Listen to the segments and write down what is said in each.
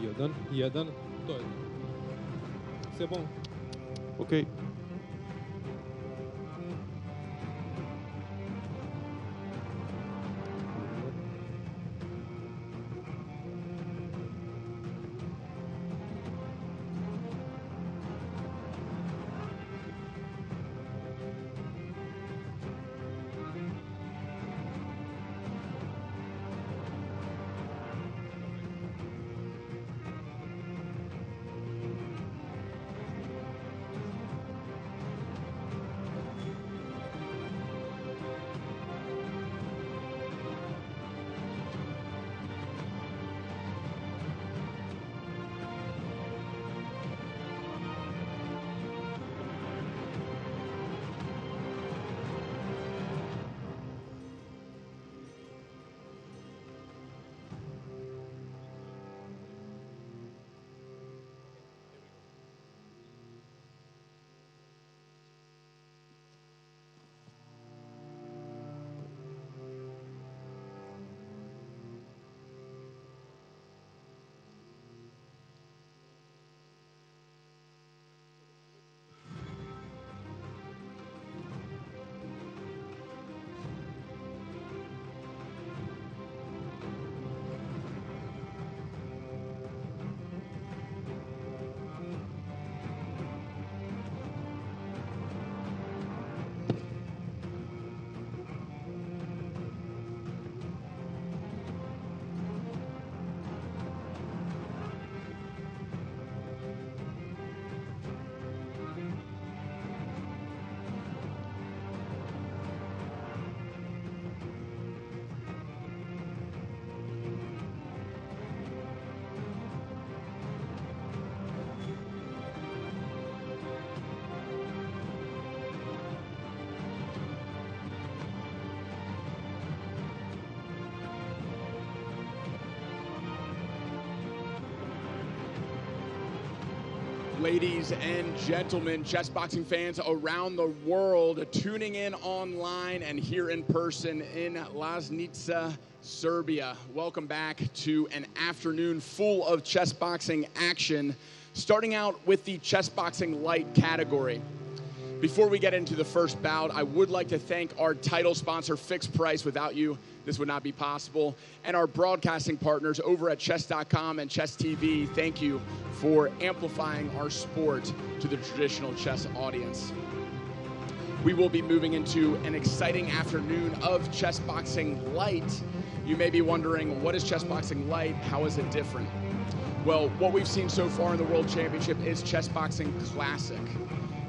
1-1, to je. C'est bon. Ok. Ladies and gentlemen, chess boxing fans around the world tuning in online and here in person in Loznica, Serbia. Welcome back to an afternoon full of chess boxing action, starting out with the chess boxing light category. Before we get into the first bout, I would like to thank our title sponsor, Fixed Price. Without you, this would not be possible. And our broadcasting partners over at chess.com and Chess TV, thank you for amplifying our sport to the traditional chess audience. We will be moving into an exciting afternoon of chess boxing light. You may be wondering, what is chess boxing light? How is it different? Well, what we've seen so far in the World Championship is chess boxing classic.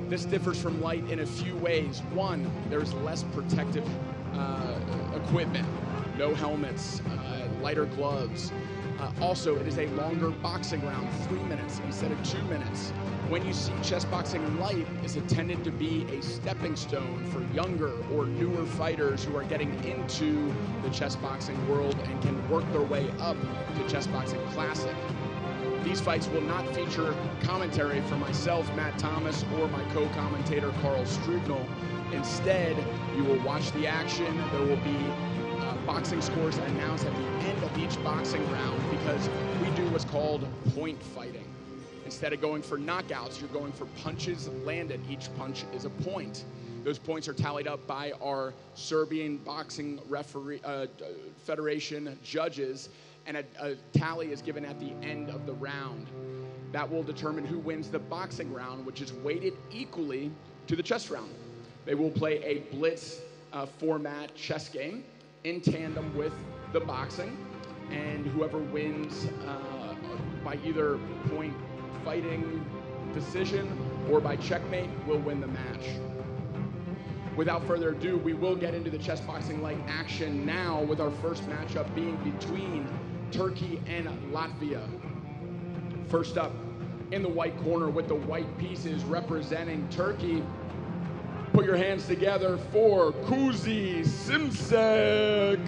This differs from light in a few ways. One, there's less protective equipment, no helmets, lighter gloves. Also, it is a longer boxing round, 3 minutes instead of 2 minutes. When you see chess boxing light, it's intended to be a stepping stone for younger or newer fighters who are getting into the chess boxing world and can work their way up to chess boxing classic. These fights will not feature commentary from myself, Matt Thomas, or my co-commentator, Carl Strubnel. Instead, you will watch the action. There will be boxing scores announced at the end of each boxing round because we do what's called point fighting. Instead of going for knockouts, you're going for punches landed. Each punch is a point. Those points are tallied up by our Serbian Boxing Federation judges, and a tally is given at the end of the round. That will determine who wins the boxing round, which is weighted equally to the chess round. They will play a blitz format chess game in tandem with the boxing, and whoever wins by either point fighting decision or by checkmate will win the match. Without further ado, we will get into the chess boxing light action now, with our first matchup being between Turkey and Latvia. First up, in the white corner with the white pieces representing Turkey, put your hands together for Kuzi Simsek.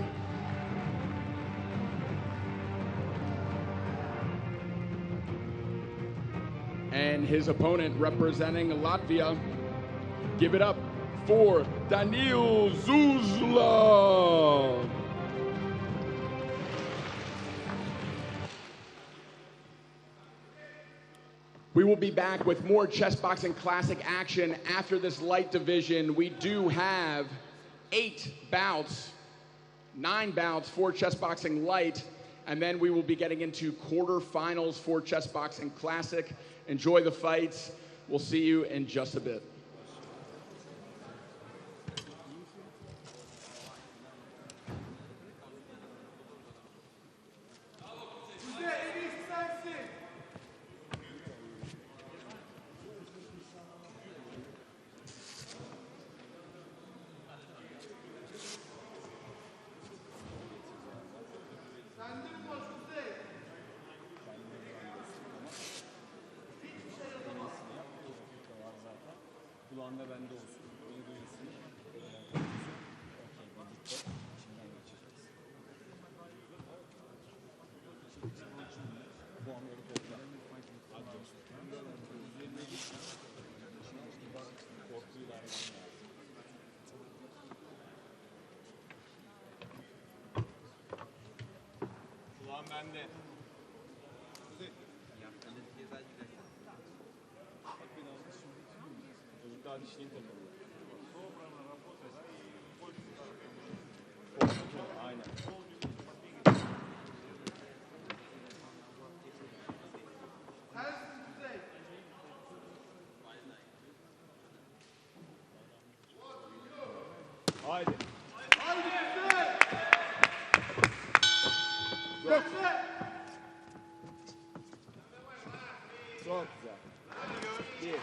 And his opponent representing Latvia, give it up for Daniil Zuzla. We will be back with more Chessboxing Classic action after this light division. We do have 9 bouts for Chessboxing Light, and then we will be getting into quarterfinals for Chessboxing Classic. Enjoy the fights. We'll see you in just a bit. Kulağında bende olsun. Öyle duyulsun. Puanları topla. Korkuyu vermem lazım. Kulağım bende. Çocuklar dişliğini takılıyor. Aynen. Haydi. Haydi. Çok güzel. Çok güzel. Bir.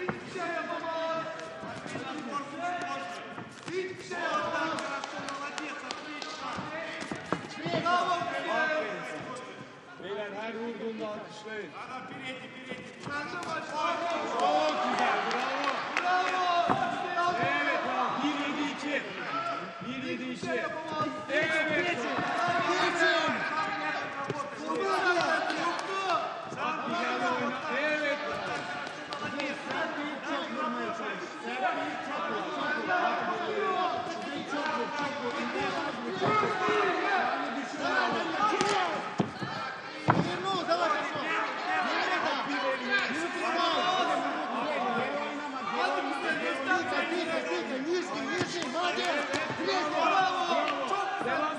Hiçbir şey yapamaz. Hiçbir şey yapamaz. Bravo. Beyler her vurduğunda alkışlayın. Sen de başla. Çok güzel. Bravo. Bravo. Evet. 1-7-2. 1-7-2. Evet. Evet.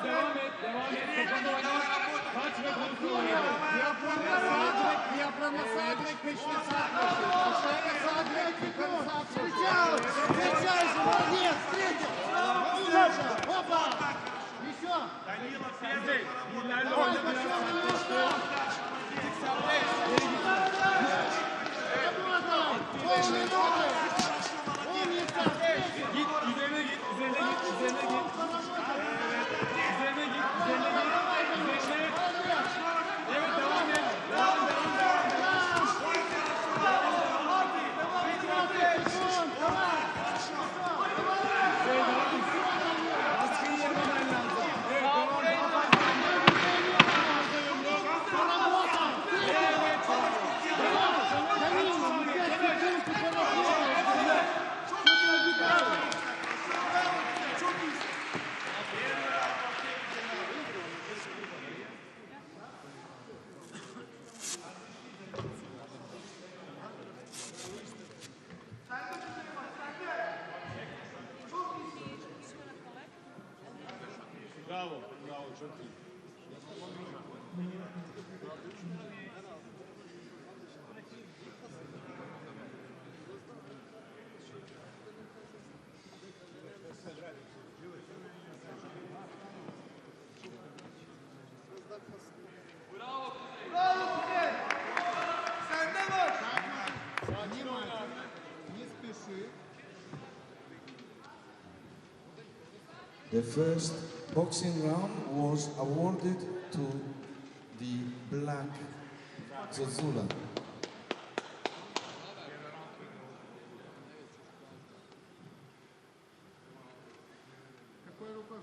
Devam et. Kafanda oyna. Kaç ve kontrol oyna. Diyaframla sağ direkt peşine sağ koşuyor. Aşağıya sağ direkt yukarı sağ koşuyor. Встречайся, молодец, встретил. Удача, опа. Еще. İlerle oyna biraz sertleşti. Работай. Полный ноги. Умница. Git, üzerine git. Evet, devam et. Baskıyı yememen lazım. Evet, Bravo, çok iyi. Bravo Kuzey. Sende var. Не спеши. The first boxing round was awarded to the black Zazula. Какой рукой?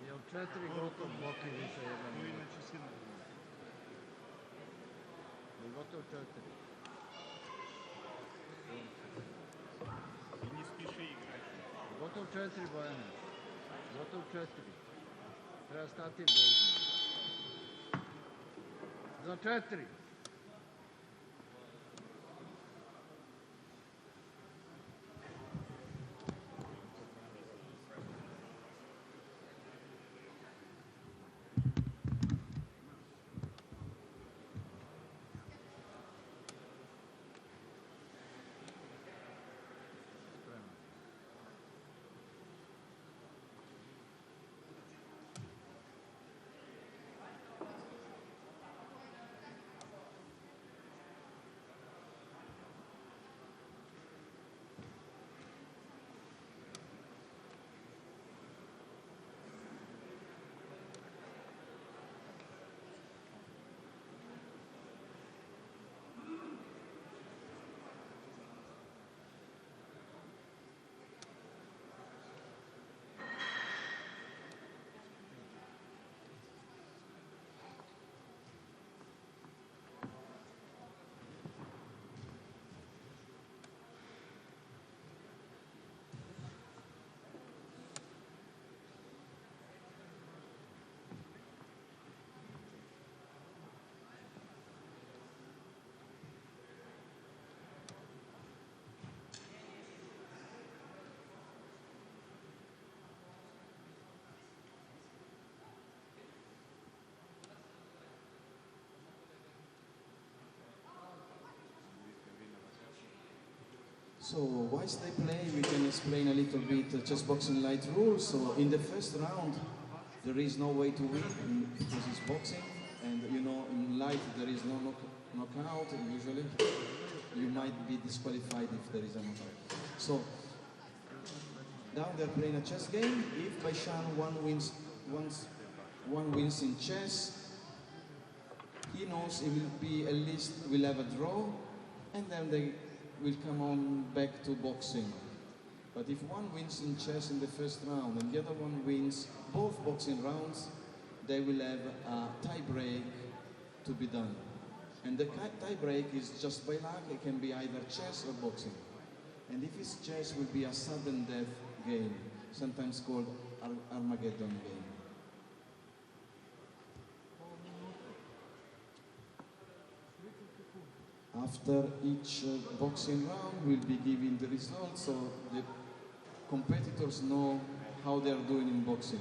Je u 4 gotov bloki više jedan. Je gotov 4. Gotov 4 Bojana. Gotov 4. Treba stati dožno. Za 4. So whilst they play, we can explain a little bit chessboxing light rules. So in the first round, there is no way to win because it's boxing, and you know in light there is no knockout. Usually, you might be disqualified if there is a knockout. So now they're playing a chess game. If by chance one wins in chess, he knows it will be at least will have a draw, and then they will come on back to boxing. But if one wins in chess in the first round and the other one wins both boxing rounds, they will have a tie break to be done. And the tie break is just by luck. It can be either chess or boxing. And if it's chess, it will be a sudden death game, sometimes called Armageddon game. After each boxing round, we'll be giving the results so the competitors know how they are doing in boxing.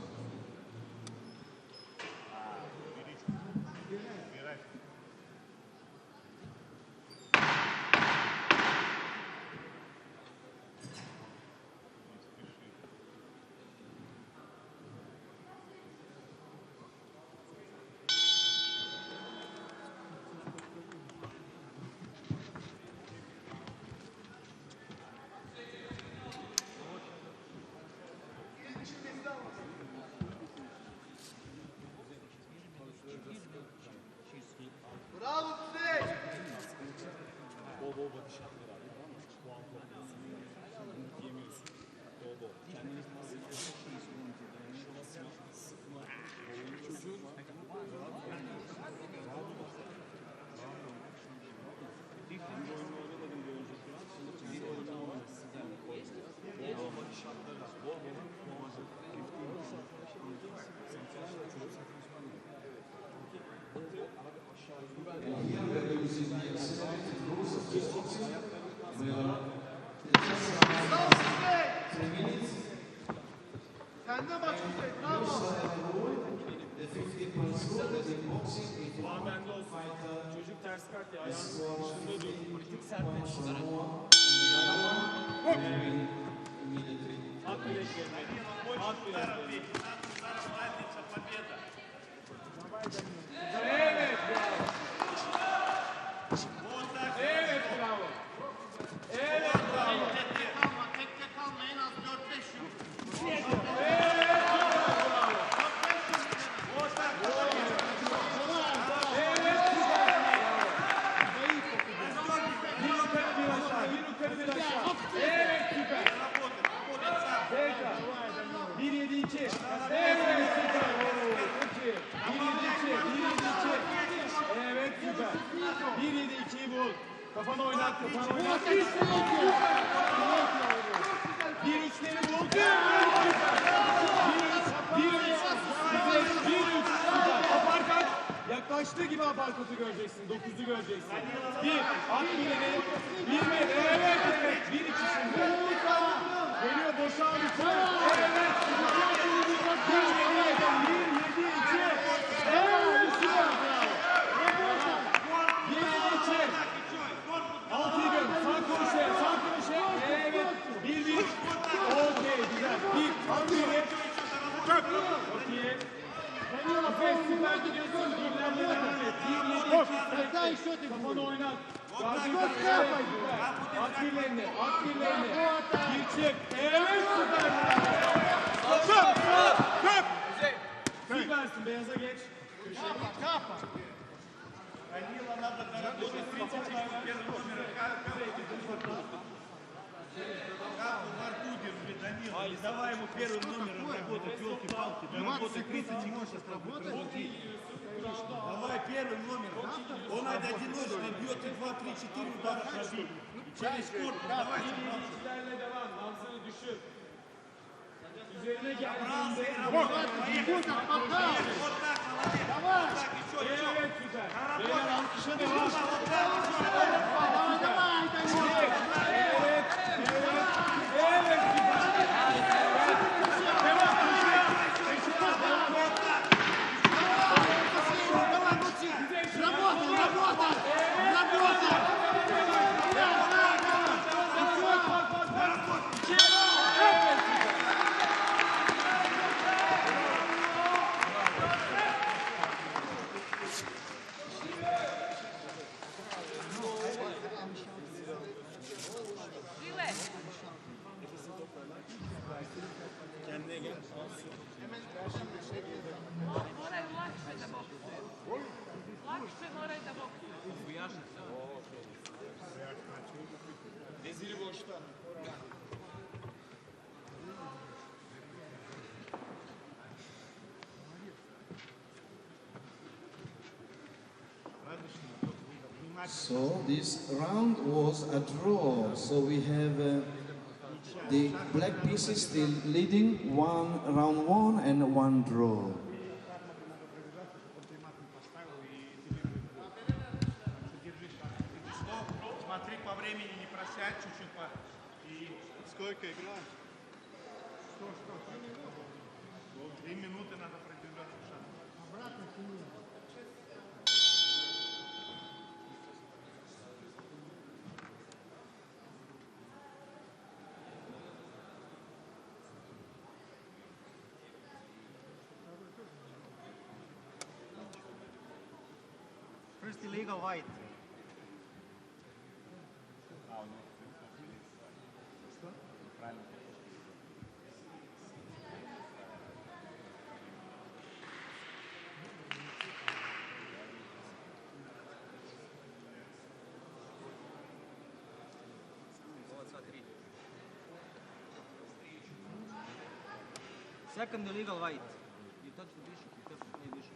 Bravo Kuzey! Bol bol bakış atlar abi. Puan topluyorsun. Yemiyorsun. Bol bol. Kendini sıkma. Çocuğun bir oyunu oynamadım bir önceki an. Şimdi bir oyunu oynamışsın. Bol bol bakış atlar. Bol bol olmaz. And here we are using the accelerated rules of chessboxing. Where the chess Bravo round Kuzey! is 3 minutes. Sen de maç Kuzey, We bravo! also have a rule, the 15 points rule, that in boxing, if Puan one bende olsun. fighter Çocuk ters kart ya. Ayağının scores dışında dur. 15 Politik points sertleş. or more, and the other one will win immediately. At bileklerini. At bileklerini. Evet. Evet bravo. Evet bravo. Tekte kalma en az 4-5 yıl. Bir yukarı bir aşağı. Evet süper. Tekrar. 1-7-2. Evet süper. Çok iyi. 1-7-2. Evet süper. 1-7-2'yi bul. Kafanı oynat. Kafanı oynat. 1-3'leri bul. Kaçtığı gibi aparkatı göreceksin. 9'u göreceksin. 1. At birini. 20. Evet. Evet. 1 2 şimdi. Geliyor boşal bir tur. Evet. 6'yı gör. Sağ köşeye. Sağ köşeye. Evet. 1-1. Okey. Güzel. 1. At birini. Çok iyi. Süper gidiyorsun. Birlerle devam et. 1-7-2. Kafanı oynat. At birlerini. At birlerini. Bir çık. Evet süper. Süpersin. Beyaza geç. Али, давай ему первым номером работать, елки-палки, доработать 30 секунд, сейчас работает. Давай первым номером. Он одиночный бьет и 2, 3, 4 удара пробить. Через корпус, давай. Bizlerle devam. Nabzını düşür. Üzerine geldiğinde... Вот так, молодец. Evet güzel. Beyler alkışa devam. So this round was a draw. So we have the black pieces still leading round one and one draw. Смотри по времени, не просядь чуть-чуть. И сколько играть? 3 минуты надо продержаться. Обратно к нему. First illegal white. Second illegal white. You touch the bishop, you touch the bishop.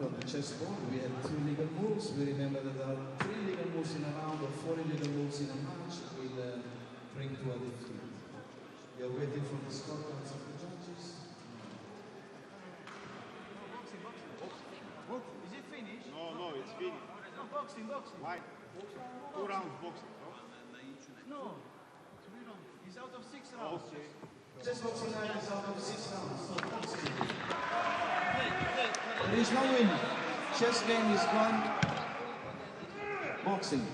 corner of the chessboard, we have 2 legal moves. We remember that there are 3 legal moves in a round or 4 legal moves in a match will bring to a defeat. We are waiting for the scorecards of the judges. Is it finished? No, it's finished. No, boxing. Why? 2 rounds boxing. No. 3 rounds. It's out of 6 rounds. Okay. Chessboxing night is out of 6 rounds. So boxing. There is no winner. Chess game is gone. Boxing.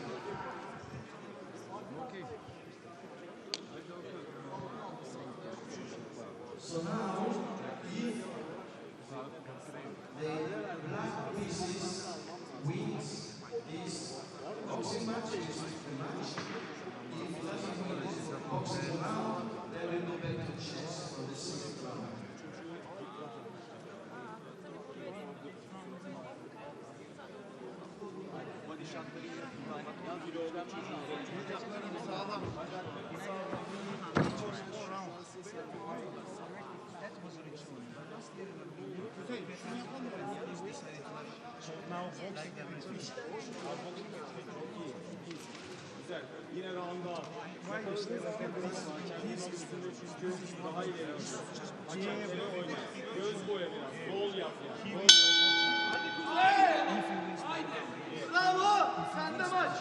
So now, if the black pieces wins this boxing match, this is the match. If it doesn't win this boxing round, then we go back to chess for the 6th round. Güzel. Yine round'a. Çünkü daha ileri. Hakemleri oynar. Göz boya biraz. Rol yap yani. Bravo! Sen de maç!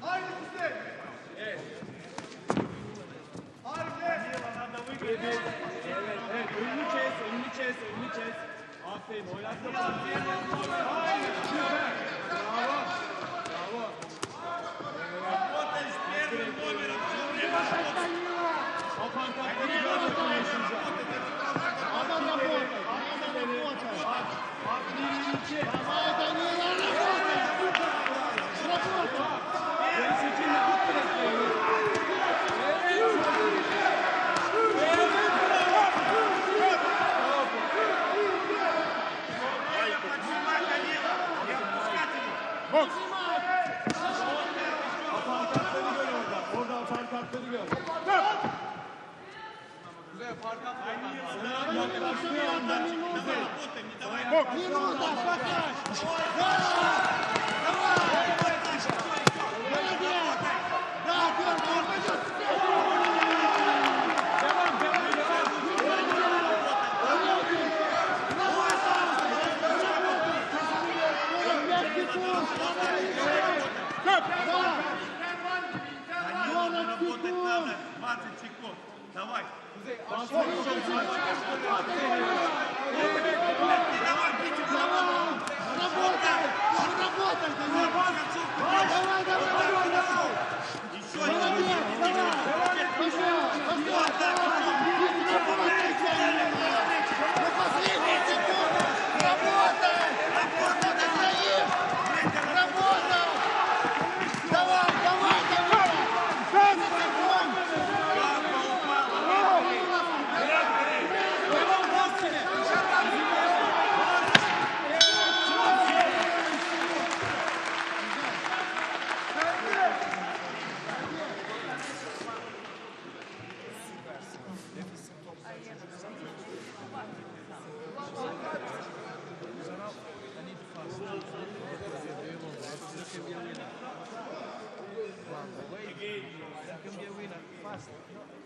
Haydi size! Evet. Haydi! Evet. Önünü kes. Aferin. Oynattın. Haydi. Süper. Bravo. O pankartları görmüyorsun. Orada pankartları gör. Давай.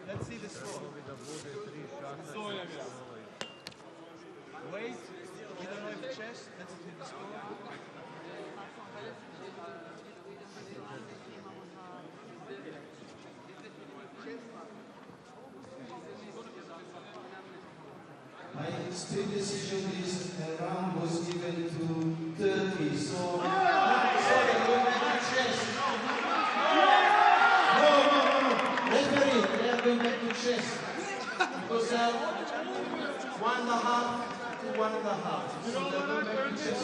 Let's see the score. Wait, we don't know if chess. Let's see the score. My split decision is round was given to Turkey. So sorry, going back to chess. No. Referee, they are going back to chess. Because 1.5 to 1.5. So they are going back to chess.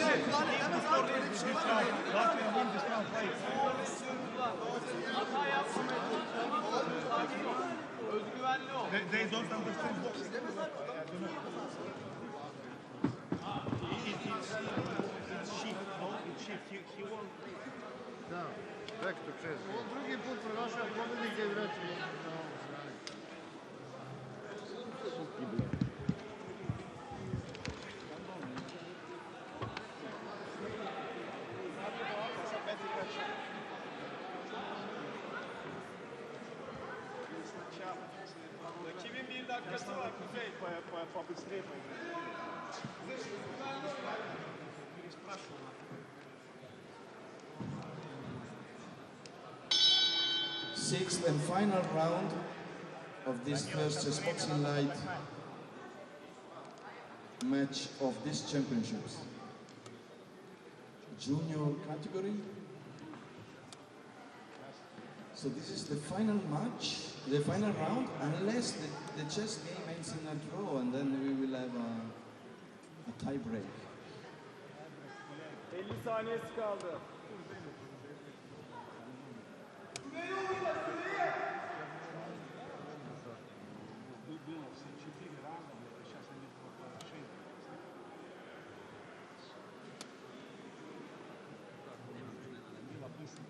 They don't understand boxing. Da, back to chess. Drugi put pronašao pobednika i vraća. быстрее поиграть. Переспрашивал. Sixth and final round of this first Chessboxing Light match of these championships. Junior category. So this is the final match, the final round, unless the chess game ends in a draw, and then we will have a tie break. 50 saniyesi kaldı. Было все 4 раунда, сейчас они по 6. Было быстро.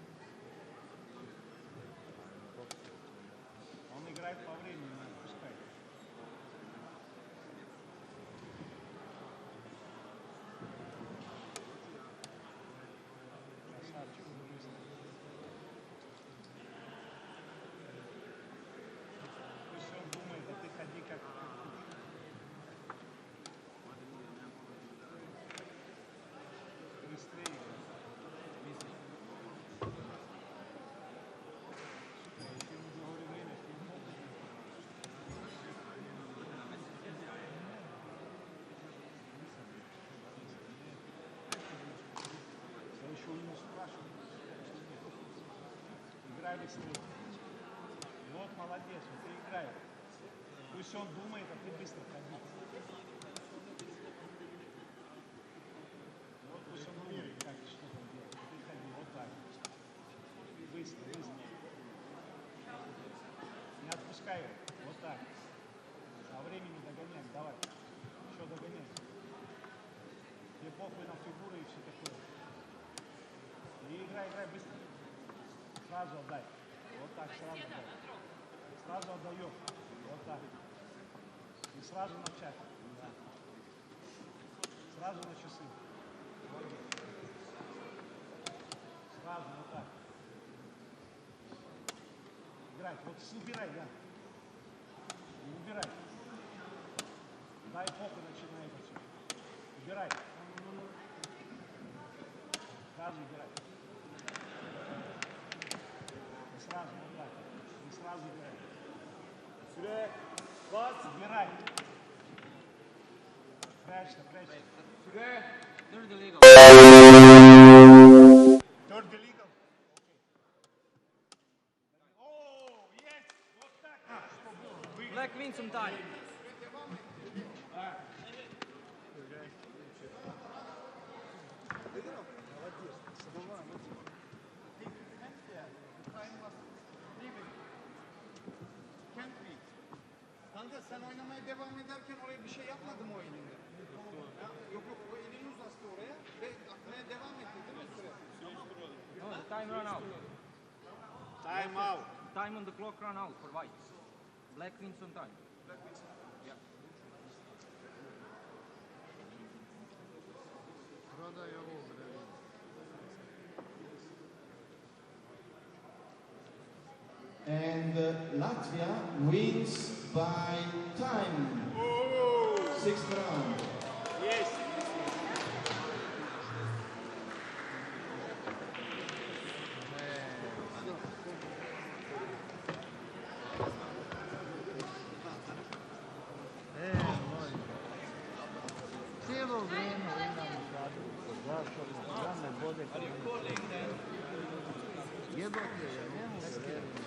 Он играет по времени, не отпускает. Красавчик, быстро. Пусть он думает, а ты ходи как быстрее. Я еще у него спрашиваю. Играй быстрее. Вот молодец, вот ты играй. Пусть он думает, а ты быстро ходи. Вот пусть он думает, как что там делать. Ты ходи, вот так. Быстро, быстро. Не отпускай его. Вот так. А времени догоняем, давай. Еще догоняй. Тебе похуй на фигуры и все такое. И играй, играй быстро. Сразу отдай. Вот так, сразу отдай. Сразу отдаешь. Вот так. И сразу начать. Да. Сразу на часы. Молодец. Сразу вот так. Играть. Вот убирай, да. Не убирай. Дай похуй начинай это все. Убирай. Сразу убирай. И сразу вот так. И сразу убирай. Süre bas. Убирай. Прячься, прячься. Süre. Third illegal. Third illegal. О, есть. Вот так. Что было? Выиграл. Black wins some time. Kanka sen oynamaya devam ederken oraya bir şey yapmadın mı o elinde? Ya, yok yok o elini uzattı oraya ve atmaya devam etti değil mi süre? No, the time run out. Time out. Time on the clock run out for white. Black wins some time. Yeah. Sırada yok oldu. And Latvia wins by time. Sixth round. Yes. Cijelo vrijeme imamo zašto rane vode. Jebote, ja ne mogu vjeriti.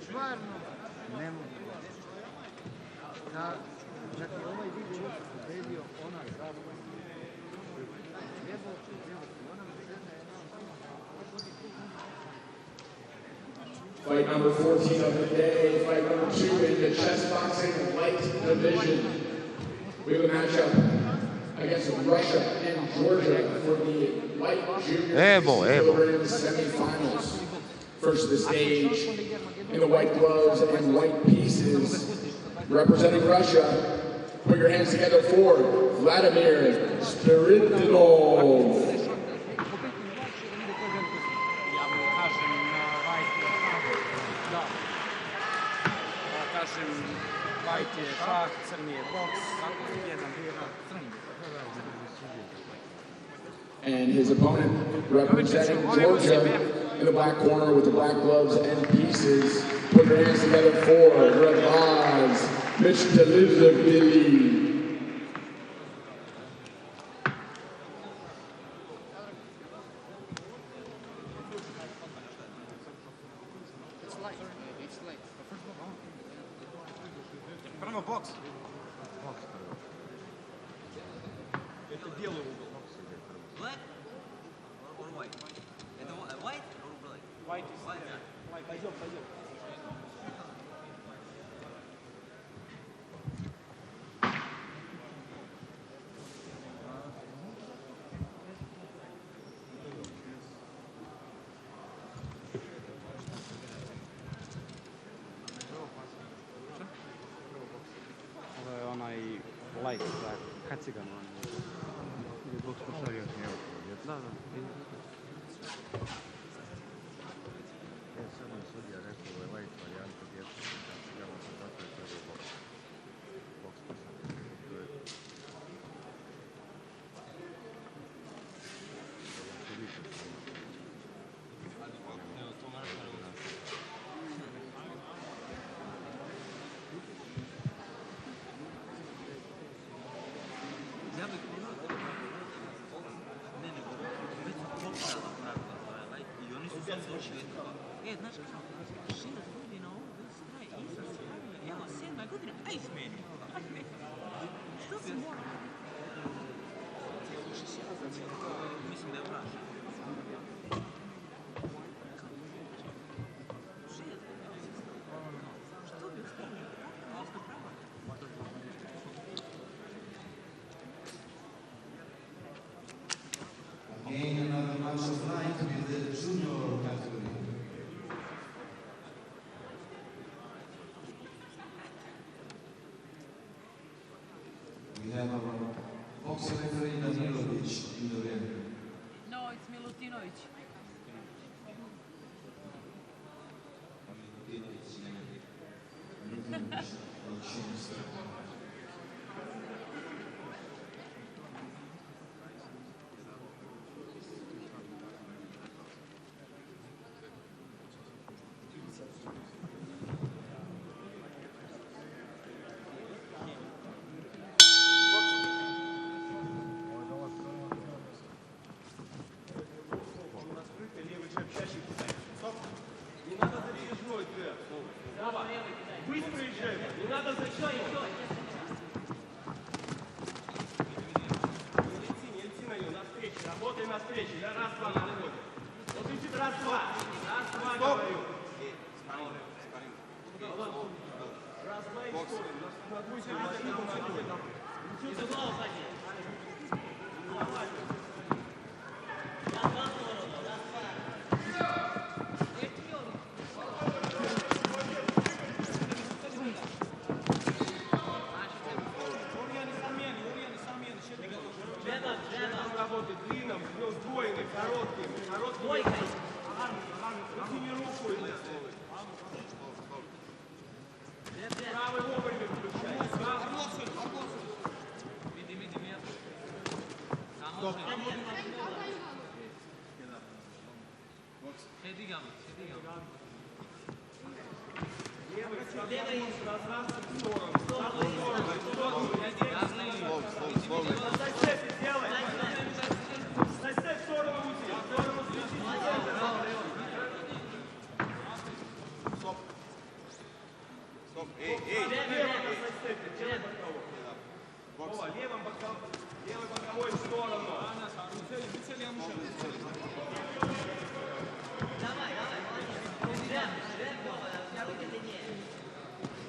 Stvarno, ne mogu. Da ti ovaj video pobedio ona zapravo. Jebote, ona mi žene Fight number 14 of the day, fight number 2 in the Chessboxing light division. We have a matchup against Russia and Georgia for the light junior kilogram semifinals. First to the stage in the white gloves and white pieces. Representing Russia, put your hands together for Vladimir Spiridonov. Kažem, white je šah, crni je boks, jedan crni. And his opponent representing Georgia in the black corner with the black gloves and pieces. Put your hands together for Ravaz Mishdalivili. Prvo boks. Это белый угол. Black or white? Это white or black? White. White. Пойдем. Ovo je onaj light, kacigan. Boks postavio s njega. Da. Sad mi sudija rekao ovo je light varijanta djeca. Cigano se zato je prvi boks. Boks postavio. Ja bih ne, nego već su popravila pravila koja je light i oni su sad završili to. Znaš kako, 6 godina ovo već traje, iza se pravila, evo 7 godina, aj smeni. Što bi morao? Mislim da je vražan. 6 godina, što bi ostavio? Ovo je prava. Again, another match of light with the junior category. We have our boxing referee Danilovic in the ring. No, it's Milutinovic. Не надо затяжной трек. Быстро езжай. Не надо затяжной. Не лети на нее, навстречу. Работай навстречу. Я раз-два на выходе. Вот ищет раз-два. Раз-два говорю. Раз-два и все. На двуй середину ногой. Ничего за зал сзади. Работает длинным, сдвоенным, коротким. Выкини руку. Правый вовремя включай. Стоп. Левый разраз в сторону. Застеп сделай. Застеп в сторону уйти. В сторону включить. Стоп. Лево на застепе. Левый боковой. Вова, левый боковой в сторону.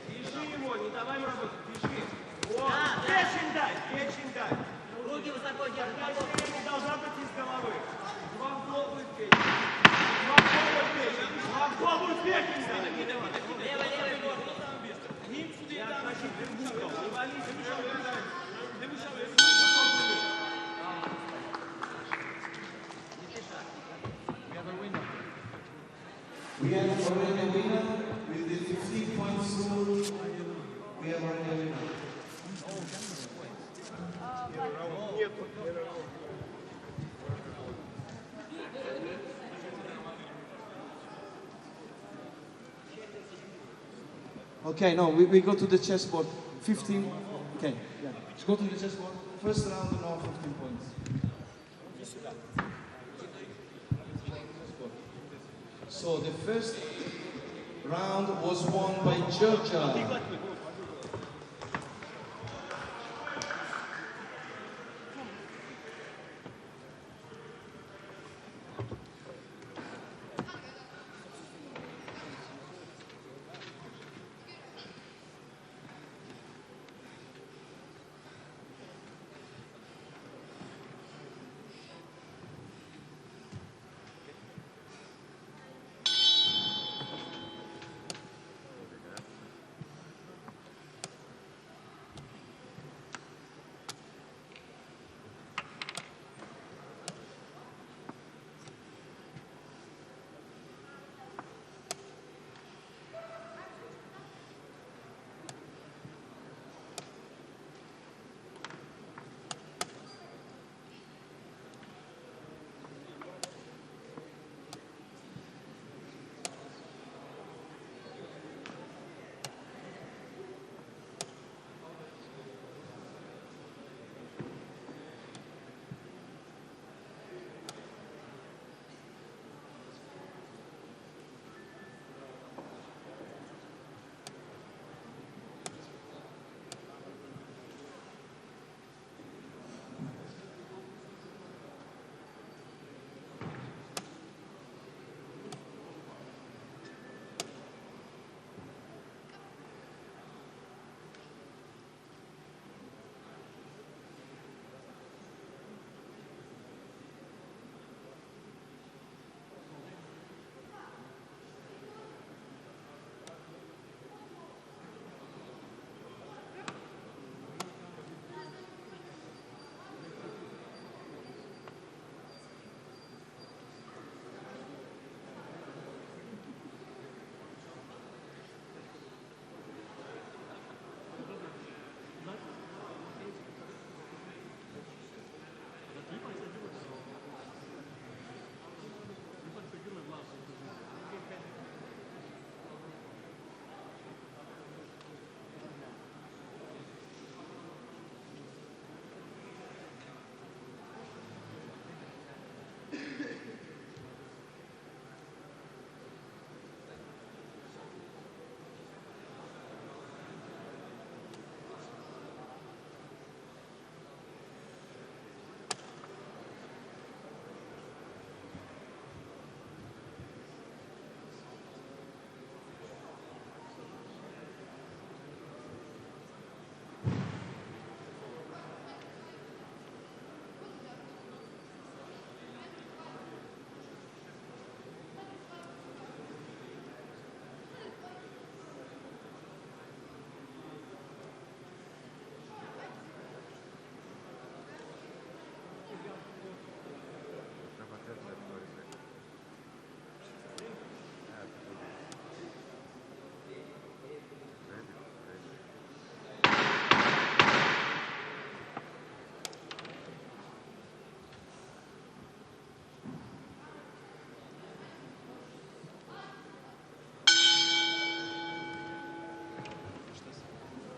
Бежи его, не давай ему работать, бежи. Вот, печень дай. Руки высоко держи. Не должна быть из головы. Два в голову из печени. Два в голову из печени дай. Левый нож. Я значит, ты в угол. Не вались, We have already a winner with the 15 points rule We have one winner. Okay, no, we go to the chessboard. 15. Okay, yeah. Let's go to the chessboard. First round, now 15 points. So the first round was won by Georgia.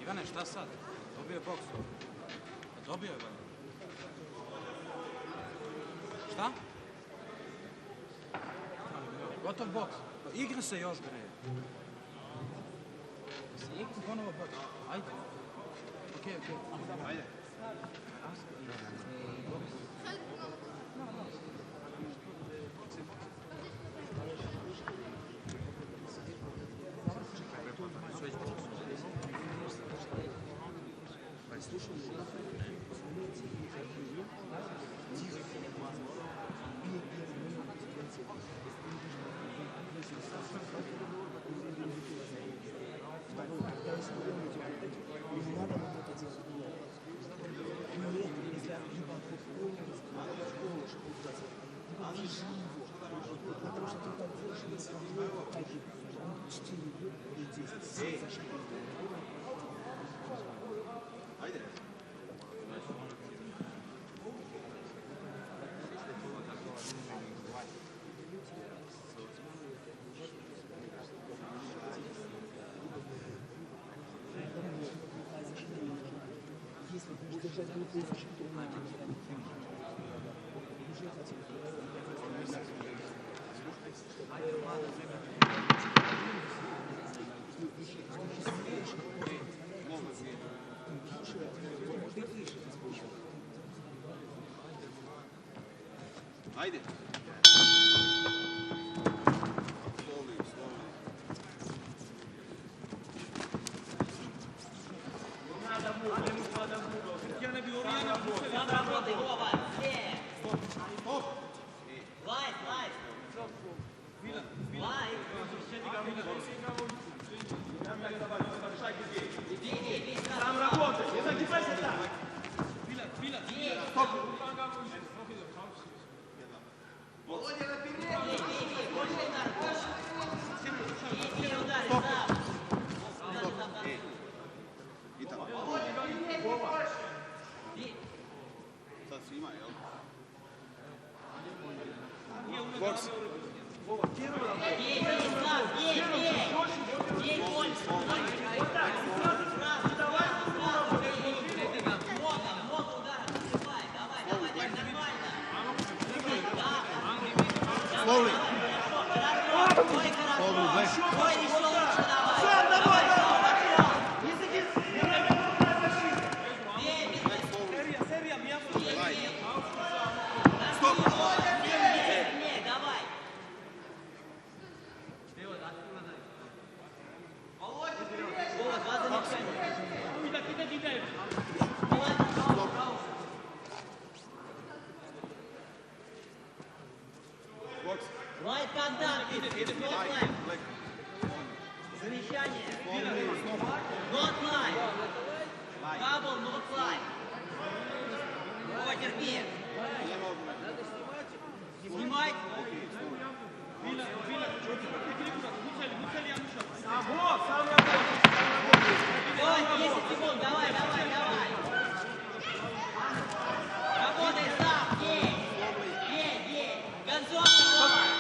Ivane, šta sad? Dobio je boks. Dobio je valjda. Šta? Gotov boks. Igra se još, bre. Igra ponovo boks. Ajde. Okej. Ajde. Haydi. Лайт контакт, замечание. Not line. Бабл, not line. Вова, терпи. Снимай. Ой, 10 секунд, давай. Работай сам, ей. Концовка, давай.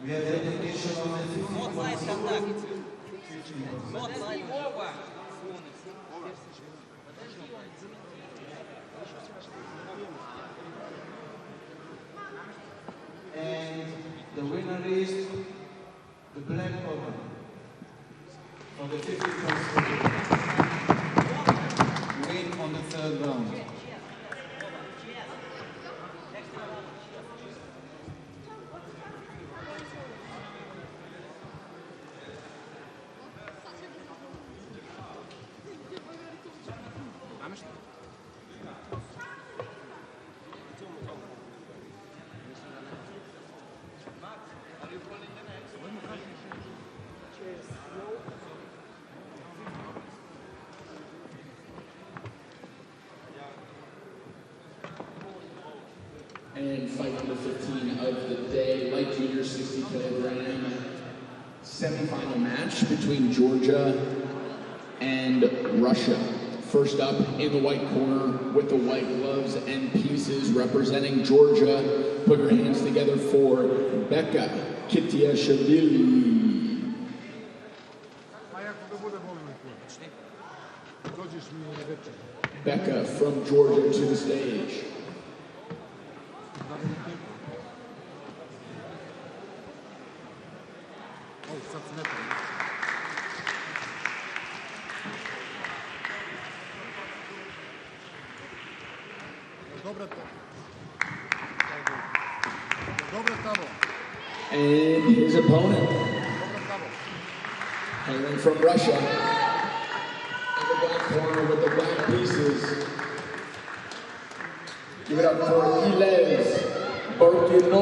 We have dedication on the Not light contact. Not light over. And the winner is the black woman for the 50 points. Win on the third round. And fight number 15 of the day, light junior 60 kilogram semifinal match between Georgia and Russia. First up in the white corner with the white gloves and pieces representing Georgia. Put your hands together for Becca Kitiashvili. Becca from Georgia to the stage. And his opponent, hailing from Russia, in the black corner with the black pieces. Give it up for Iepe Rubingh.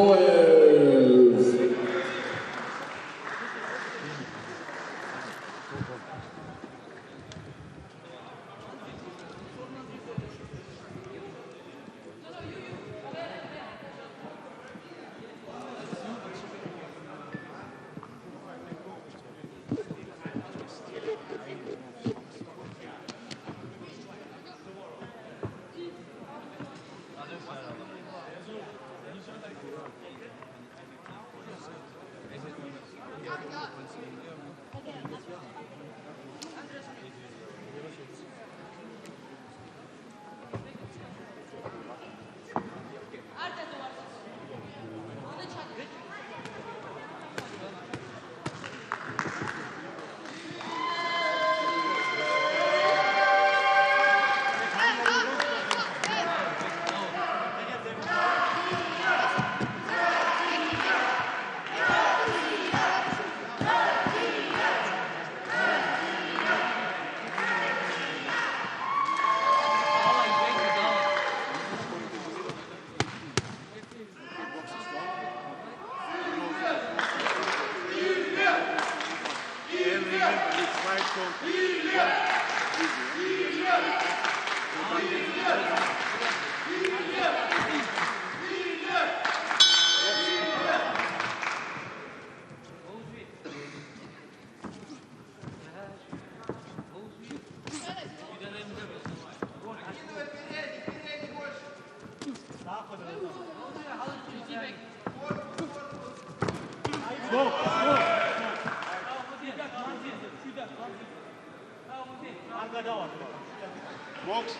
Box.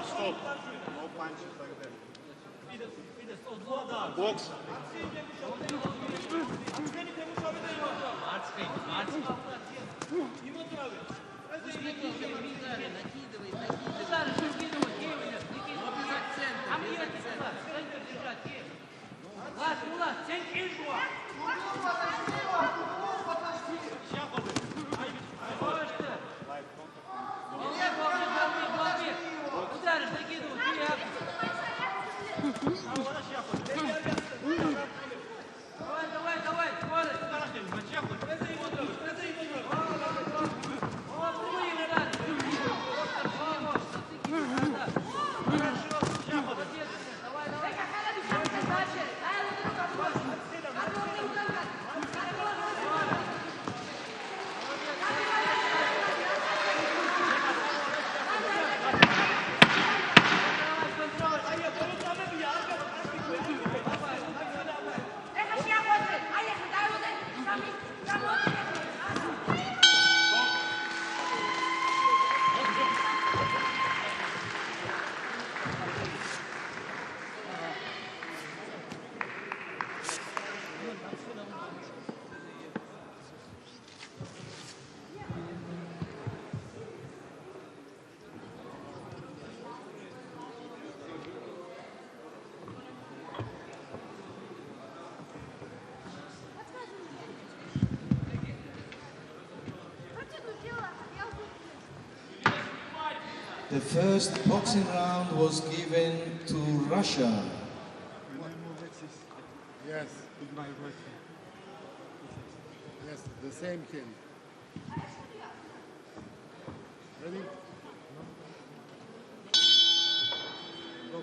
Stop. No punches like that. Box. The first boxing round was given to Russia. Yes, yes, the same hand. Ready? Go.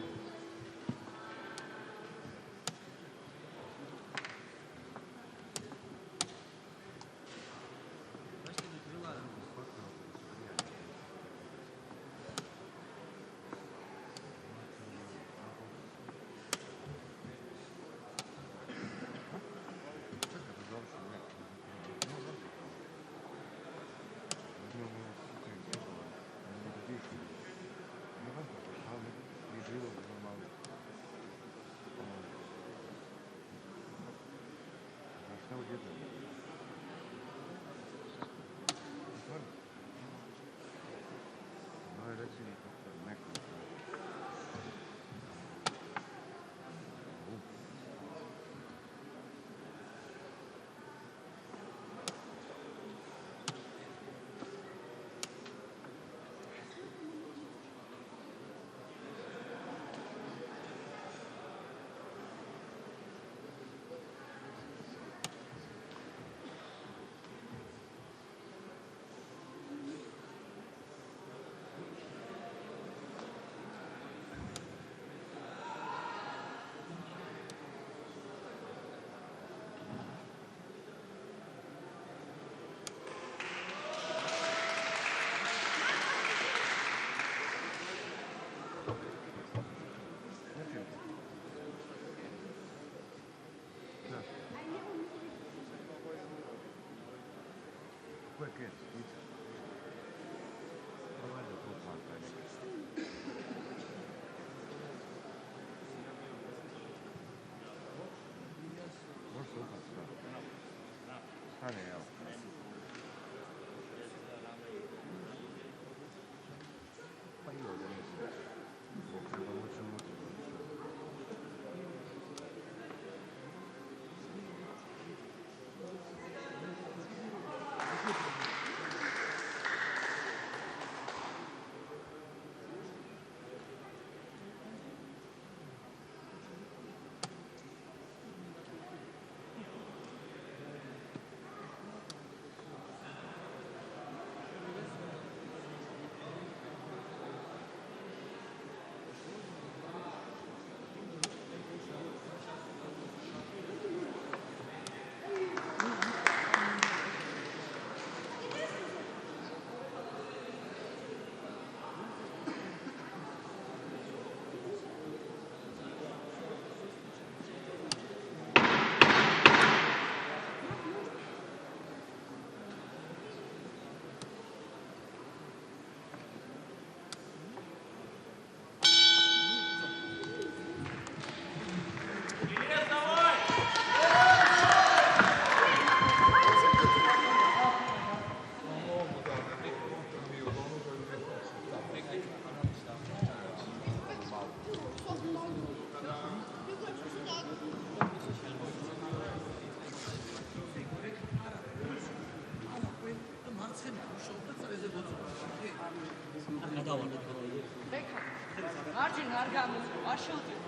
მარჯვენა არ გამოწვა, არ შევწევ.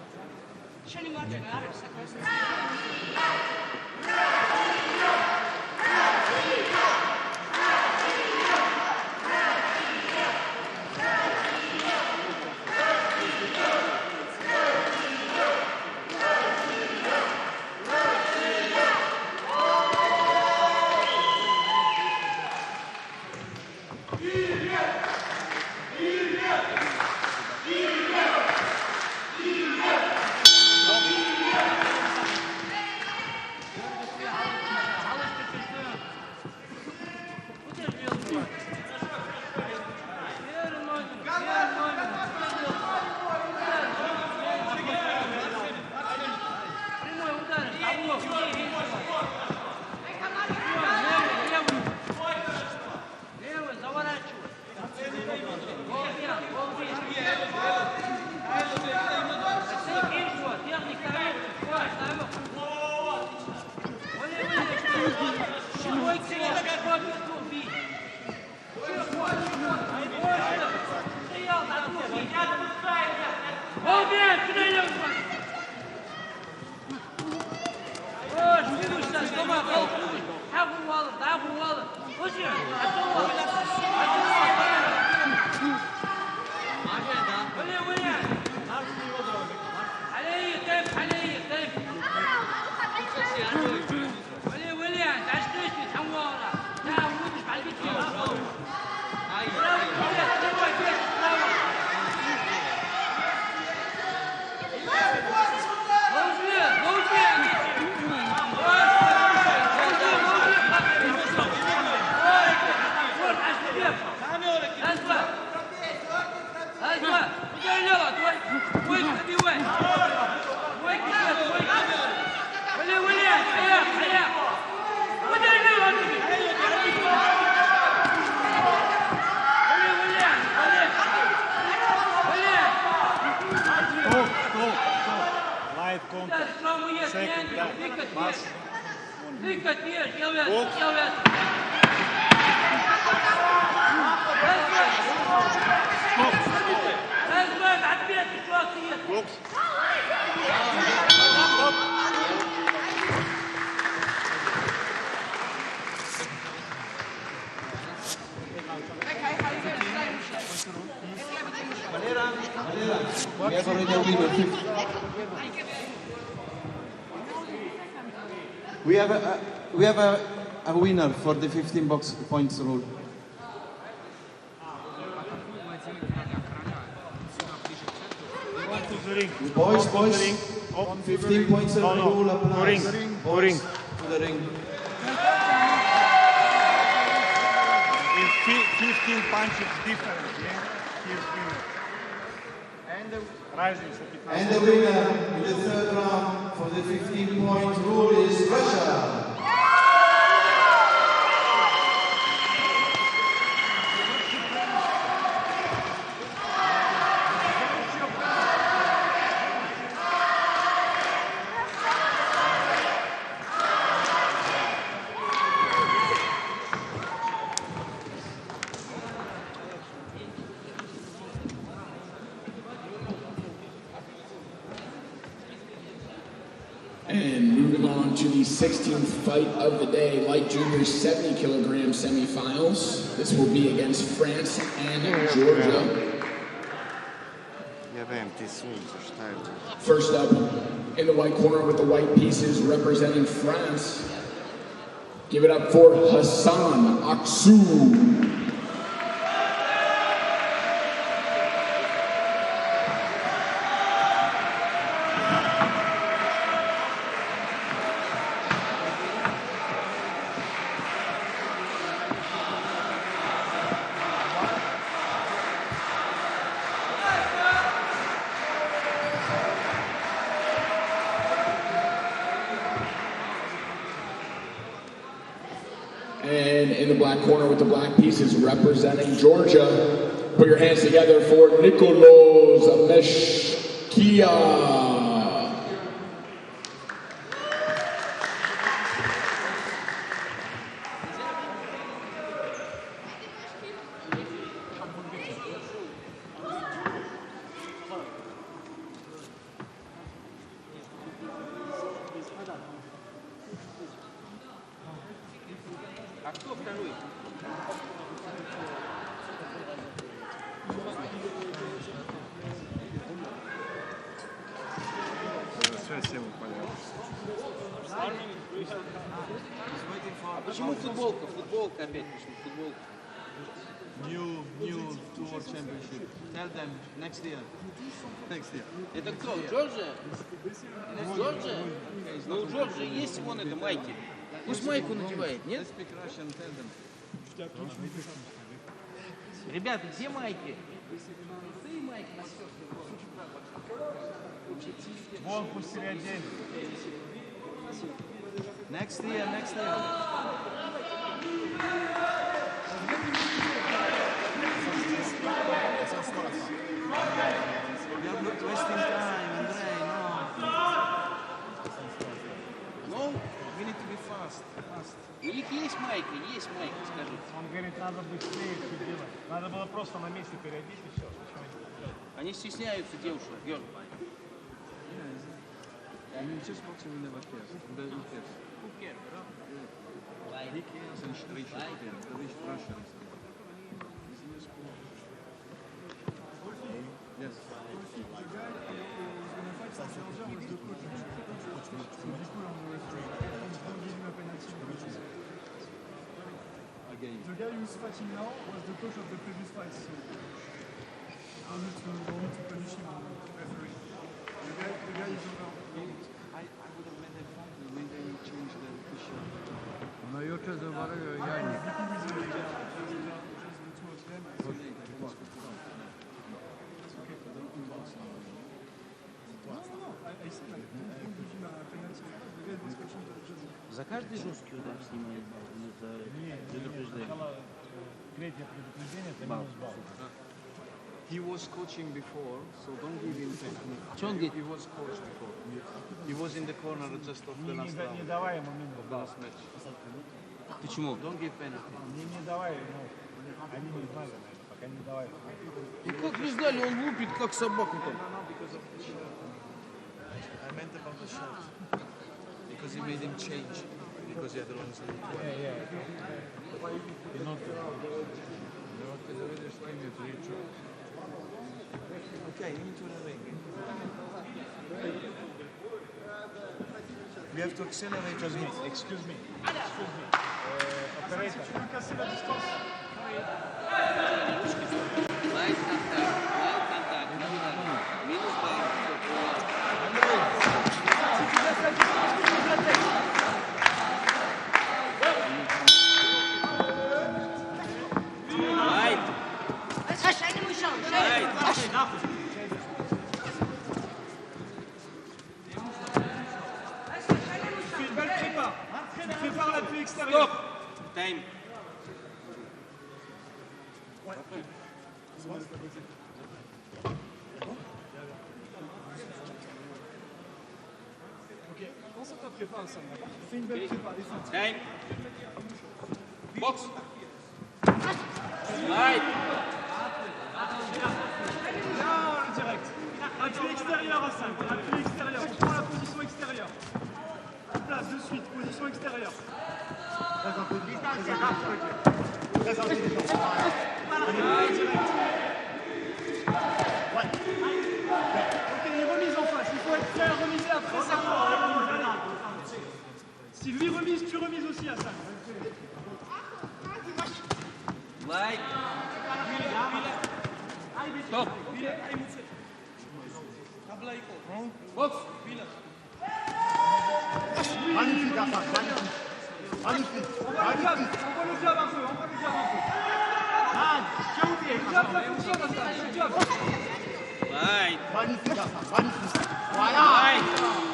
შენი მარჯვენა არ არის საქმე. We have a winner for the 15 points rule. Boys, 15 points rule applies. Boys, to the ring. 15 punches different, yeah? Here's winner. And rising. And the winner in the third round for the 15-point rule is Russia. And moving on to the 16th fight of the day, light juniors 70 kilogram semifinals. This will be against France and Georgia. First up, in the white corner with the white pieces representing France, give it up for Hassan Aksu. And in the black corner with the black pieces representing Georgia, put your hands together for Nicolos Meshkia. Sve se upaljava. Почему футболка? Футболка опять, почему футболка? New Tour Championship. Tell them next year. Next year. Это кто? Джорджия? Джорджия? Ну, у Джорджии есть вон это майки. Пусть майку надевает, нет? Let's speak Russian. Tell them. Ребята, где майки? Вон пусть переоденет. Next year. Next year. We are not wasting time, Andrei. No. We need to be fast. У них есть майка, скажите. Он говорит, надо быстрее все делать. Надо было просто на месте переодеть и все. Они стесняются девушек, Георг. In chessboxing we never care. Who cares? Who cares, bro? He cares and rich Russians. Yes. Again. The guy who's fighting now was the coach of the previous fight, so I need to punish him on referee. The guy is over. I would have made it fun when they change the official. No juče zaboravio jajnik. За каждый жесткий удар снимает за предупреждение. Третье предупреждение, это минус балл. He was coaching before, so don't give him technique. Что он говорит? He was coached before. He was in the corner just of the last Не round. давай ему минус балл. Last match. Почему? Don't give penalty. Не давай, ну, они не знали, пока не давай. Ну как не знали, он лупит, как собаку там. No, because of the shot. I meant about the shot. Because he made him change. Because he had the wrong side. Okay, into the ring. We have to accelerate a bit. Excuse me. Operator. Tu veux casser la distance? Лайт контакт. Минус балл. Лайт. Prépare l'appui extérieur. Стоп. Тайм. Ok, quand ça t'a préparé ça, fais une belle prépa, descente. Тайм. Бокс. Лайт. Là, le direct. Appui extérieur à 5. Appui extérieur. On prend la position extérieure. En place, de suite. Position extérieure. Allez, direct. Ok, les remises en face. Il faut être prêt à remiser après ça. Si lui remise, tu remises aussi à 5. Лайт. Стоп. Бокс. Magnifique, Hassan, magnifique. Magnifique, magnifique. Envoie le jab un peu, Le jab, ça fonctionne, Hassan. Le jab. Lait. Magnifique, Hassan, magnifique. Voilà.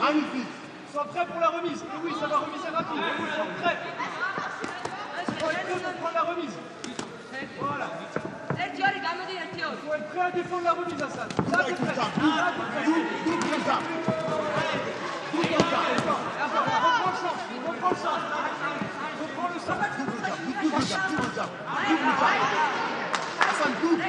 Magnifique. Sois prêt pour la remise. Et oui, ça va remiser rapide. Sois prêt. Sois prêt pour prendre la remise. Voilà. Il faut être prêt à défendre la remise, Hassan. Là, t'es prêt. Là, t'es prêt. Double comme ça. Reprends le centre. Reprends le centre. Reprends le centre. Double ça. Hassan, double.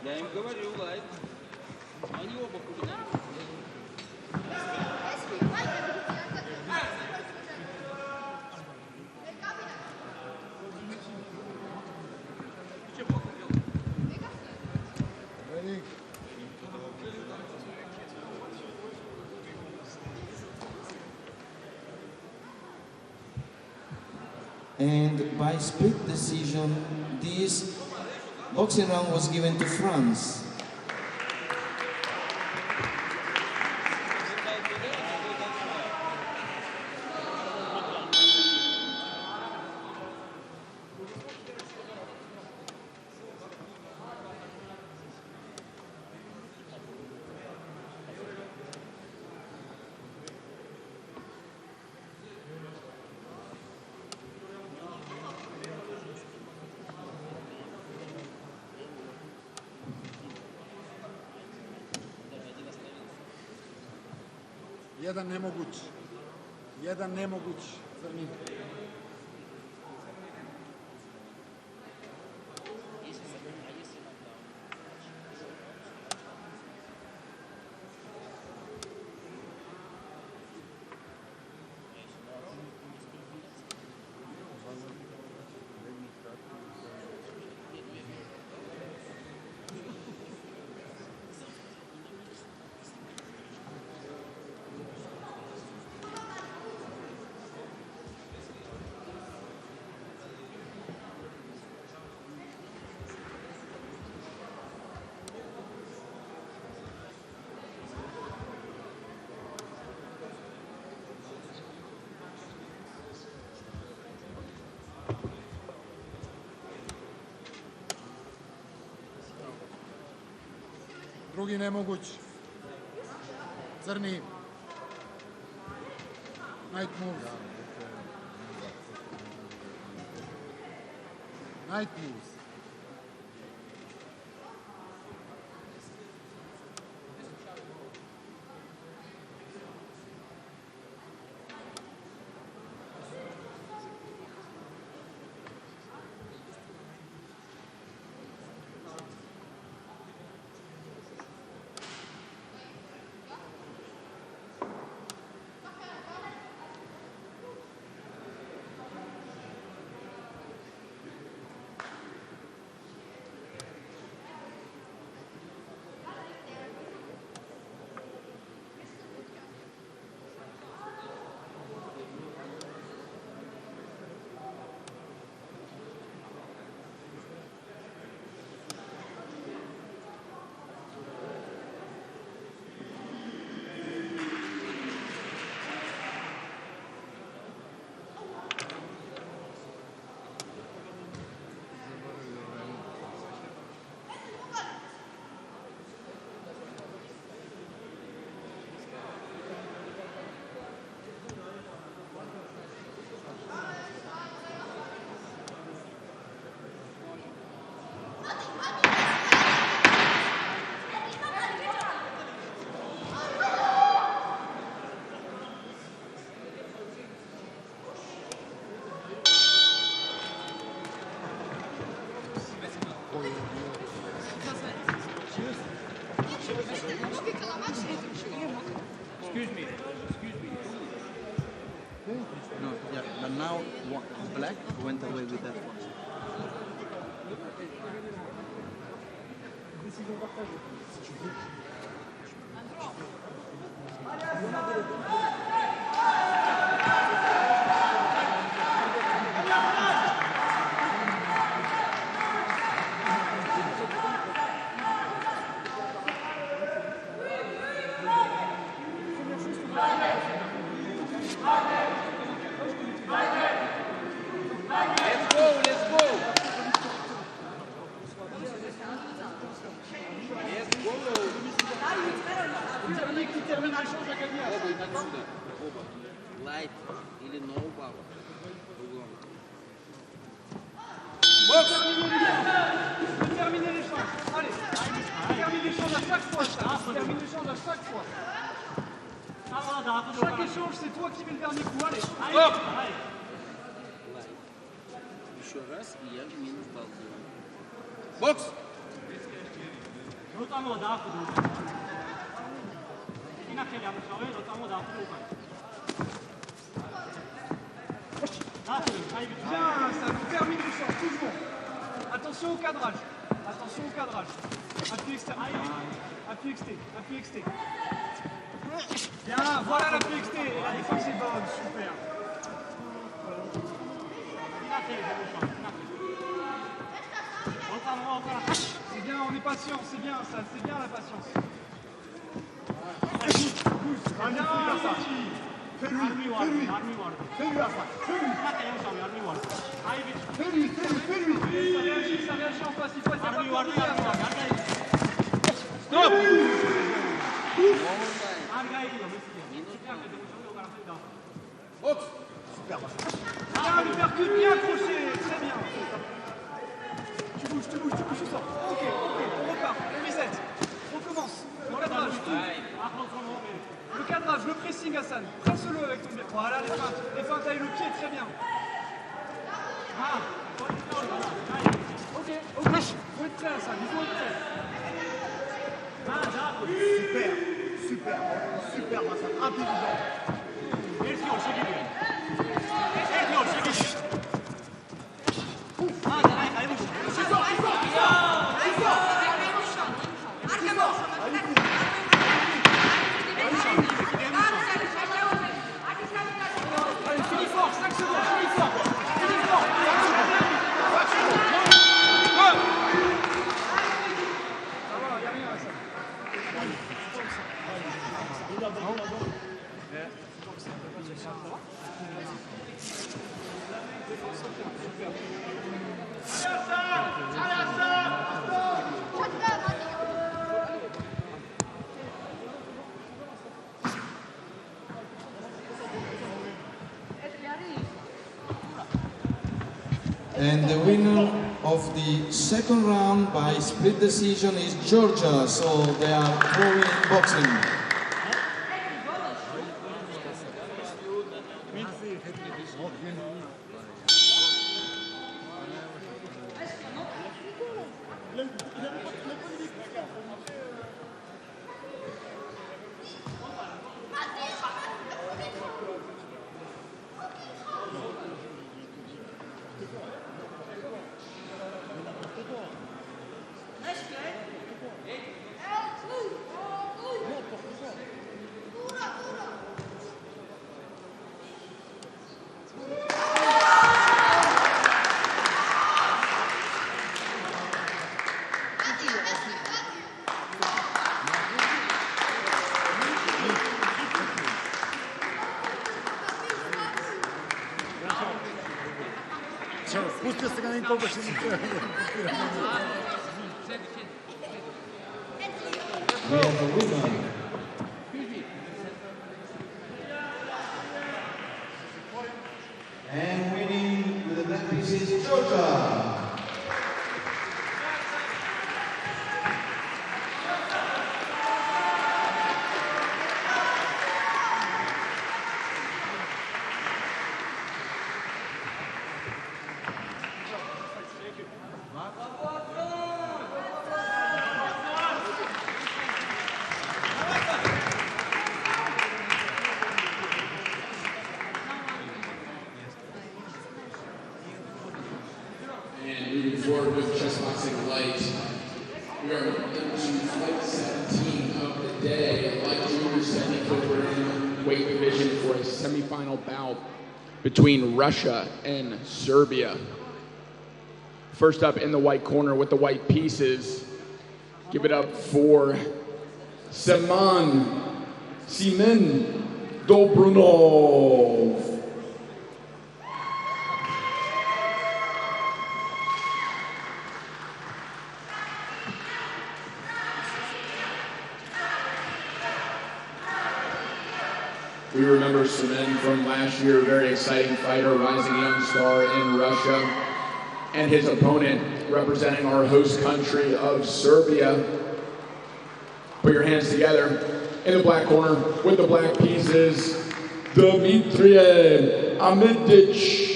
Я им говорю, лайк. Они оба куда? And by split decision, this boxing round was given to France. Jedan nemoguć crni. Drugi nemoguć. Crni. Night moves. Night moves. No, yeah, but now black went away with that one. Лайт или ноу-баба. Terminé. chaque fois ça. Il termine l'échange à chaque fois. Chaque échange, c'est toi qui mets le dernier coup. Allez, hop. Еще раз, и я минус балл делаю. Бокс! Bien, ça nous termine l'échange, toujours. Attention au cadrage. Attention au cadrage. Appui externe. Appui exté. Appui exté. Bien, voilà l'appui exté. Et la défense est bonne. Super. C'est bien, on est patient. C'est bien ça. C'est bien la patience. Bien, Fais-lui ça réagit en face. Il faut être capable de faire ça. Stop! Box! Super, Bien, le percute, bien accroché. Très bien. Tu bouges, tu sors. Ok, on repart. On reset. On commence. Le cadrage, tout. Le cadrage, le pressing, Hassan. Presse-le avec ton pied. Voilà, les feintes avec le pied, très bien. Ok. Faut être prêt, Hassan. Il faut être prêt. Super, Hassan. Intelligent. Allez, finis fort, 5 secondes, finis fort. Ça va, il n'y a rien à ça. And the winner of the second round by split decision is Georgia, so they are throwing boxing. Спустился на никого больше не We have a winner. And winning with the black piece is Georgia. And moving forward with Chessboxing Light, we are into fight 17 of the day. Light juniors taking over in weight division for a semifinal bout between Russia and Serbia. First up in the white corner with the white pieces, give it up for Seman Dobrunov. We remember Semen from last year, very exciting fighter, rising young star in Russia, and his opponent representing our host country of Serbia, put your hands together. In the black corner, with the black pieces, Dmitry Amidic.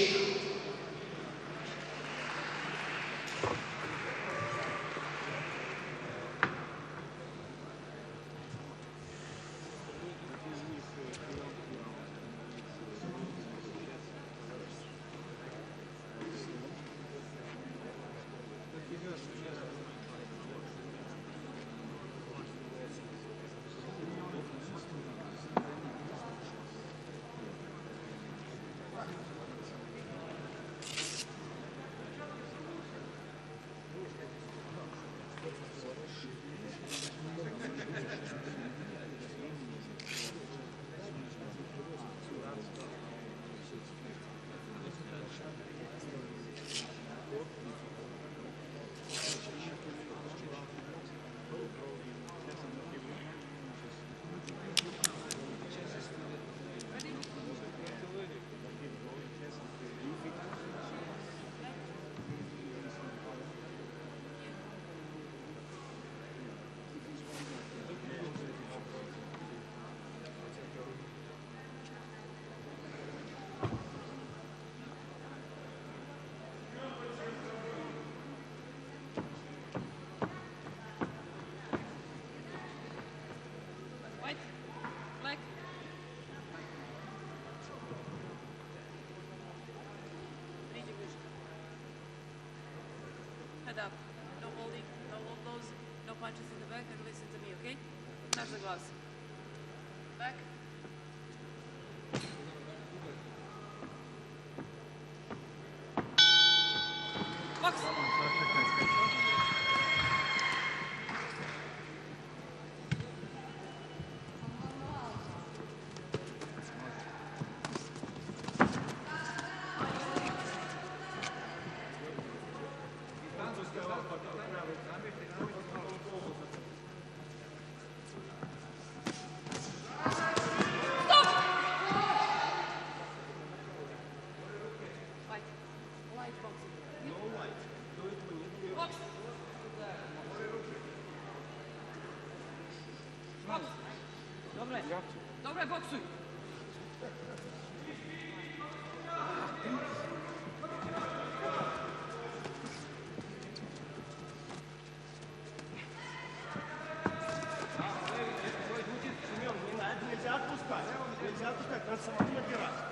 Head up. No holding, no low blows, no punches in the back, and listen to me, okay? Touch the glass. Back. Box. Dobre, boksuj! Нельзя отпускать, надо самому набирать.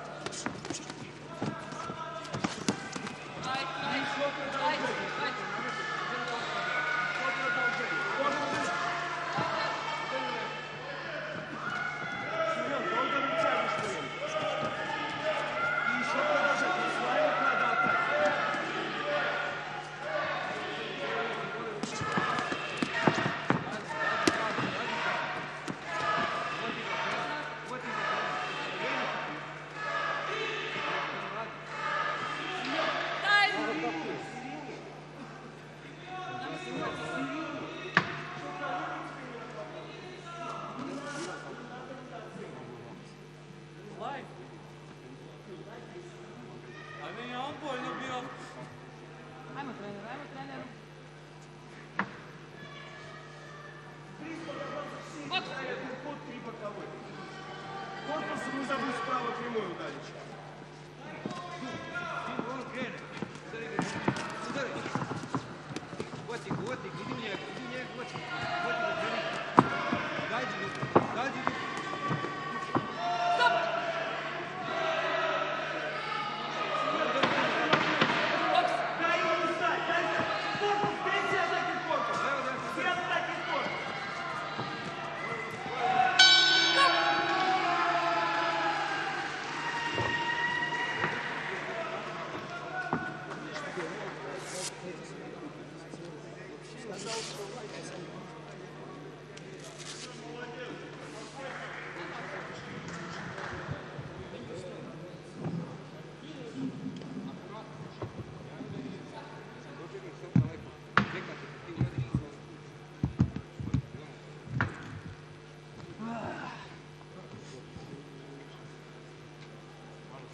Корпусом не забудь справа прямой ударить.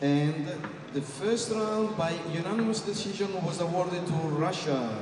And the first round by unanimous decision was awarded to Russia.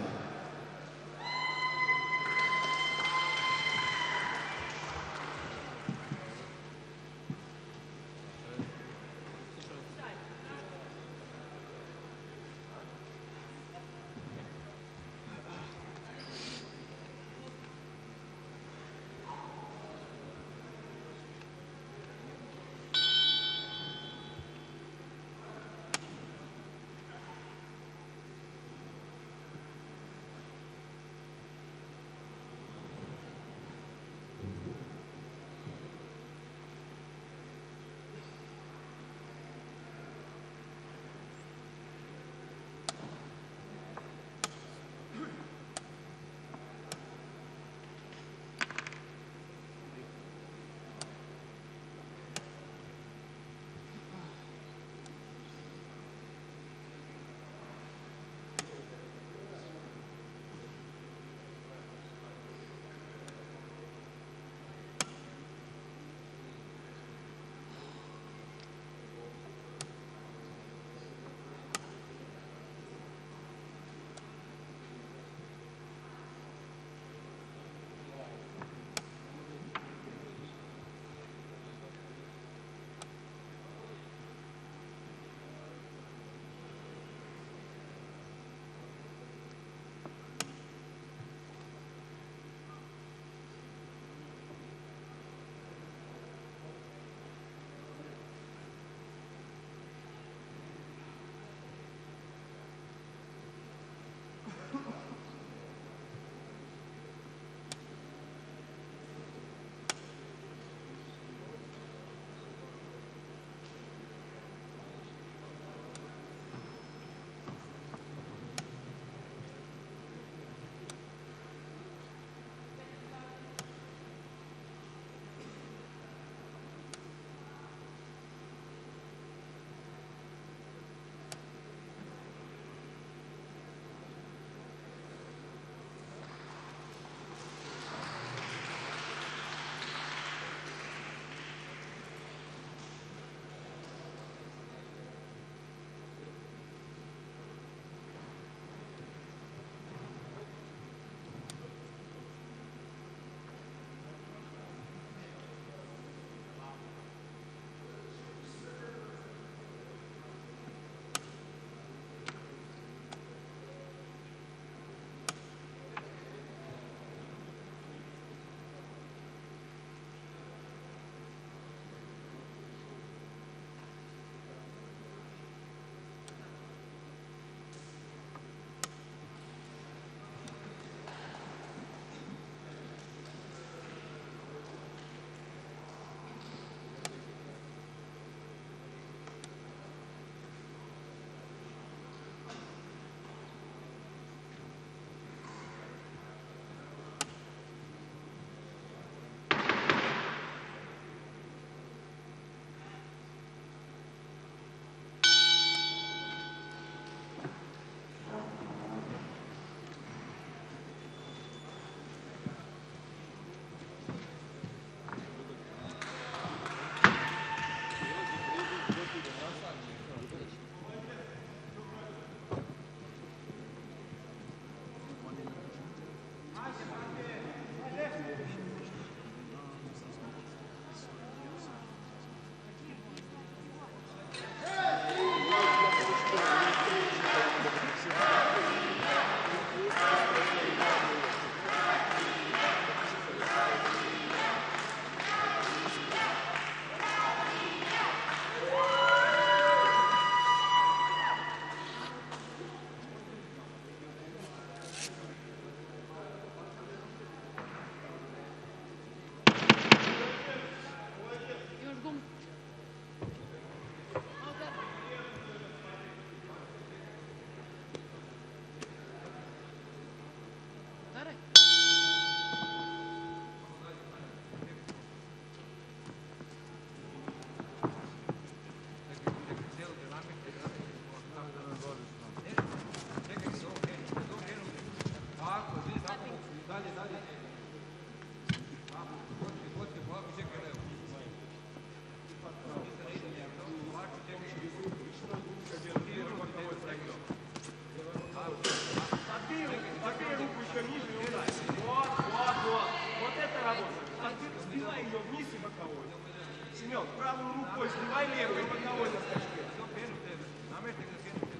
правую руку, сливай левую, боковой на скачке. Все, пену тебе. Намертик за пену тебе.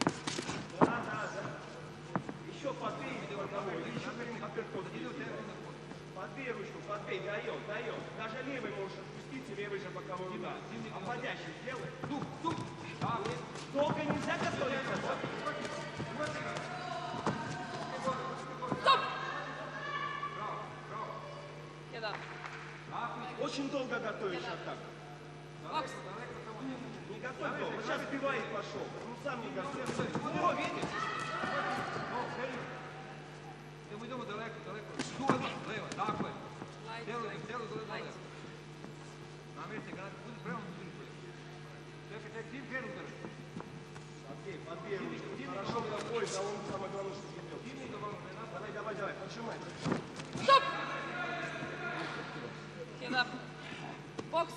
Да. Еще подбей, боковой. Еще апперкот. Подбей ручку, подбей, даем. Даже левый можешь отпустить, и левый же боковой удар. Обводящий сделай. Тук. Долго нельзя готовиться. Стоп! Кида. Очень долго готовишь атаку. Бокс. Не готовь долго. Сейчас сбивает пошел. Ну сам не готовь. О, видишь? Йдемо далеко. Лево, так ви. Стріли далеко. Намірте, буде прямо на сюди. Чекай, тим первым даже. Подбей ручку. Хорошо проходит, а он самое главное, что сбил. Давай, поджимай. Стоп! Кида. Бокс.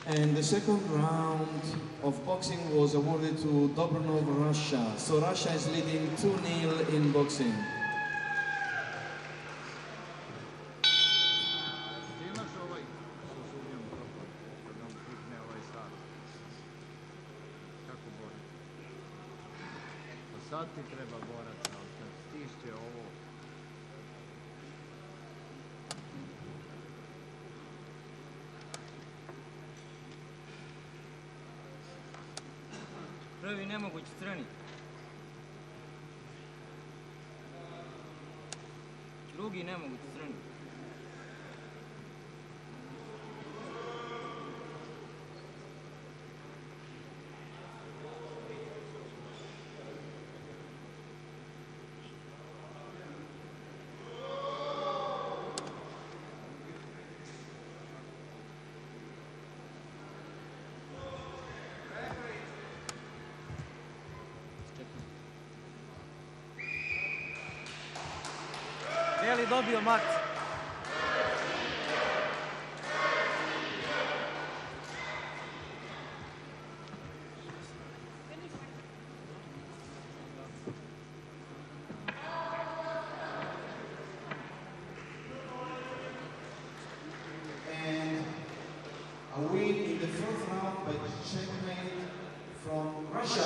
And the second round of boxing was awarded to Dobronov, Russia. So Russia is leading 2-0 in boxing. Sad ti treba borac, ali kad stišće ovo... Prvi nemoguć crni. Drugi nemoguć crni. Bijeli dobio mat. And a win in the fourth round by checkmate from Russia.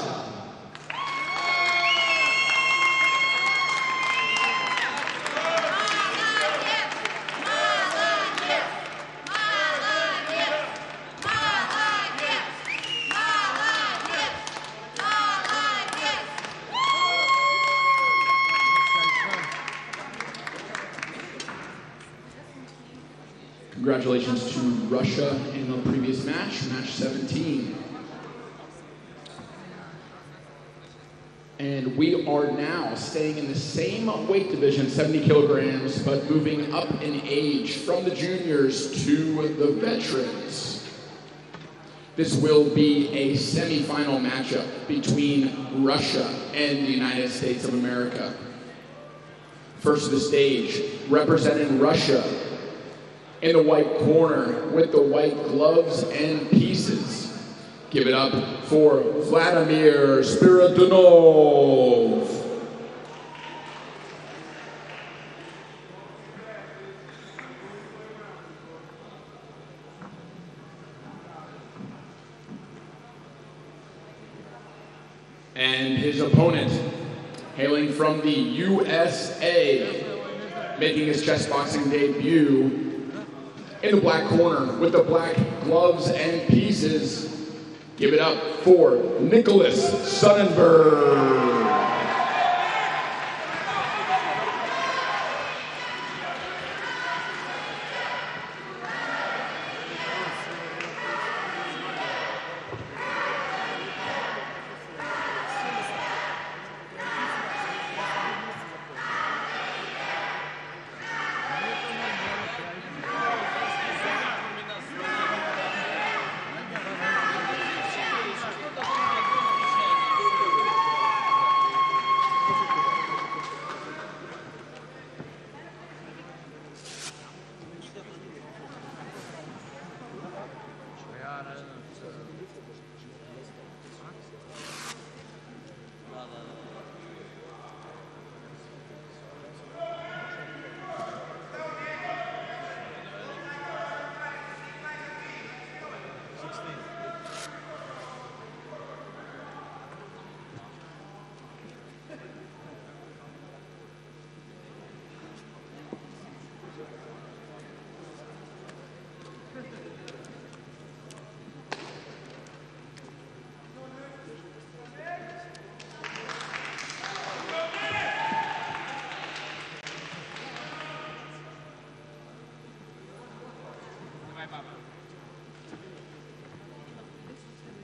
Congratulations to Russia in the previous match, match 17. And we are now staying in the same weight division, 70 kilograms, but moving up in age from the juniors to the veterans. This will be a semi-final matchup between Russia and the United States of America. First to the stage, representing Russia, in the white corner with the white gloves and pieces. Give it up for Vladimir Spiridonov. And his opponent, hailing from the USA, making his chess boxing debut, In the black corner, with the black gloves and pieces, give it up for Nicholas Sonnenberg.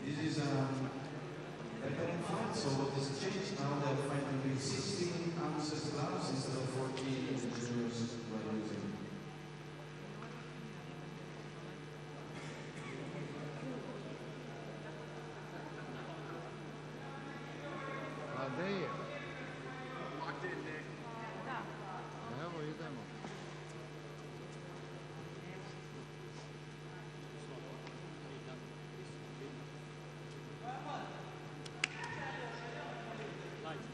This is a veteran fight, so what is changed now, they're fighting with 16 ounces gloves instead of 14 juniors were using. Evo idemo.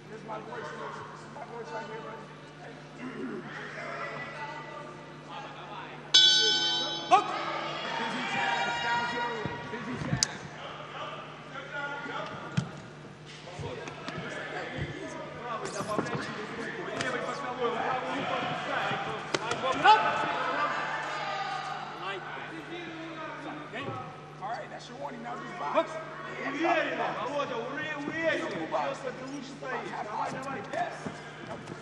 Here's my voice. This is my voice right here, buddy. Hook! Busy Chad, establish your rule. Busy Chad. All right, that's your warning. Now just box. Уверенно, Володя, уверенно. Просто ты лучше стоишь. Давай, давай.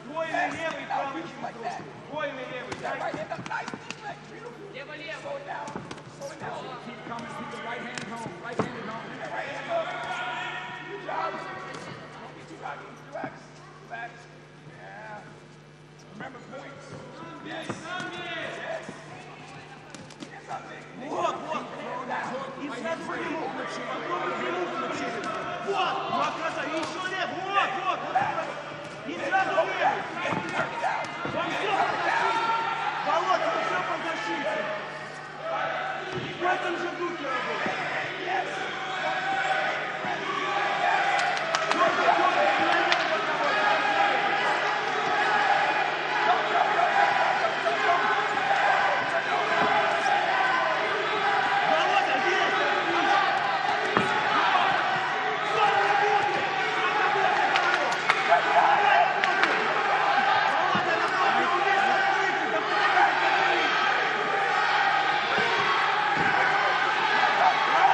Двойный левый, правый чуть просто. Двойный левый. Keep coming, keep the right hand home. Right hand at home. Right hand home. Good job. Don't get too cocky. Relax. Relax. Yeah. Remember points. Yes. Yes. Вот, вот. И сразу по нему. Попробуй прямую включить. Вот. Ну, оказа. И еще нет. Вот, вот. И сразу левый. Вам все под защиту. Володя, вам все под защиту. В этом же духе работает. Right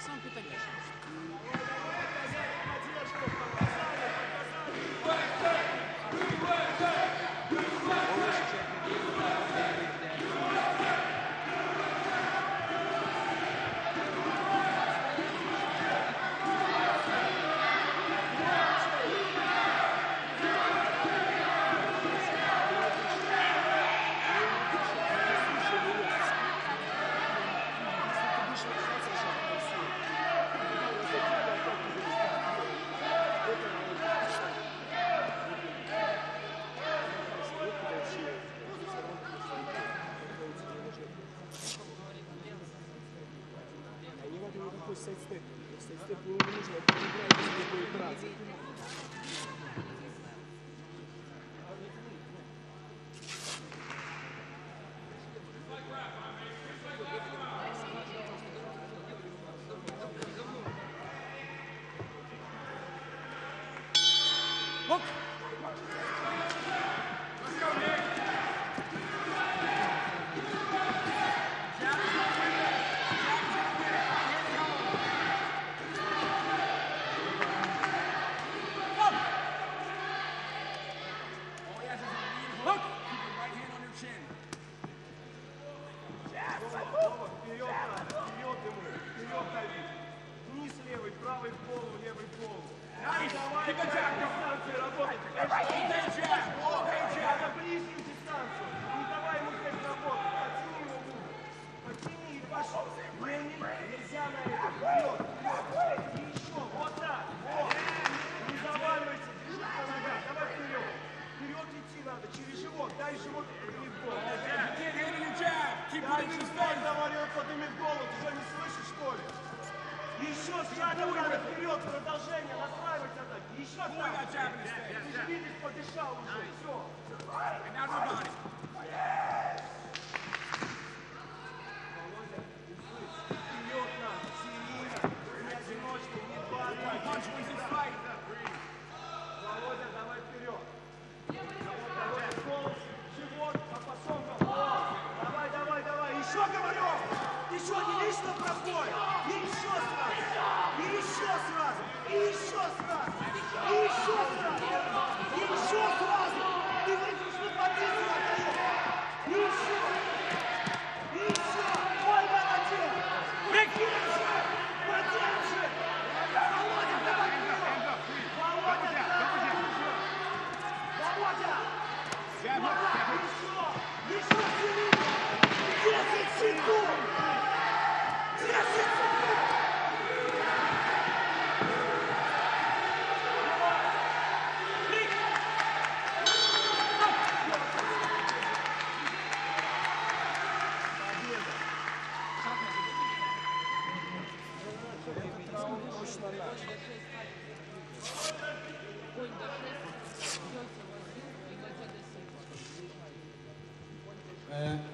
samo pitanje.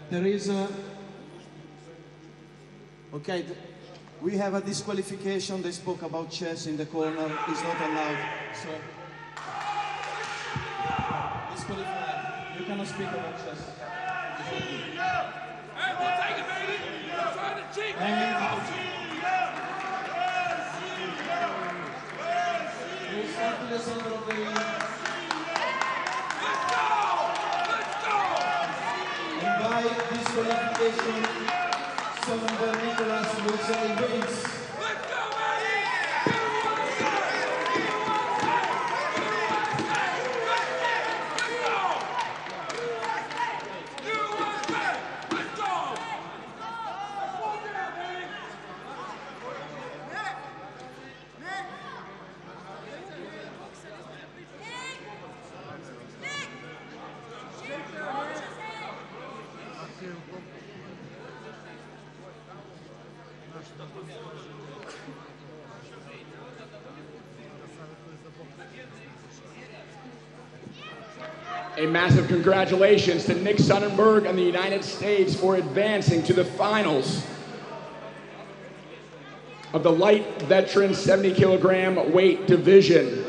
There is a... Okay, we have a disqualification. They spoke about chess in the corner. It's not allowed. So, disqualified. You cannot speak about chess. Hey, we'll take it, baby. We're trying to cheat. We start to the center of the ring. And by disqualification, Sonder Nicholas will say wins. A massive congratulations to Nick Sonnenberg and the United States for advancing to the finals of the light veteran 70 kilogram weight division.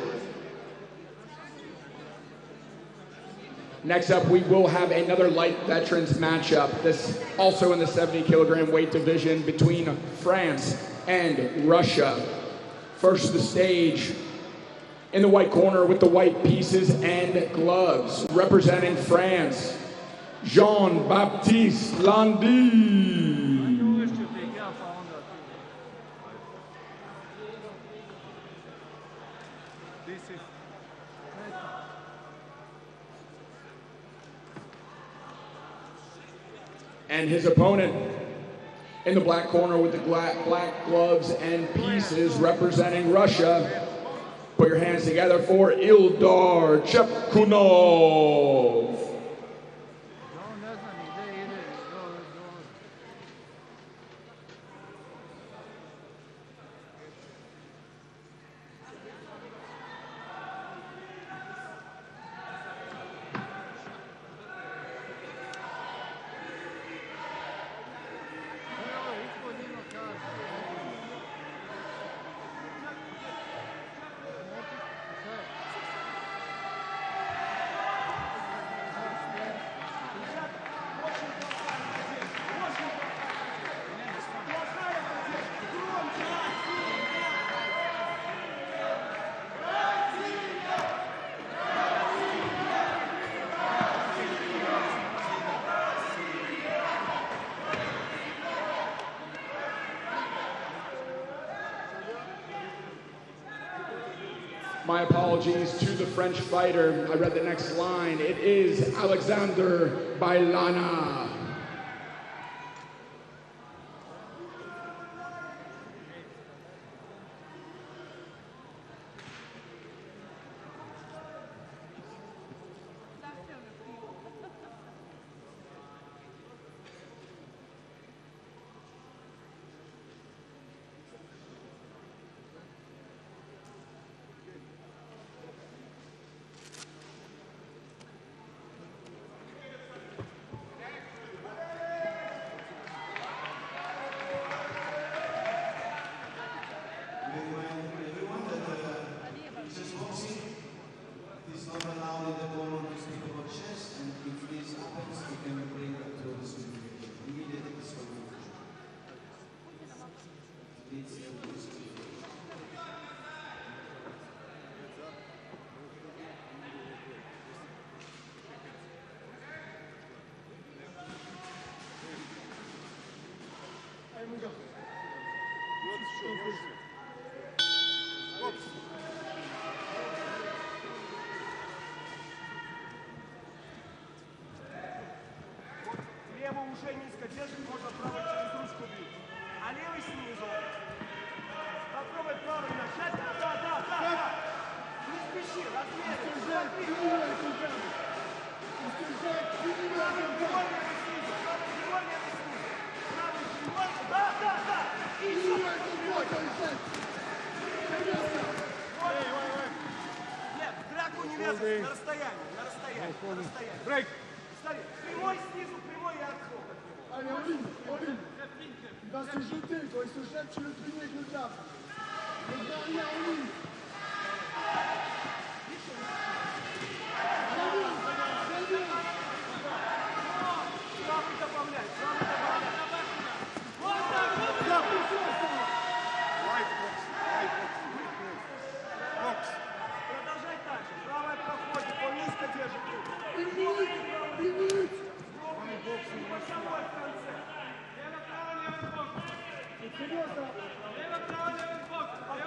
Next up, we will have another light veterans matchup. This also in the 70 kilogram weight division between France and Russia. First to the stage, in the white corner with the white pieces and gloves, representing France, Jean-Baptiste Landy. And his opponent in the black corner with the black gloves and pieces, representing Russia. Put your hands together for Ildar Chepkunov. My apologies to the French fighter. I read the next line. It is Alexander Bailana. Левую уже низко держит, можно правой через ручку бить. А левый снизу. Попробуй правый нажать. Да. Не спеши, размеренно. Нет, в драку не вязать, на расстоянии. Брейк. Смотри, прямой снизу, прямой и отход. Allez, en ligne. Il va se jeter, quand il se jette, tu le finis avec le jab. Le derrière en ligne. Правый добавляй. Продолжай так же. Правая проходит, он низко держит руку.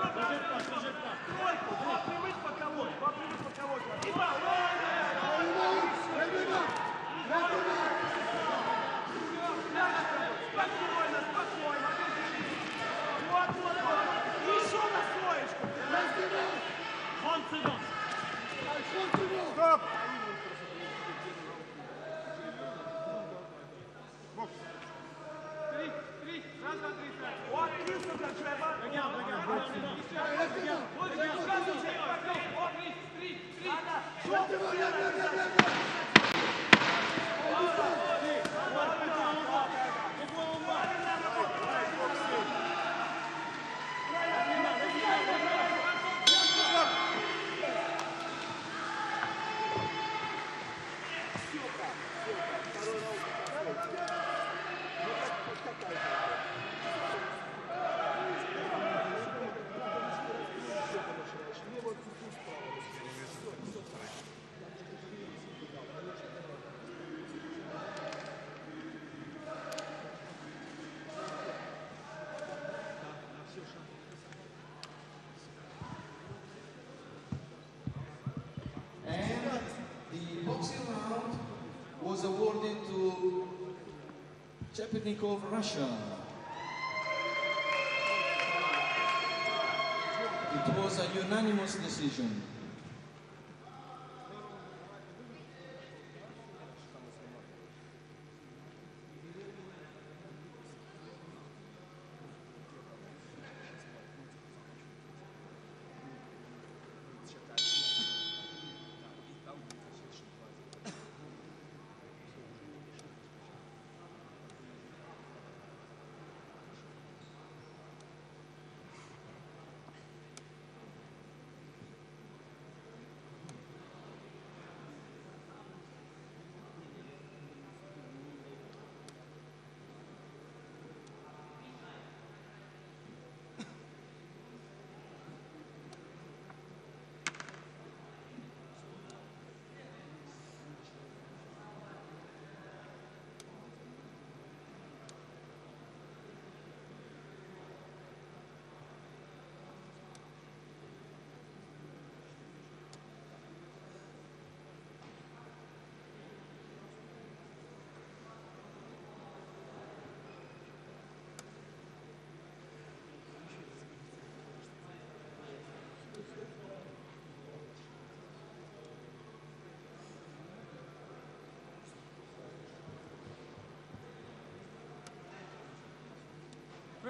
Боковой в конце. Тройку, два прямых боковой. И was awarded to Chepetnikov, Russia. It was a unanimous decision.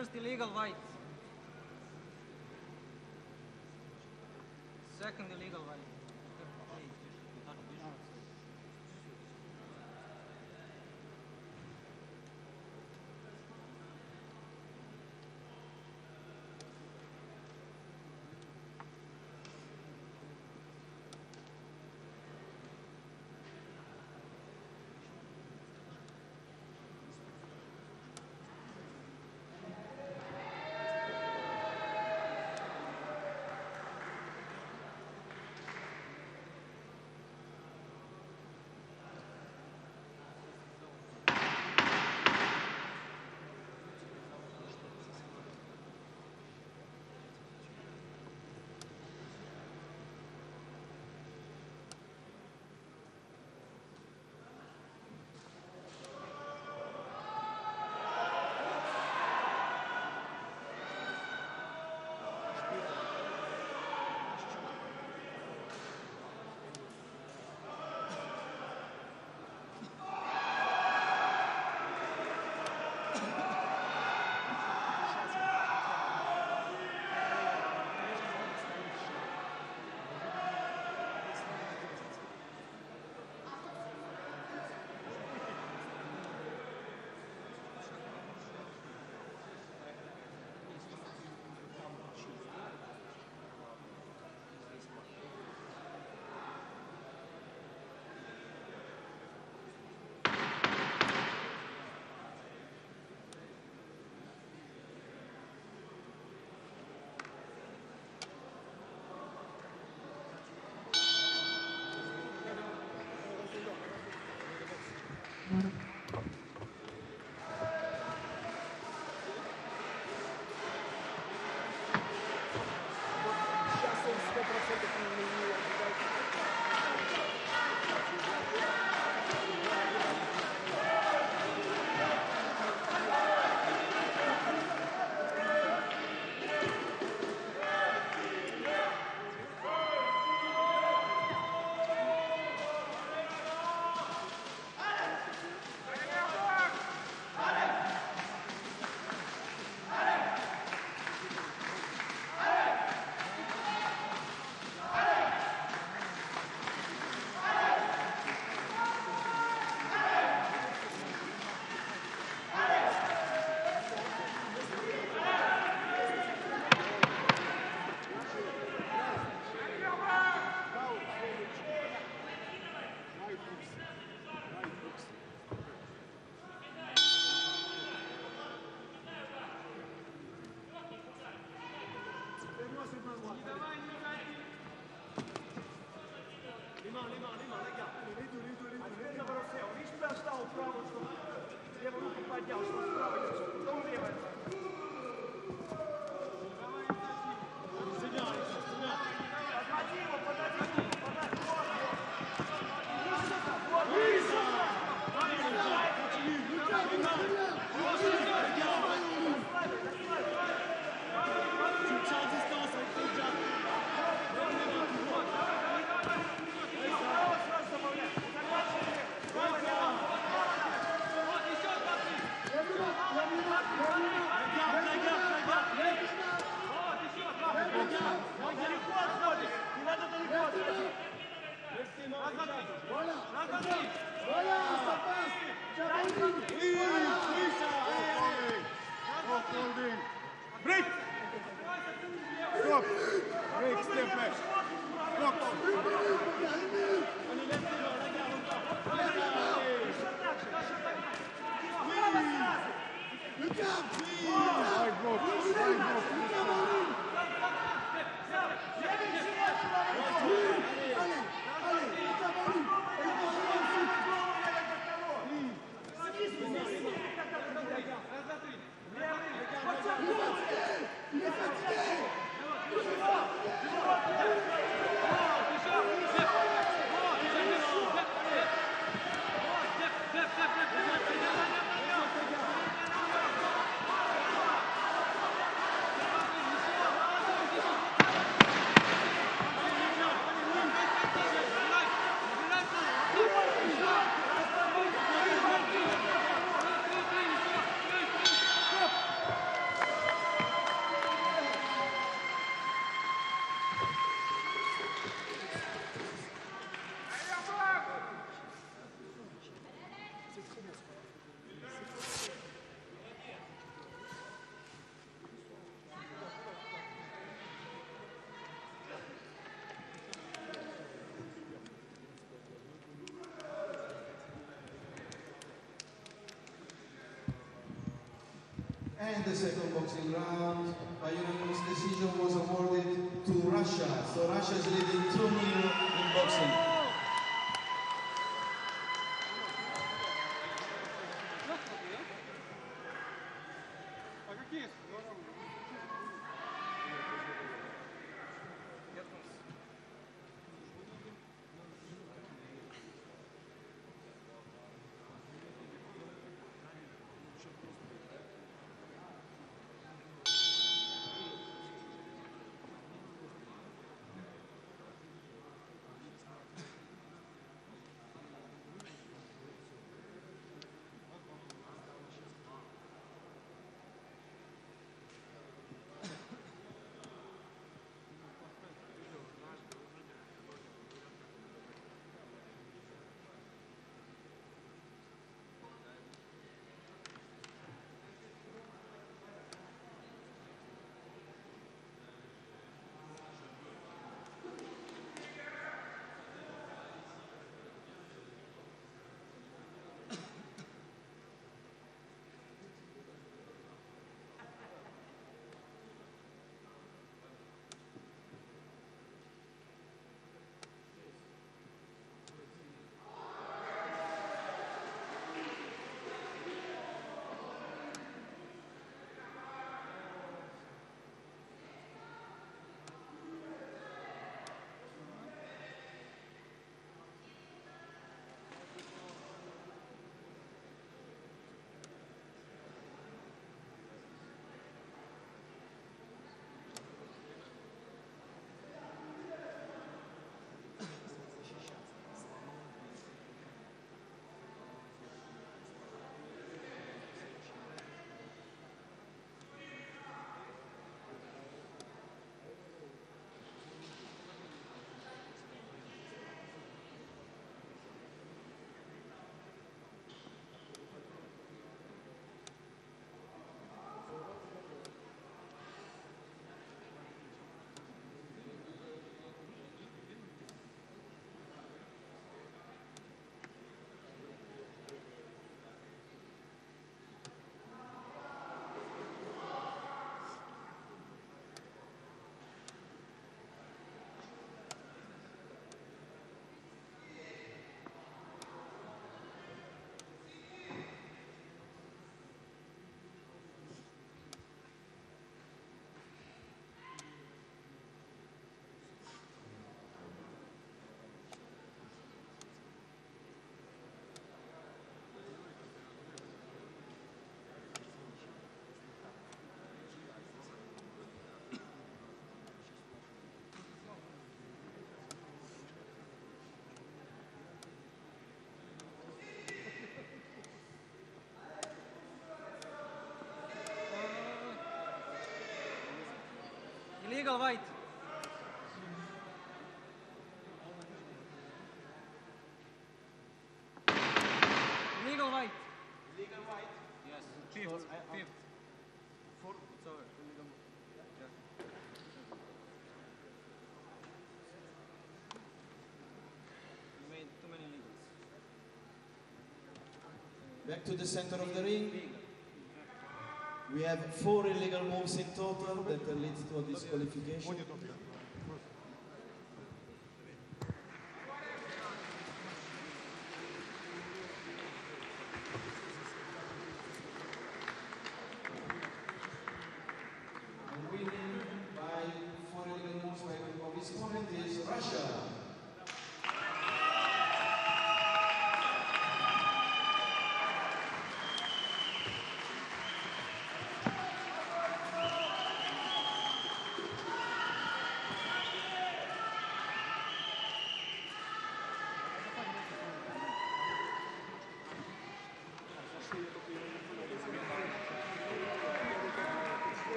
First illegal white. Second illegal white. Stop. Break, step back. Box. Right box. Right box. And the second boxing round, by unanimous decision, was awarded to Russia. So Russia is leading 2-0 in boxing. Illegal white. Illegal white. Illegal white. Yes. Fifth. Fifth. For It's over. Illegal. Yeah. Back to the center of the ring. We have 4 illegal moves in total that lead to a disqualification. And winning by 4 illegal moves by his opponent is Russia.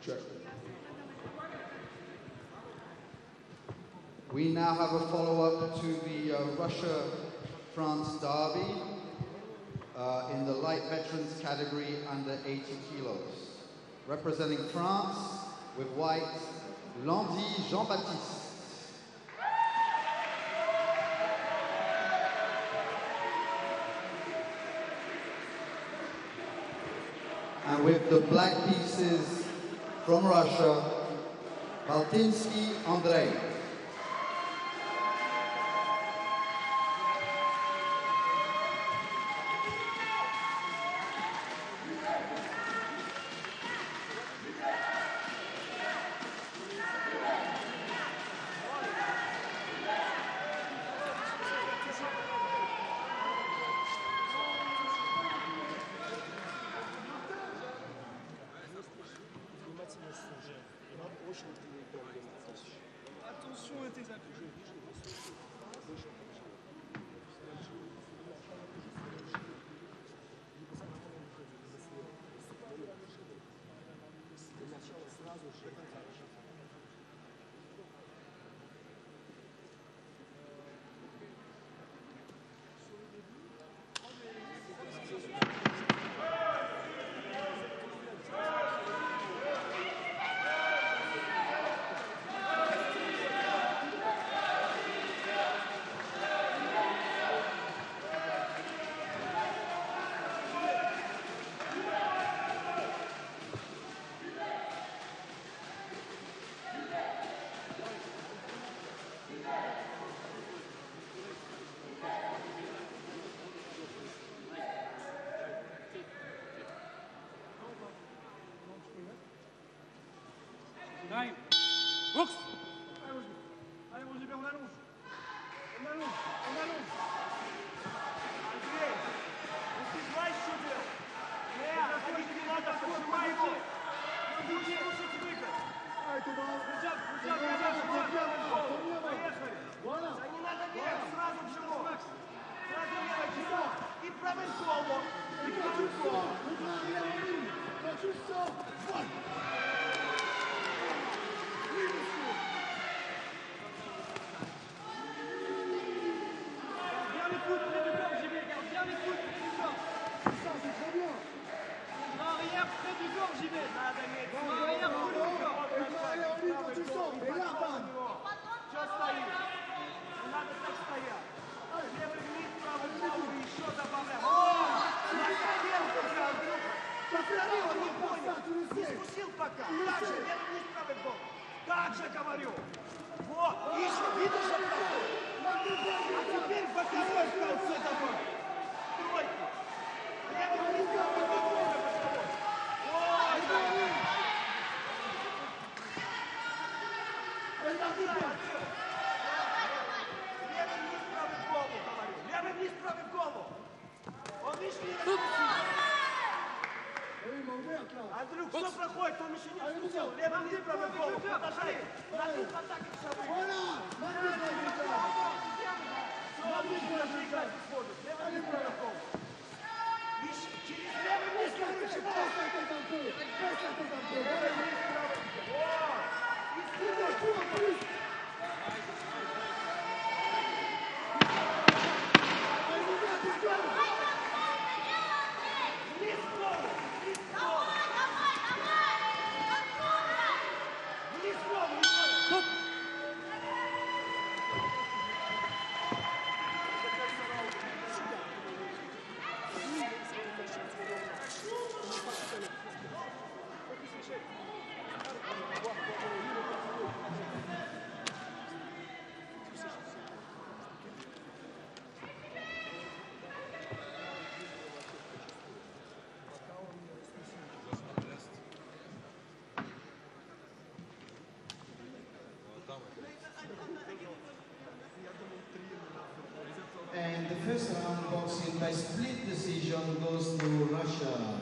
Check. We now have a follow-up to the Russia-France derby in the light veterans category under 80 kilos. Representing France with white, Landy Jean-Baptiste. And with the black pieces from Russia, Baltinsky Andrei. Time. Books. Allez, mon Gilbert, on allonge. On allonge. On allonge. Андрей, успевай сюда. Не надо, поднимай его. Не будешь слушать выход. Поехали. Да не надо вверх, сразу в живот. Сразу левый живот. И правый голову. И правый голову. Так же говорю. Вот, еще, видишь, а теперь боковой в конце давай. Тройку. Левый вниз, правый голову. Ой, левый вниз, правый голову, говорю. Левый вниз, правый голову. Он, видишь, не Андрюк, что проходит? Он еще не вступил. Левый вниз, правый голову. Продолжай. На двух атаках шагай. Левый вниз, правый голову. Через левый вниз, правый голову. Левый вниз, правый голову. И вперед. Вниз голову. Вниз голову. first round boxing by split decision goes to Russia.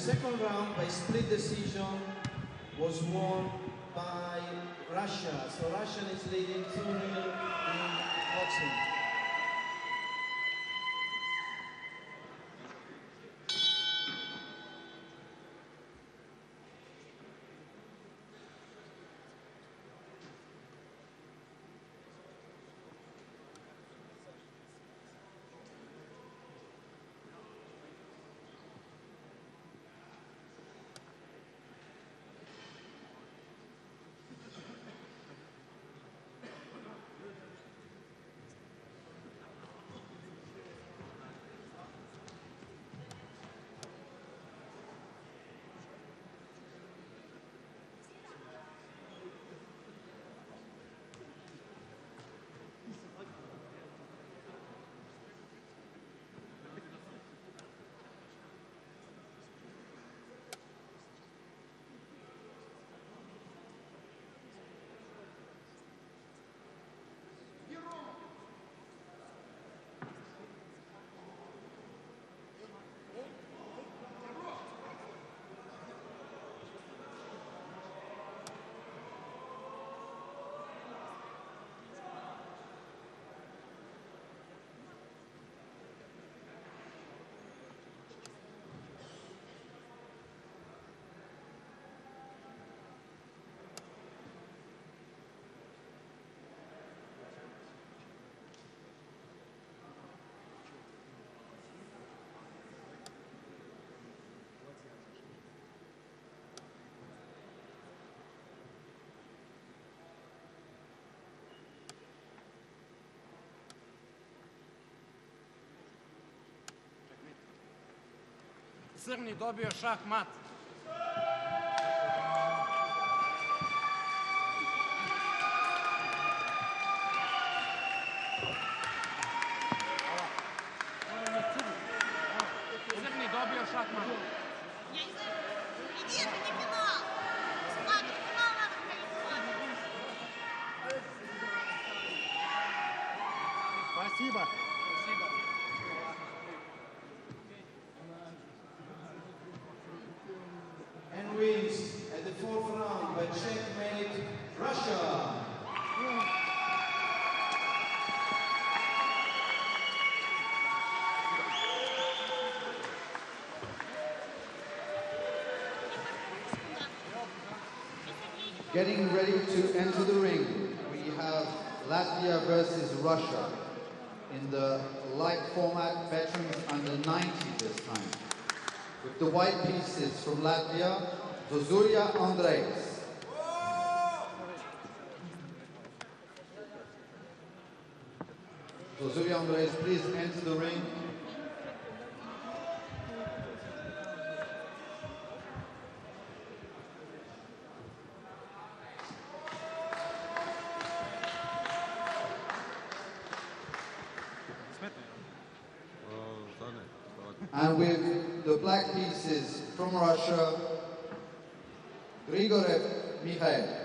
second round, by split decision, was won by Russia. So Russia is leading 2-0 in boxing. Crni dobio šah mat. Crni dobio šah mat. Иди, это не финал! Ладно, финал надо проходить. Спасибо. And wins at the fourth round by checkmate Russia. Getting ready to enter the ring, we have Latvia versus Russia in the light format, veterans under 90 this time. With the white pieces from Latvia, Zozuria Andrejs. Zozuria Andrejs, please enter the ring. And with the black pieces from Russia, Grigorev Mikhail.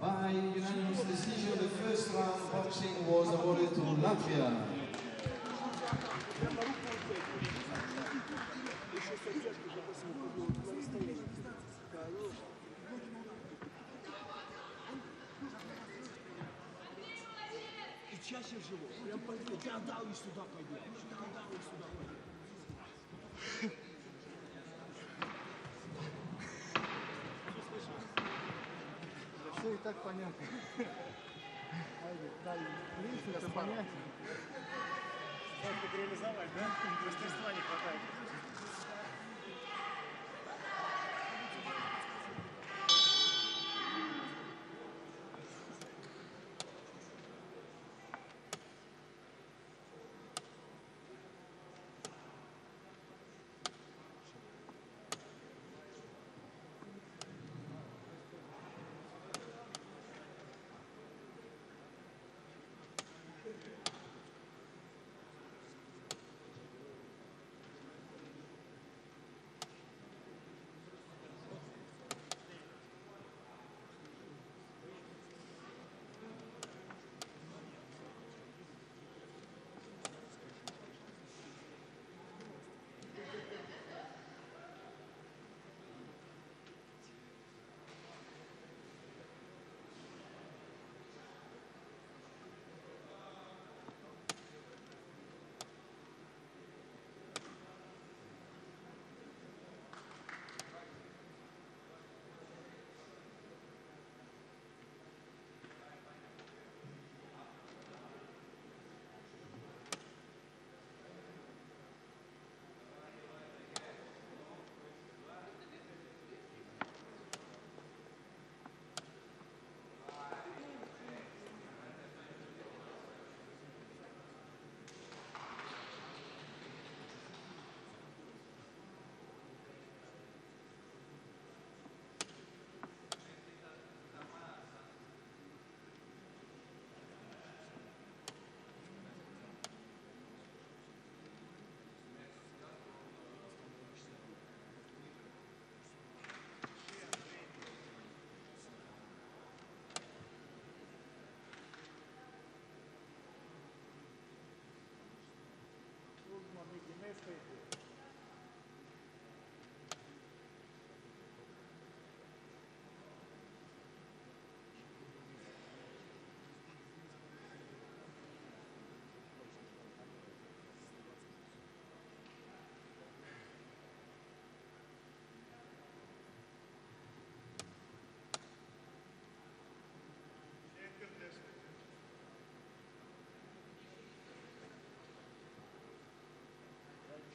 By unanimous decision, the first round boxing was awarded to Latvia. Чаще всего, прям пойдет, я дал и сюда пойдет, я дал и сюда пойдет. Все и так понятно. Принцип все понятно. Как реализовать, да? Мастерства не хватает.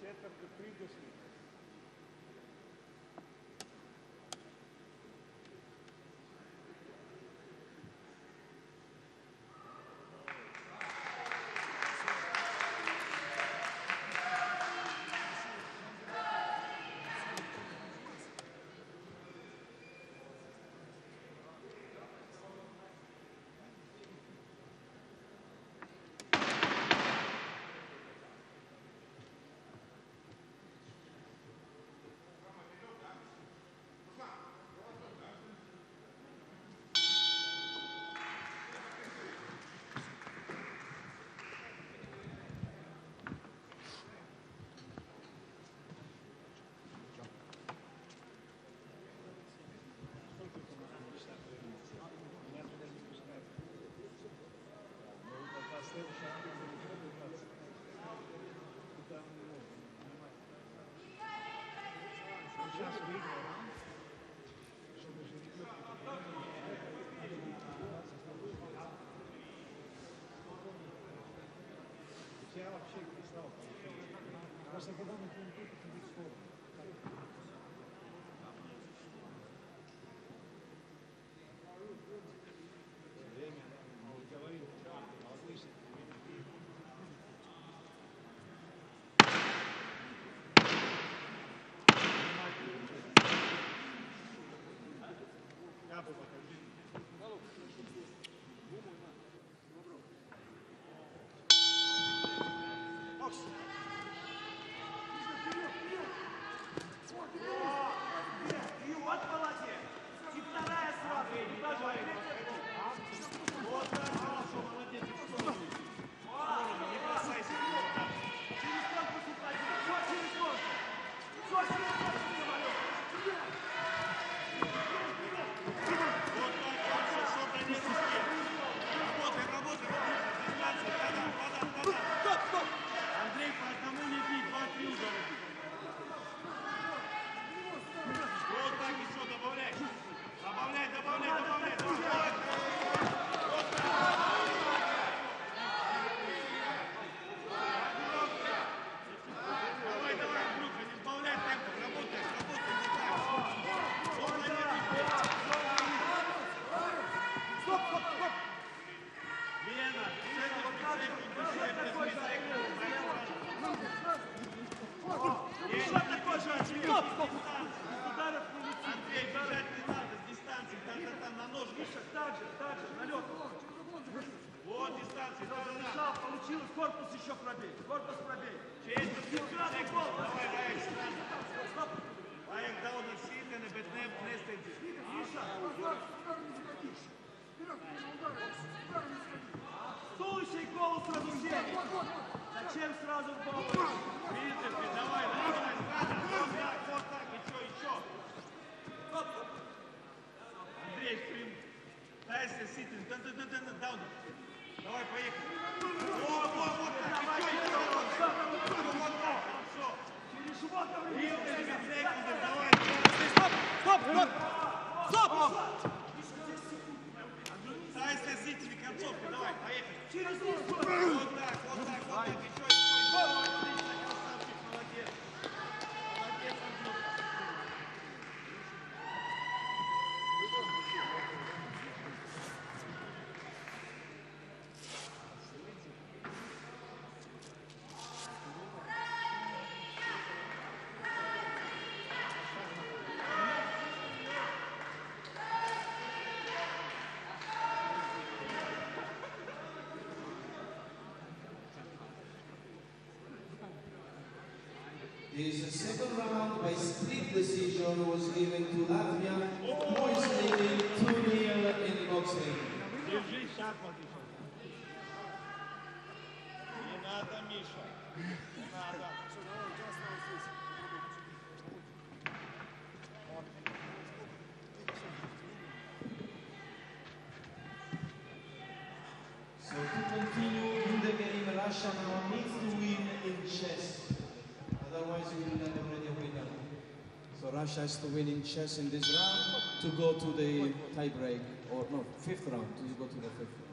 Четвърта придошли. Я вообще перестал. Просто когда мы будем тут, это будет сложно. Время говорил, отлично. Я бы Андрей, бежать не надо, с дистанции, там на нож. Так же, налет. Вот дистанция, Решал, получилось, корпус еще пробей. Корпус пробей. Через давай, Аек дал на сильно, на бетнем, не стойте. Слушай, голос разрушения. Зачем сразу в голову? Видите, давай, вот так, еще. Андрей, прям, дайся, ситин, даун. Давай, поехали. Вот так, вот так, хорошо. Через живот давай. Видите, 5 секунд, давай. Стоп! Дайся, ситин, концовка, давай, поехали. Через низ. Вот так, еще. Отлично, красавчик, молодец. Молодец, Андрей. The second round by split decision was given to Latvia, who is leading 2-0 in boxing. Держи шахмат еще. Не надо, Миша. Не надо. So to continue in the game, Russia now needs to win in chess. Otherwise we will have already a winner. So Russia has to win in chess in this round to go to the tie break, or no, fifth round, to go to the fifth round.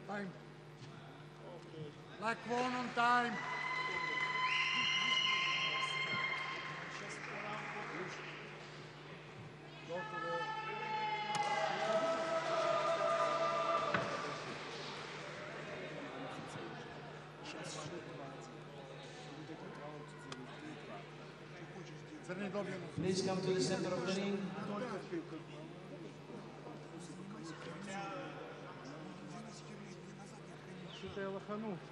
Time. Like one on time. Please come to the center of the ring. Что-то я лоханулся.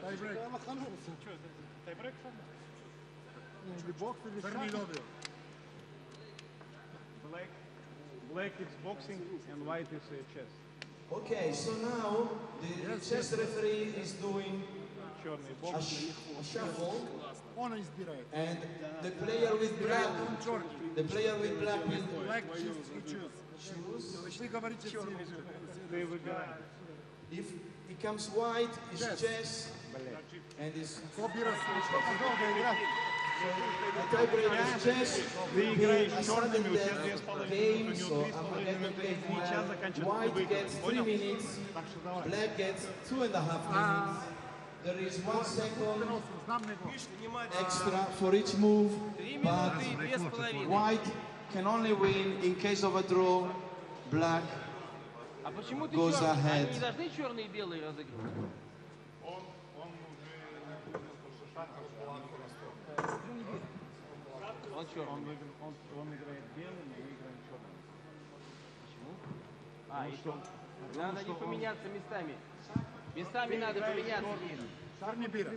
Тайбрейк. Я лоханулся. Тайбрейк сам? Или бокс, или шаг. Black is boxing and white is chess. Okay, so now the chess referee is doing a shuffle, and the player with black will choose. If it comes white, it's chess, and it's the tiebreaker is chess. I started the game, so I'm going to play white gets 3 minutes, black gets 2.5 minutes. There is 1 second extra for each move, but white can only win in case of a draw. Black goes ahead. Они должны черные и белые разыгрывать? Он черный. Он играет белым, мы играем черным. Почему? И что? Надо не поменяться местами. Местами надо поменяться. Шарни бира. У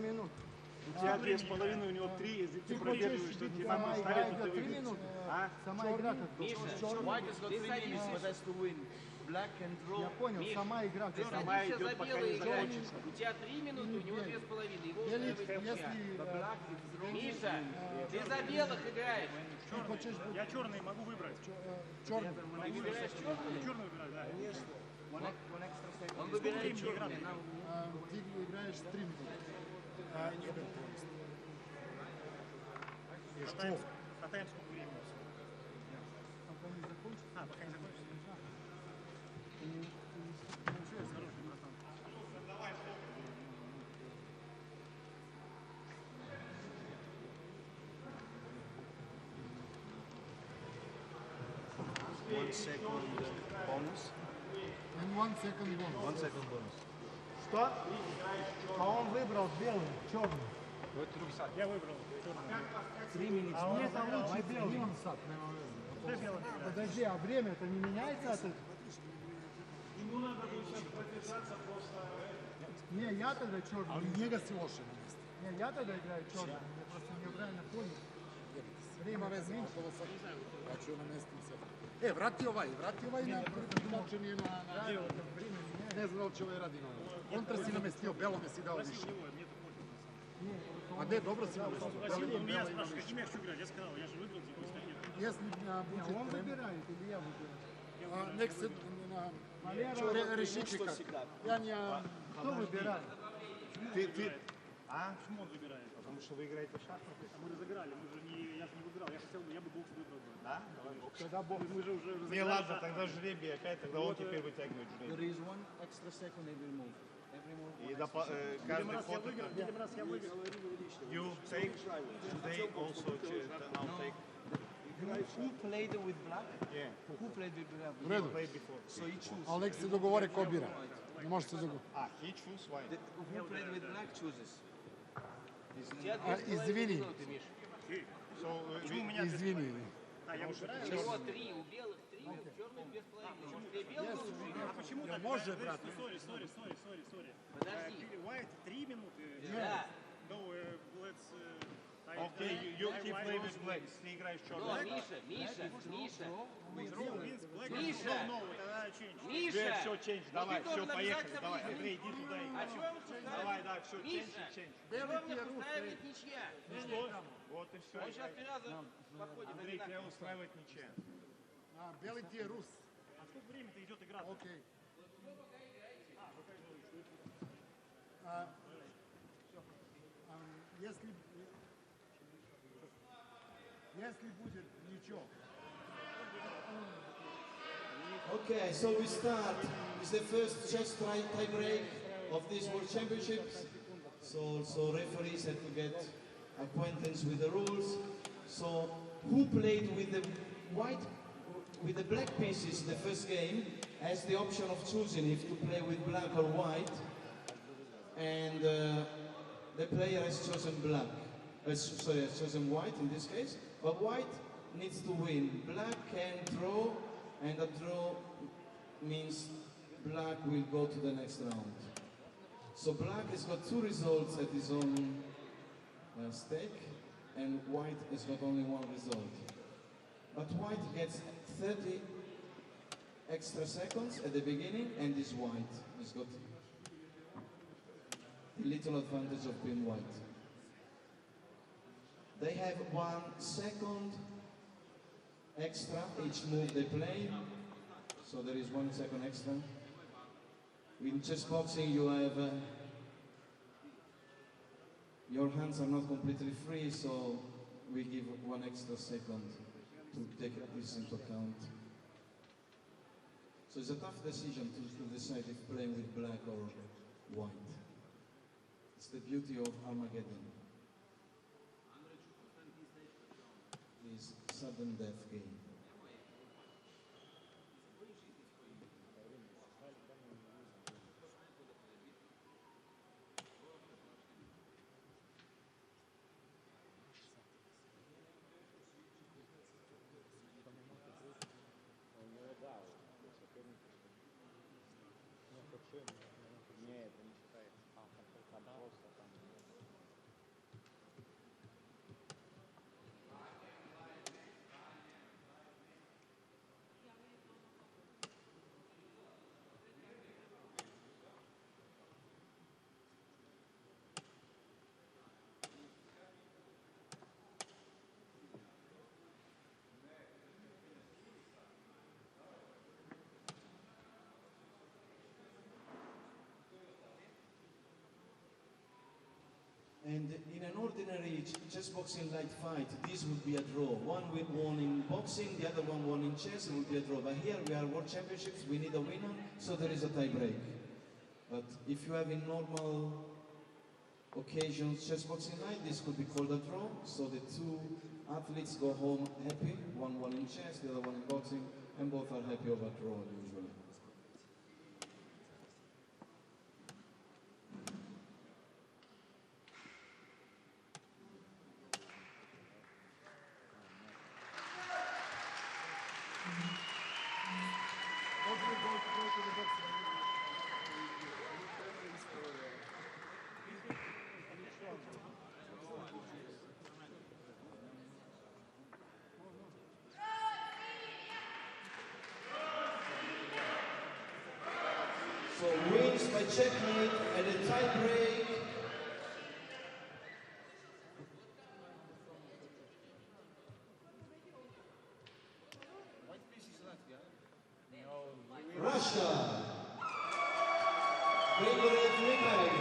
тебя 2,5, у него 3, если ты продерживаешь, что тебе надо ставить, то ты выиграешь. Сама игра как Миша, ты садишься. Black and draw. Я понял, сама игра. Ты садишься за белый играешь. У тебя 3 минуты, у него 2,5. Его Миша, ты за белых играешь. Я черный могу выбрать. Черный. Ты выбираешь черный? Черный выбираю, да. Он выбирает черный. Ты играешь 3 минуты. Катаем сколько времени? Пока не закончится. Пока не закончится. One second bonus. And 1 second bonus. 1 second bonus. Что? А он выбрал белый, черный. Я выбрал черный. 3 минуты. Мне там лучше белый. Подожди, а время-то не меняется от этого? Ему надо будет сейчас прописаться просто... Не, я тогда черный. А у него всего что Не, я тогда играю черный. Я просто неправильно понял. Время меньше. А что на месте se? Vrati ovaj na prikačenje na... Ne znam da li će ovaj radi na ovo. Kontra si namestio, belo me si dao više. A ne, dobro si namestio. Меня спрашивают, каким я хочу играть? Я сказал, я же выбрал типа скорее. Если будет... Он выбирает или я выбираю? Nek se решите как. Я не... Кто выбирает? Ты... Почему он выбирает? Потому что вы играете в шахматы. Мы разыграли, я же не выбирал, я бы бокс выбрал. Да? Тогда бокс. Мы же уже разыграли. Не, ладно, тогда жребий опять, тогда он теперь вытягивает There жребий. is 1 extra second every move. Every move. И каждый ход... Видим, раз я выиграл. You take, they also now take... Who played with black? Yeah. Who played with black? В redu. Played before. So he chooses. Алекс се договори ко бира. Не може се договори. He choose why? Who played with black chooses. Извини. Извини. Я выбираю. Чего 3? У белых 3, у черных 2,5. Может, 2 белых уже? А почему так? Может, брат. Sorry. Подожди. White 3 минуты. Да. No, let's... Окей, you keep play with black. Ты играешь черный. Но, Миша. Миша! Тогда change. Миша! Все, change, давай, все, поехали, давай, Андрей, иди туда. А чего ему Давай, да, все, Миша! change. Чего мне устраивает ничья? Вот и все. Он сейчас 3 раза подходит Андрей, тебя одинаково. устраивает ничья. Белый ти е рус. А сколько времени-то идет игра? Окей. Если будет ничего. Okay, so we start. It's the first chess tie break of these World Championships. So referees have to get acquaintance with the rules. So who played with the black pieces the first game has the option of choosing if to play with black or white. and the player has chosen black. Sorry, has chosen white in this case, but white needs to win. Black can draw, and a draw means black will go to the next round. So black has got 2 results at his own stake, and white has got only 1 result. But white gets 30 extra seconds at the beginning, and is white. He's got a little advantage of being white. They have 1 second extra each move they play, so there is 1 second extra. In chessboxing, you have your hands are not completely free, so we give 1 extra second to take this into account. So it's a tough decision to decide if playing with black or white. It's the beauty of Armageddon. This sudden death game. And in an ordinary chessboxing light fight, this would be a draw. One won in boxing, the other one won in chess, it would be a draw. But here we are World Championships, we need a winner, so there is a tie break. But if you have in normal occasions chessboxing night, this could be called a draw. So the 2 athletes go home happy, one won in chess, the other one in boxing, and both are happy over a draw usually. So wins by checkmate and a tie break. Russia. Iepe Rubingh.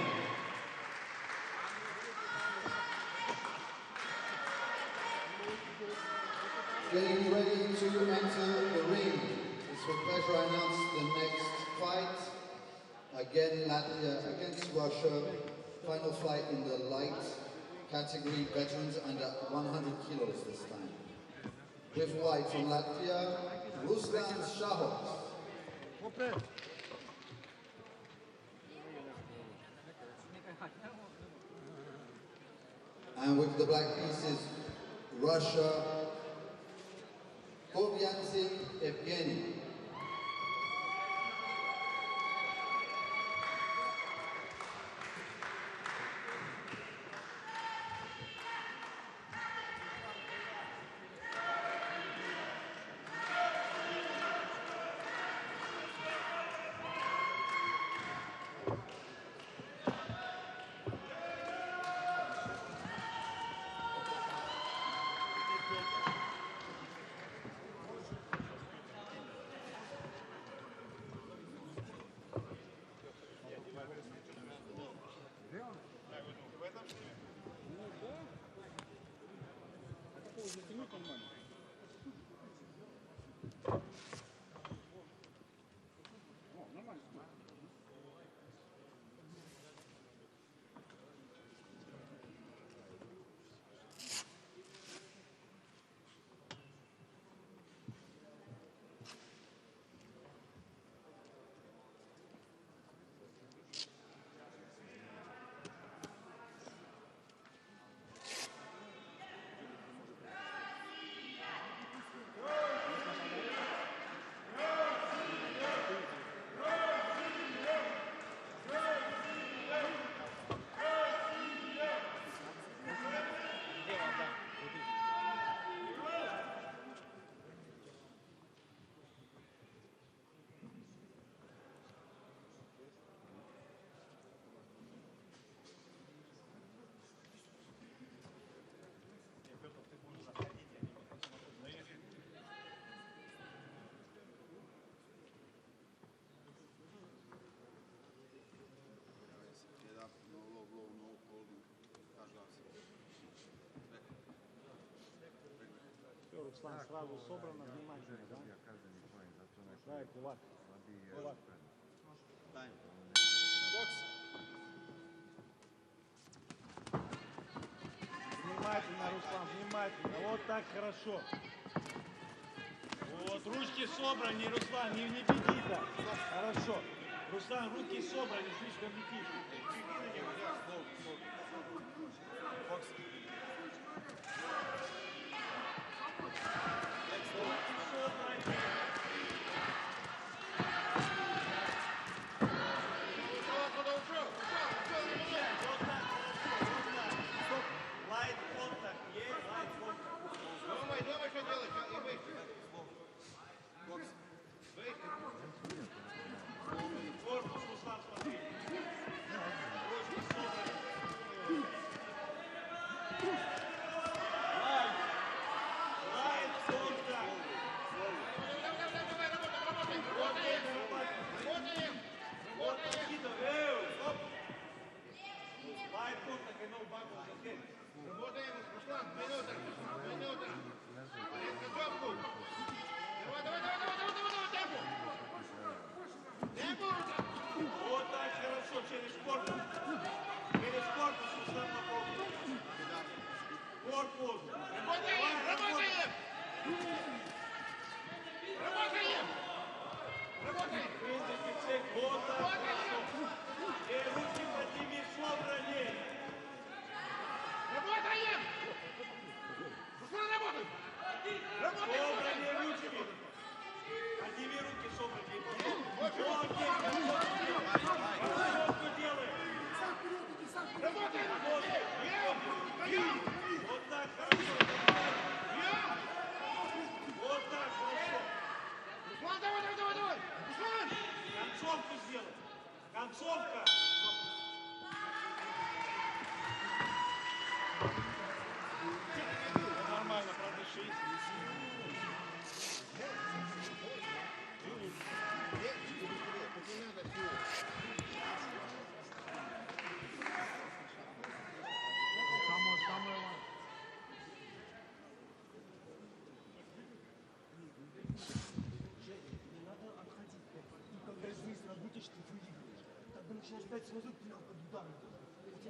Getting ready to enter the ring. It's with pleasure I announce the next fight. Again, Latvia against Russia. Final fight in the light category, veterans under 100 kilos this time. With white from Latvia, Ruslan Shahov. And with the black pieces, Russia, Evgeny. Руслан, сразу собрано, внимательно, да? Да, и кулак. Кулак. Внимательно, Руслан, внимательно. Вот так хорошо. Вот, ручки собраны, Руслан, не беги так. Хорошо. Руслан, руки собраны, слишком летишь.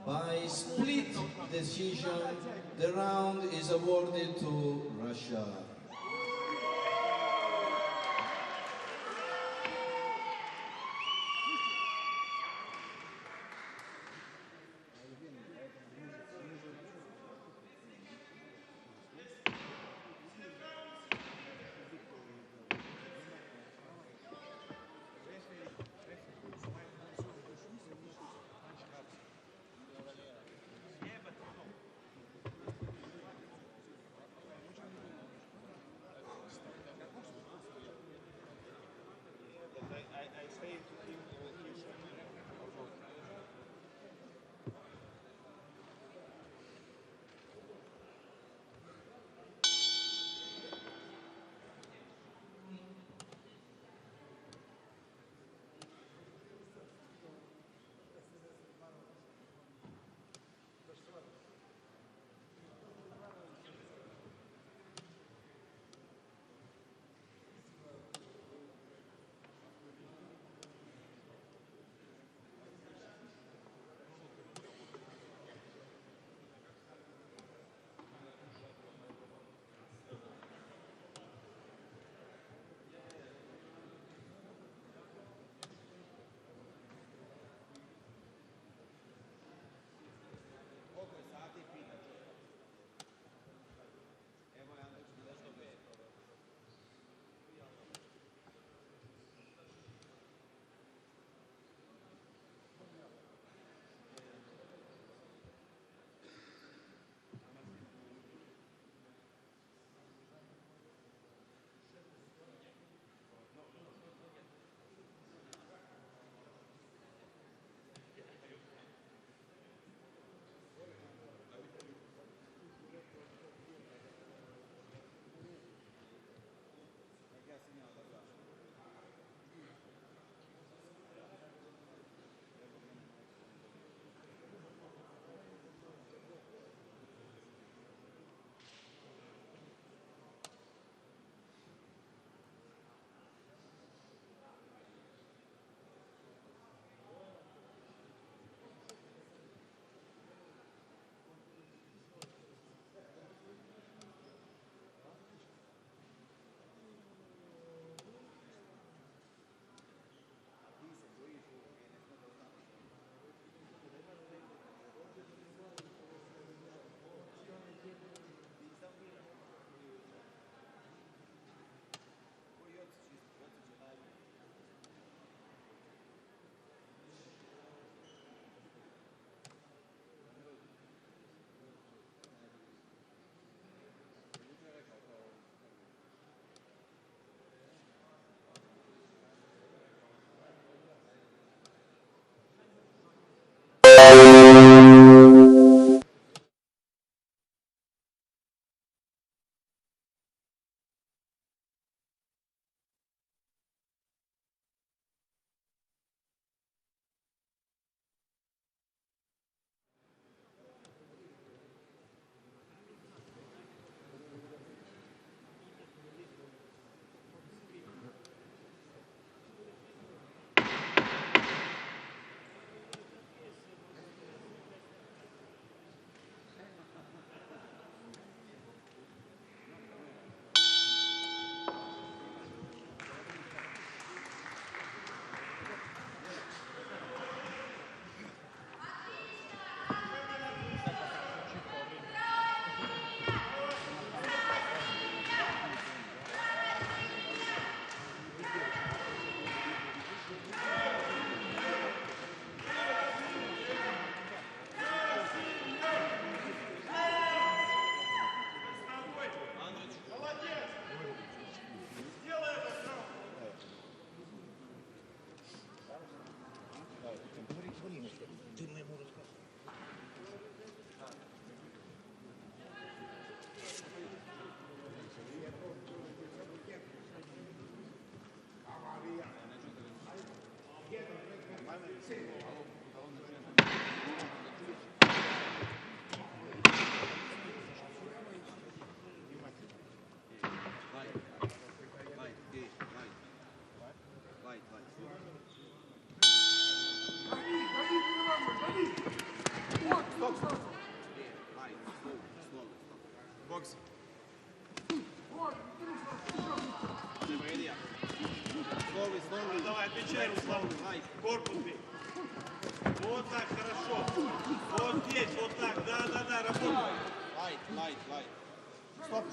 By split decision, the round is awarded to Russia. Бокс. Давай, отвечай, Руслан. Корпус бей. Вот так, хорошо. Вот здесь, вот так. Да, работай. Light. Стоп.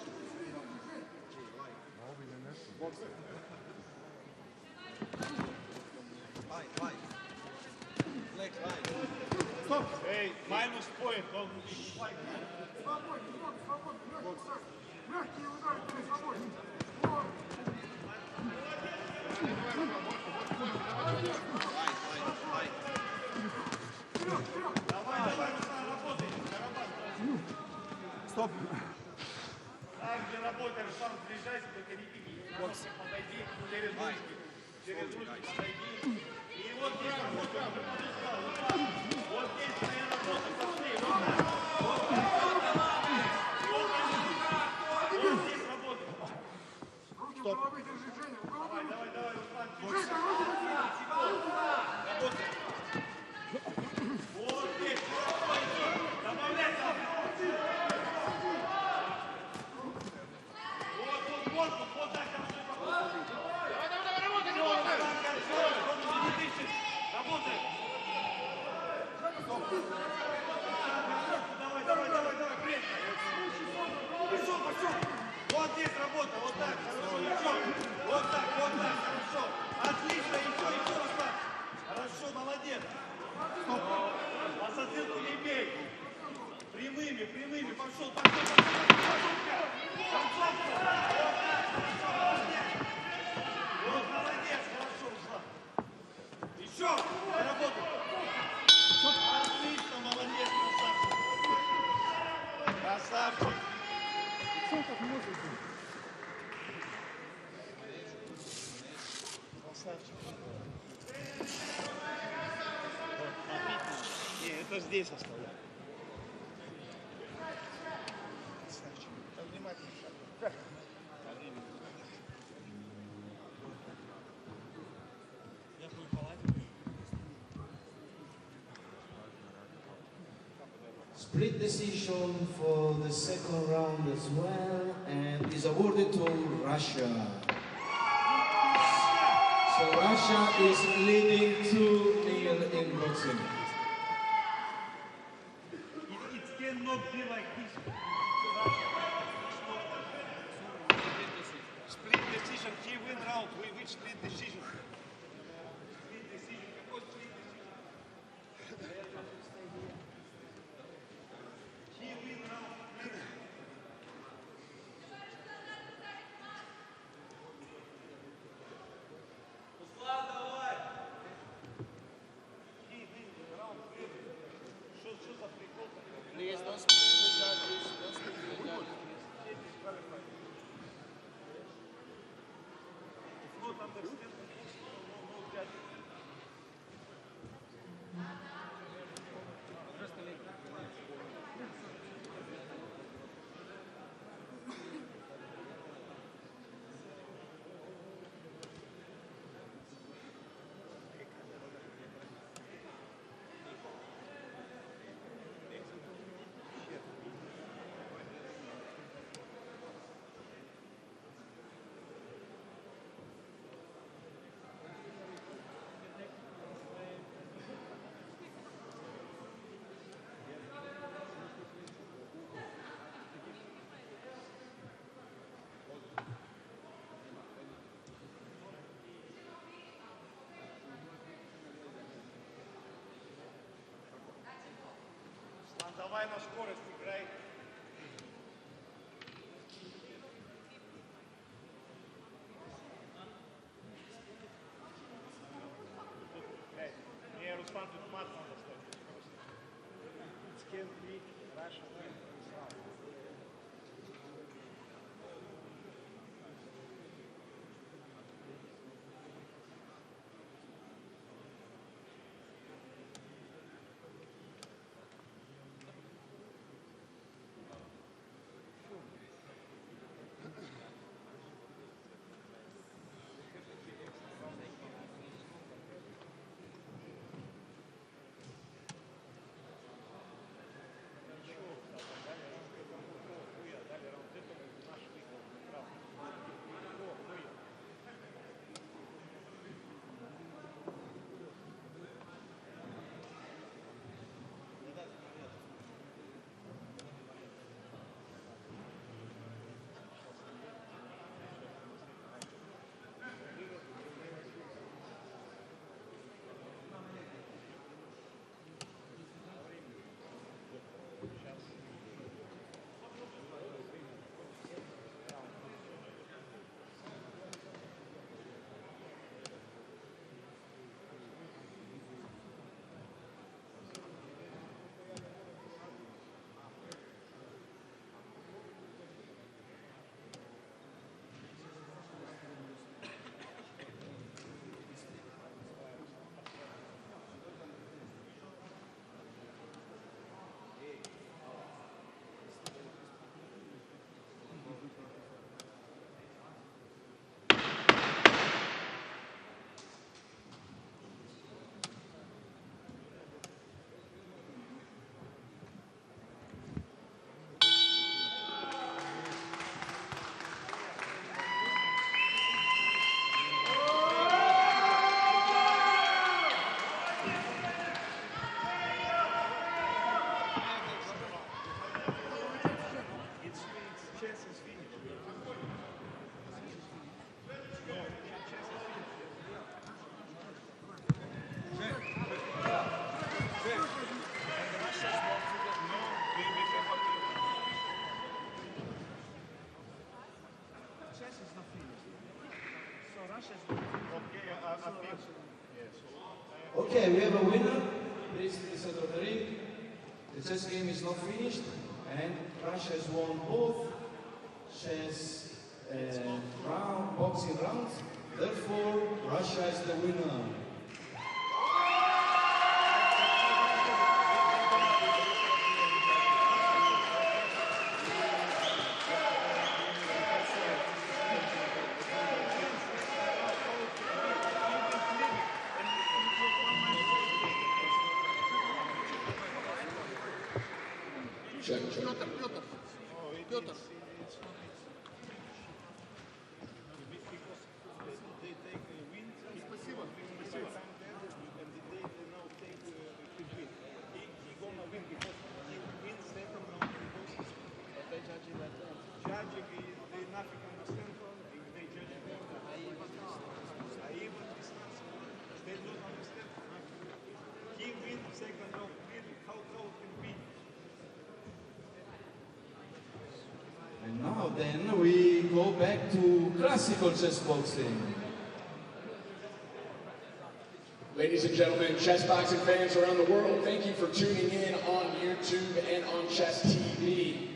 Бокс. Light. Leg, light. Стоп. Эй, minus point. Он... Мягкие удары перед собой. Давай, Руслан, работай. Стоп. Так, где работай, Руслан, приезжайся, только не беги. Бокс. Подойди через ручки. Через ручки подойди. И вот здесь работай. Вот здесь твоя работа. Пошли. Вот так. Вот здесь работай. Руки в головы держи, Женя. Давай, Руслан. Работай. Вот здесь. Добавляй там. Вот так. Давай, работай. Работай. Давай, пресс. Пошел. Вот здесь работа, вот так, хорошо, еще. Вот так, хорошо. Отлично, еще, Руслан. Хорошо, молодец. Стоп. По затылку не бей. Прямыми, пошел. Вот, молодец, хорошо, Руслан. Еще, работай. Отлично, молодец, красавчик. Красавчик. Не, это здесь оставляю. Красавчик. Внимательно. Split decision for the second round as well, and is awarded to Russia. So Russia is leading 2-0 in boxing. It cannot be like this. Split decision. He win round. Which split decision? Split decision. Какой split decision? He win round. Руслан, давай. He win round. Что за прикол? Please don't speak to the judges. Don't speak to the judges. Not understand. No judges. Давай на скорость играй. Не, Руслан, тут мат надо ставить. It can be Russia. Okay, we have a winner. Please to the center of the ring. The chess game is not finished, and Russia has won both chess boxing rounds. Therefore, Russia is the winner. Петр. Спасибо. And now then we go back to classical chess boxing. Ladies and gentlemen, chess boxing fans around the world, thank you for tuning in on YouTube and on Chess TV.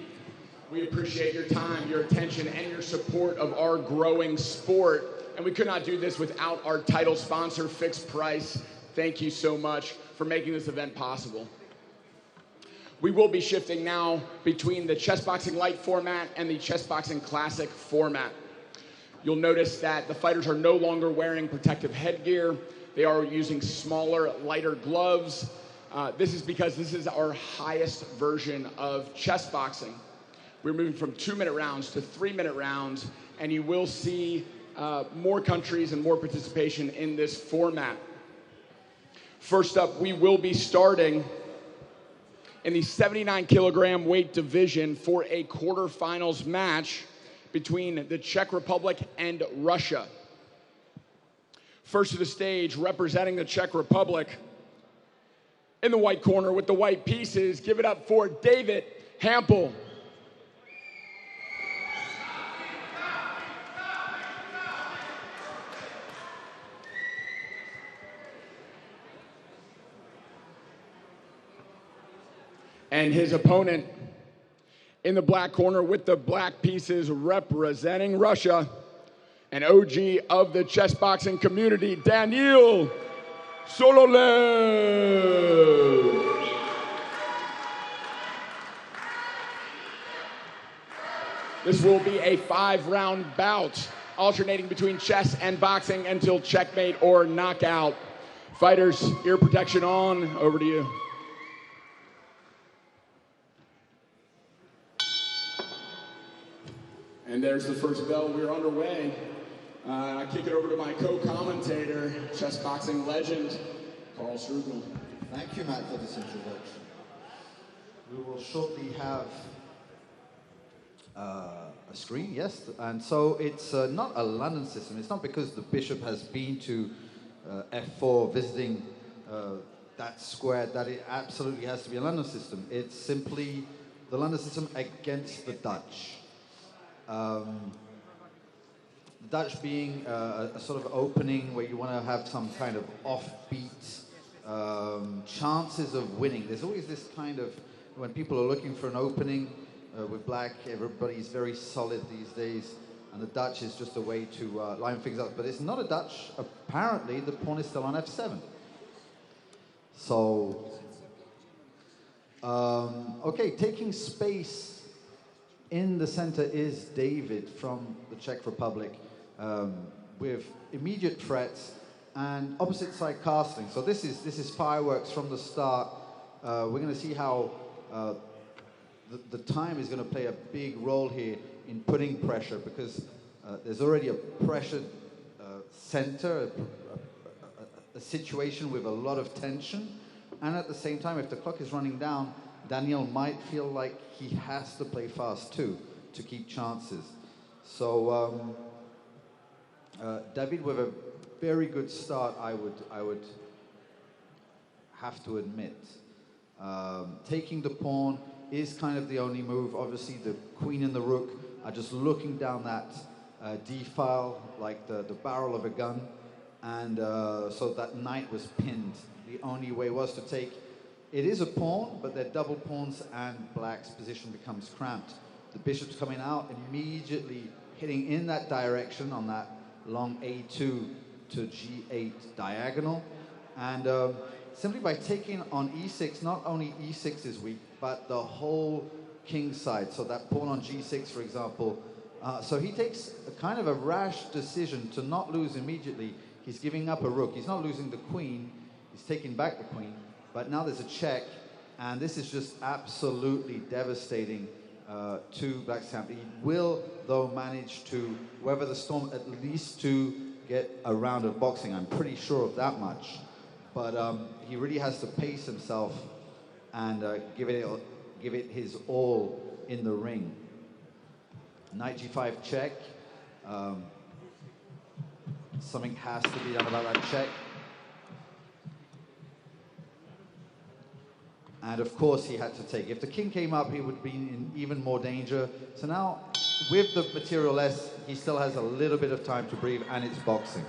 We appreciate your time, your attention, and your support of our growing sport. And we could not do this without our title sponsor, Fixed Price. Thank you so much for making this event possible. We will be shifting now between the Chessboxing Light format and the Chessboxing Classic format. You'll notice that the fighters are no longer wearing protective headgear. They are using smaller, lighter gloves. This is because this is our highest version of chess boxing. We're moving from 2-minute rounds to 3-minute rounds, and you will see more countries and more participation in this format. First up, we will be starting in the 79 kilogram weight division for a quarterfinals match between the Czech Republic and Russia. First to the stage, representing the Czech Republic, in the white corner with the white pieces, give it up for David Hampel. And his opponent in the black corner with the black pieces, representing Russia, an OG of the chess boxing community, Daniil Sololev. This will be a 5-round bout, alternating between chess and boxing until checkmate or knockout. Fighters, ear protection on. Over to you. And there's the first bell. We're underway. I kick it over to my co-commentator, chess boxing legend, Carl Strugel. Thank you, Matt, for this introduction. We will shortly have a screen, yes, and so it's not a London system. It's not because the bishop has been to F4 visiting that square that it absolutely has to be a London system. It's simply the London system against the Dutch. The Dutch being a sort of opening where you want to have some kind of offbeat chances of winning. There's always this kind of, when people are looking for an opening with black, everybody's very solid these days, and the Dutch is just a way to line things up. But it's not a Dutch. Apparently, the pawn is still on F7. So, okay, taking space in the center is David from the Czech Republic with immediate threats and opposite side castling. So this is fireworks from the start. We're going to see how the time is going to play a big role here in putting pressure, because there's already a pressured center, a situation with a lot of tension, and at the same time, if the clock is running down, Daniel might feel like he has to play fast too to keep chances. So David with a very good start, I would have to admit. Taking the pawn is kind of the only move. Obviously, the queen and the rook are just looking down that defile, like the barrel of a gun. And so that knight was pinned. The only way was to take, it is a pawn, but they're double pawns and black's position becomes cramped. The bishop's coming out, immediately hitting in that direction on that long A2 to G8 diagonal. And simply by taking on E6, not only E6 is weak, but the whole king side. So that pawn on G6, for example. So he takes a kind of a rash decision to not lose immediately. He's giving up a rook. He's not losing the queen. He's taking back the queen. But now there's a check. And this is just absolutely devastating to black's camp. He will, though, manage to weather the storm, at least to get a round of boxing. I'm pretty sure of that much. But he really has to pace himself and give it his all in the ring. Knight G5 check. Something has to be done about that check. And of course he had to take. If the king came up, he would be in even more danger. So now, with the material less, he still has a little bit of time to breathe, and it's boxing.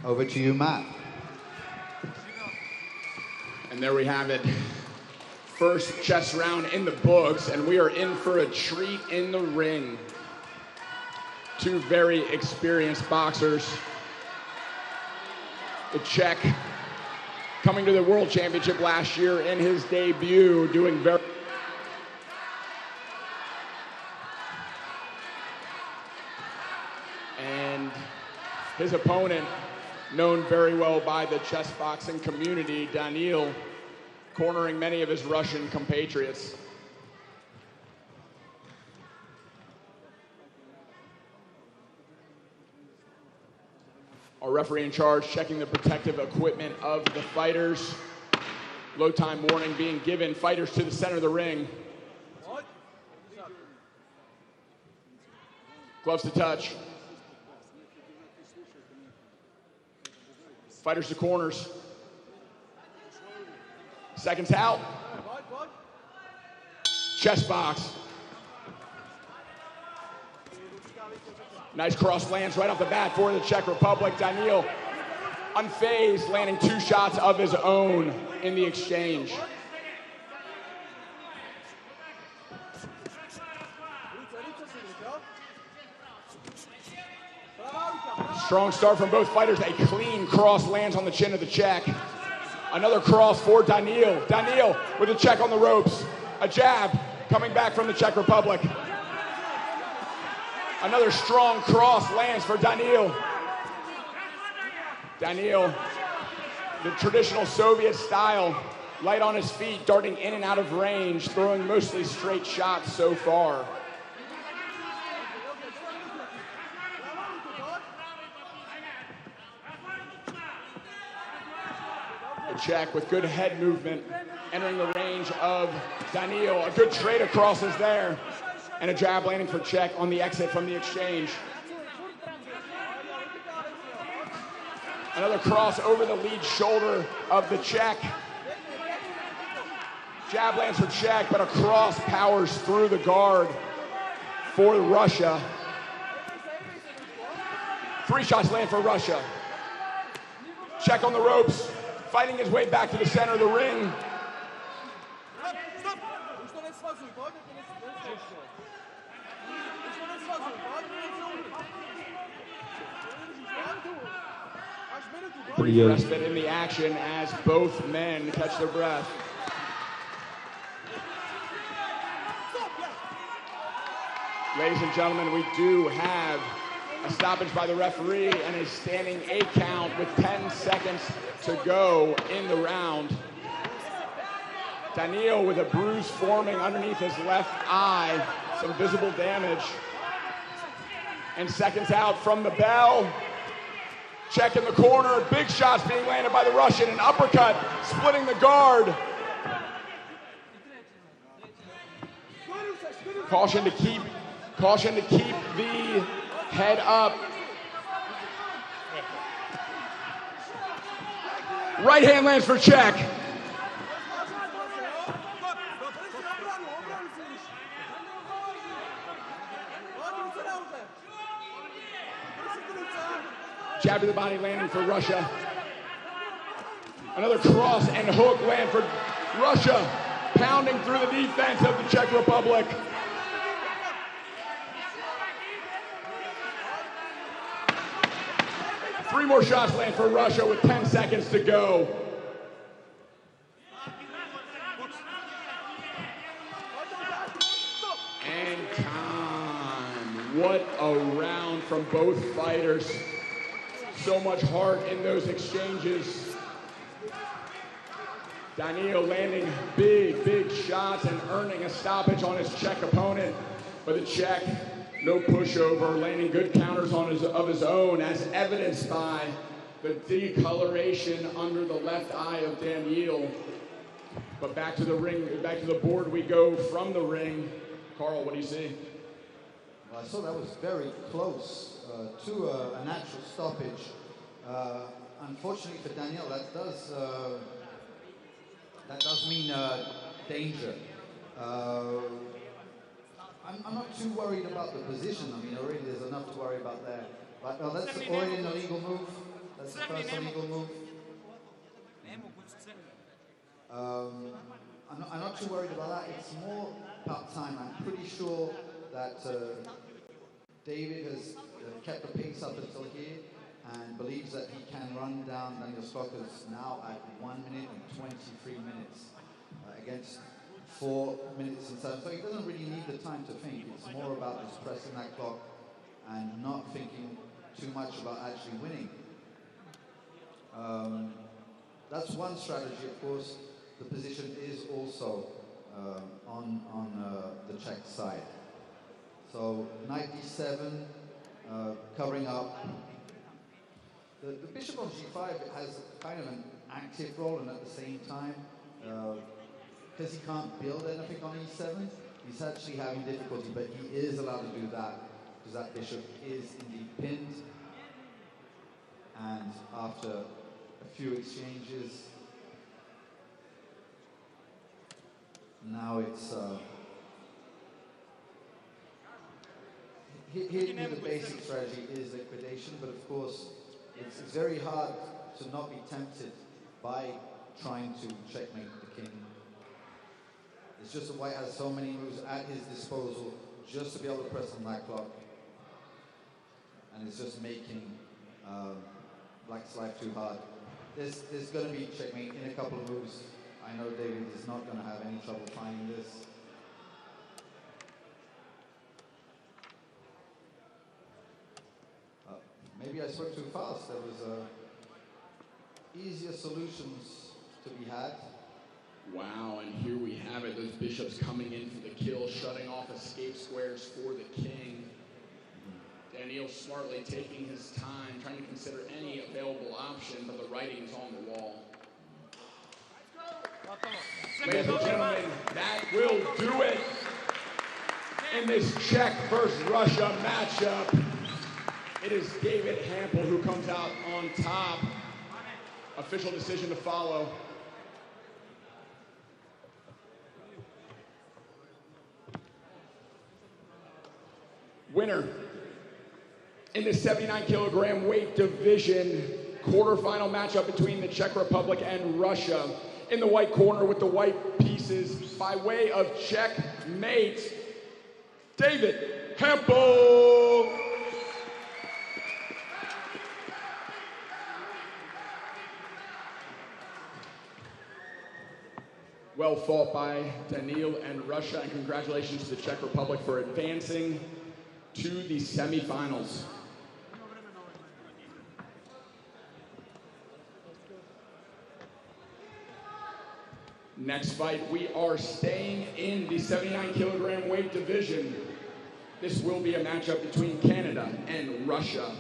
Over to you, Matt. And there we have it. First chess round in the books, and we are in for a treat in the ring. Two very experienced boxers. The Czech, coming to the World Championship last year in his debut, doing very... And his opponent, known very well by the chess boxing community, Daniil, cornering many of his Russian compatriots. Our referee in charge checking the protective equipment of the fighters. Low time warning being given. Fighters to the center of the ring. Gloves to touch. Fighters to corners. Seconds out. Chess box. Nice cross lands right off the bat for the Czech Republic. Daniil, unfazed, landing two shots of his own in the exchange. Strong start from both fighters. A clean cross lands on the chin of the Czech. Another cross for Daniil. Daniil with a check on the ropes. A jab coming back from the Czech Republic. Another strong cross lands for Daniil. Daniil, the traditional Soviet style, light on his feet, darting in and out of range, throwing mostly straight shots so far. The Czech with good head movement, entering the range of Daniil. A good trade across is there. And a jab landing for Czech on the exit from the exchange. Another cross over the lead shoulder of the Czech. Jab lands for Czech, but a cross powers through the guard for Russia. Three shots land for Russia. Czech on the ropes, fighting his way back to the center of the ring. Brief respite in the action as both men catch their breath. Ladies and gentlemen, we do have a stoppage by the referee and a standing 8 count with 10 seconds to go in the round. Daniil with a bruise forming underneath his left eye, some visible damage. And seconds out from the bell. Czech in the corner, big shots being landed by the Russian, an uppercut splitting the guard. Caution to keep the head up. Right hand lands for Czech. Jab to the body landing for Russia. Another cross and hook land for Russia, pounding through the defense of the Czech Republic. Three more shots land for Russia with 10 seconds to go. And time. What a round from both fighters. So much heart in those exchanges. Daniil landing big shots and earning a stoppage on his Czech opponent. But the Czech, no pushover, landing good counters of his own, as evidenced by the decoloration under the left eye of Daniil. But back to the ring, back to the board we go from the ring. Carl, what do you see? Well, I saw that was very close to a natural stoppage. Unfortunately for Daniil, that does mean danger. I'm not too worried about the position. I mean, already there's enough to worry about there. But that's already an illegal move. That's the first illegal move. I'm not too worried about that. It's more about time. I'm pretty sure that David has kept the pace up until here and believes that he can run down Daniil Stockers now at 1 minute and 23 minutes against 4 minutes and 7. So he doesn't really need the time to think. It's more about just pressing that clock and not thinking too much about actually winning. That's one strategy, of course. The position is also on the Czech side. So knight d7, covering up. The bishop on g5 has kind of an active role, and at the same time, because he can't build anything on e7, he's actually having difficulty, but he is allowed to do that because that bishop is indeed pinned. And after a few exchanges, now it's here the basic strategy is liquidation, but of course it's very hard to not be tempted by trying to checkmate the king. It's just that White has so many moves at his disposal just to be able to press on that clock, and it's just making Black's life too hard. There's going to be checkmate in a couple of moves. I know David is not going to have any trouble finding this. Maybe I spoke too fast. There was easier solutions to be had. Wow, and here we have it. Those bishops coming in for the kill, shutting off escape squares for the king. Daniil smartly taking his time, trying to consider any available option, but the writing's on the wall. Ladies and gentlemen, that will do it in this Czech versus Russia matchup. It is David Hampel who comes out on top. Official decision to follow. Winner in the 79-kilogram weight division, quarterfinal matchup between the Czech Republic and Russia. In the white corner with the white pieces, by way of checkmate, David Hampel. Well fought by Daniil and Russia, and congratulations to the Czech Republic for advancing to the semifinals. Next fight, we are staying in the 79-kilogram weight division. This will be a matchup between Canada and Russia.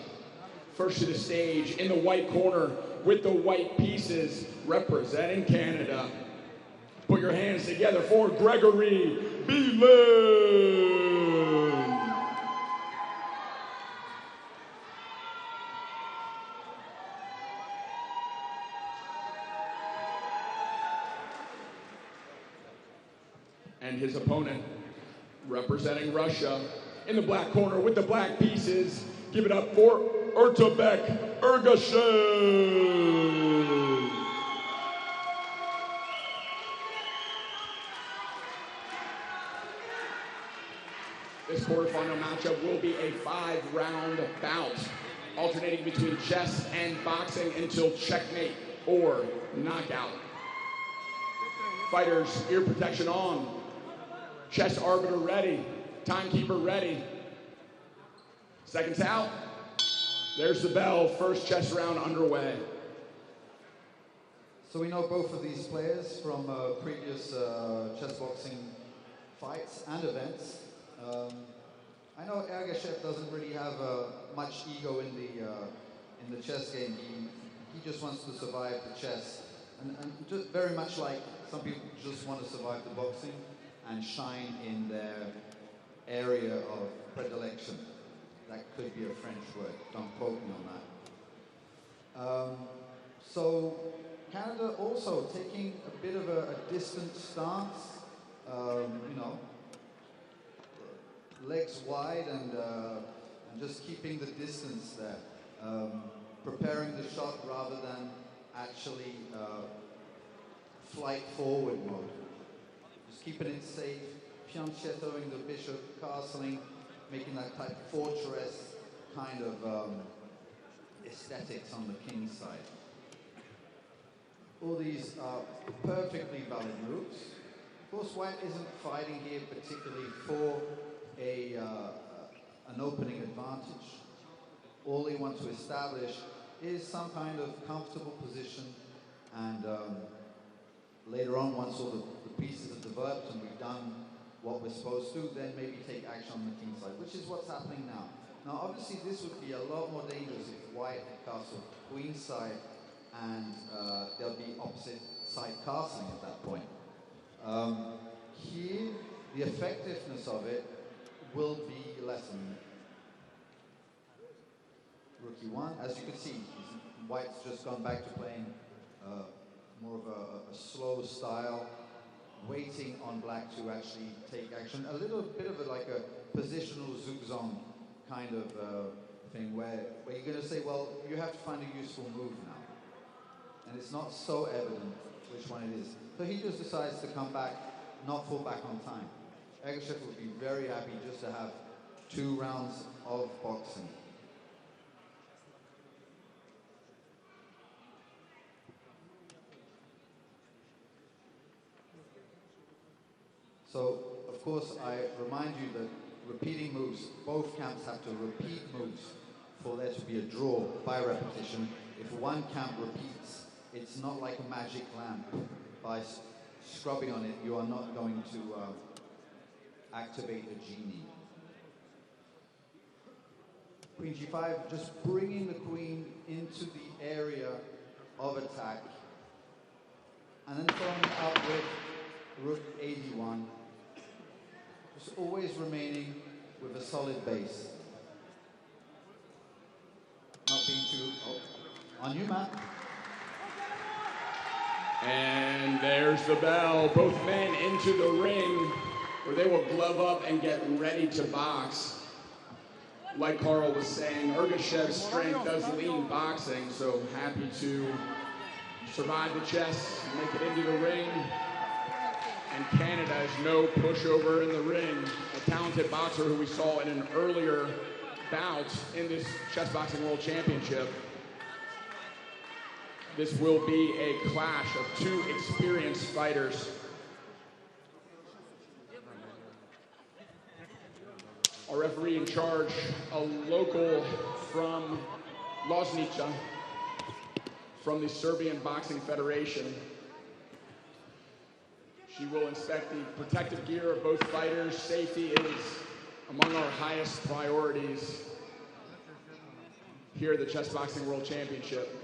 First to the stage, in the white corner with the white pieces, representing Canada. Put your hands together for Gregory Beelan. And his opponent, representing Russia, in the black corner with the black pieces, Give it up for Ertebek Ergashev. This quarterfinal matchup will be a 5-round bout, alternating between chess and boxing until checkmate or knockout. Fighters, ear protection on. Chess arbiter ready. Timekeeper ready. Seconds out. There's the bell. First chess round underway. So we know both of these players from previous chess boxing fights and events. I know Ergashev doesn't really have much ego in the chess game. He just wants to survive the chess, and just very much like some people just want to survive the boxing and shine in their area of predilection. That could be a French word. Don't quote me on that. So Canada also taking a bit of a distant stance. You know, legs wide and just keeping the distance there, preparing the shot rather than actually flight forward mode. Just keeping it safe, fianchettoing the bishop, castling, making that type of fortress kind of aesthetics on the king's side. All these are perfectly valid moves. Of course, White isn't fighting here particularly for an opening advantage. All they want to establish is some kind of comfortable position, and later on, once all the pieces are developed and we've done what we're supposed to, then maybe take action on the king's side, which is what's happening now. Now, obviously, this would be a lot more dangerous if White had castled queen's side, and there'll be opposite side castling at that point. Here, the effectiveness of it will be lessened. Rook e1, as you can see, White's just gone back to playing more of a slow style, waiting on Black to actually take action. A little bit of like a positional zugzwang kind of thing where you're going to say, well, you have to find a useful move now. And it's not so evident which one it is. So he just decides to come back, not fall back on time. Ergashev would be very happy just to have 2 rounds of boxing. So, of course, I remind you that repeating moves, both camps have to repeat moves for there to be a draw by repetition. If one camp repeats, it's not like a magic lamp. By scrubbing on it, you are not going to activate a genie. Queen g5, just bringing the queen into the area of attack, and then following it up with rook ad1, just always remaining with a solid base. Not being too... on you, Matt. And there's the bell. Both men into the ring, where they will glove up and get ready to box. Like Carl was saying, Ergashev's strength does lean boxing, so happy to survive the chess, make it into the ring. And Canada is no pushover in the ring. A talented boxer who we saw in an earlier bout in this Chess Boxing World Championship. This will be a clash of 2 experienced fighters. Our referee in charge, a local from Loznica, from the Serbian Boxing Federation. She will inspect the protective gear of both fighters. Safety is among our highest priorities here at the Chess Boxing World Championship.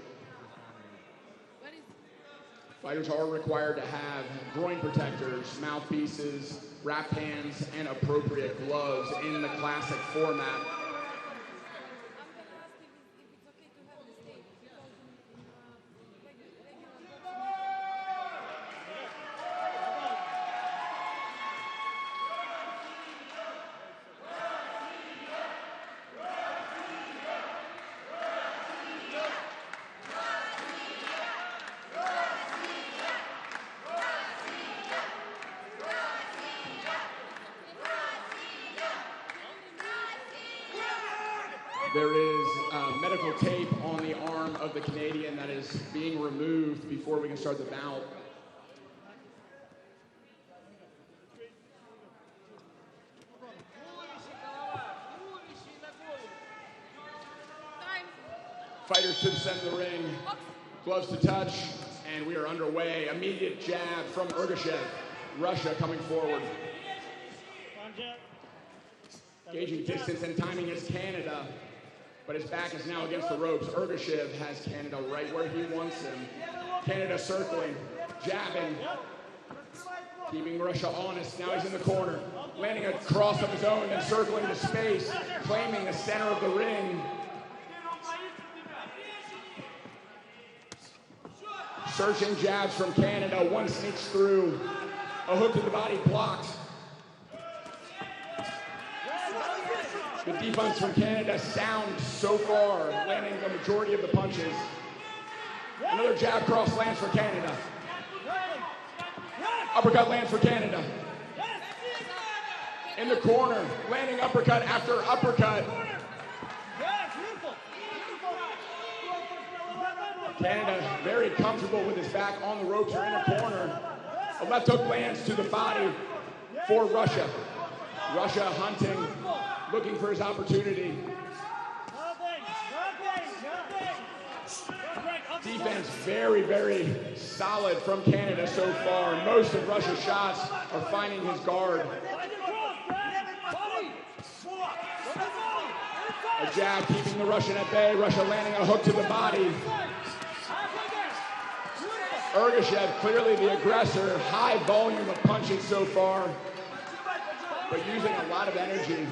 Fighters are required to have groin protectors, mouthpieces, wrap hands, and appropriate gloves in the classic format. There is medical tape on the arm of the Canadian that is being removed before we can start the bout. Fighters to the center of the ring, gloves to touch, and we are underway. Immediate jab from Ergashev. Russia coming forward. Gauging distance and timing is Canada, but his back is now against the ropes. Ergashev has Canada right where he wants him. Canada circling, jabbing, keeping Russia honest. Now he's in the corner, landing a cross of his own and circling the space, claiming the center of the ring. Searching jabs from Canada, one sneaks through. A hook to the body blocked. The defense from Canada sound so far, landing the majority of the punches. Another jab cross lands for Canada. Uppercut lands for Canada. In the corner, landing uppercut after uppercut. Canada very comfortable with his back on the ropes or in a corner. A left hook lands to the body for Russia. Russia hunting, looking for his opportunity. Defense very, very solid from Canada so far. Most of Russia's shots are finding his guard. A jab keeping the Russian at bay. Russia landing a hook to the body. Ergashev, clearly the aggressor, high volume of punches so far, but using a lot of energy.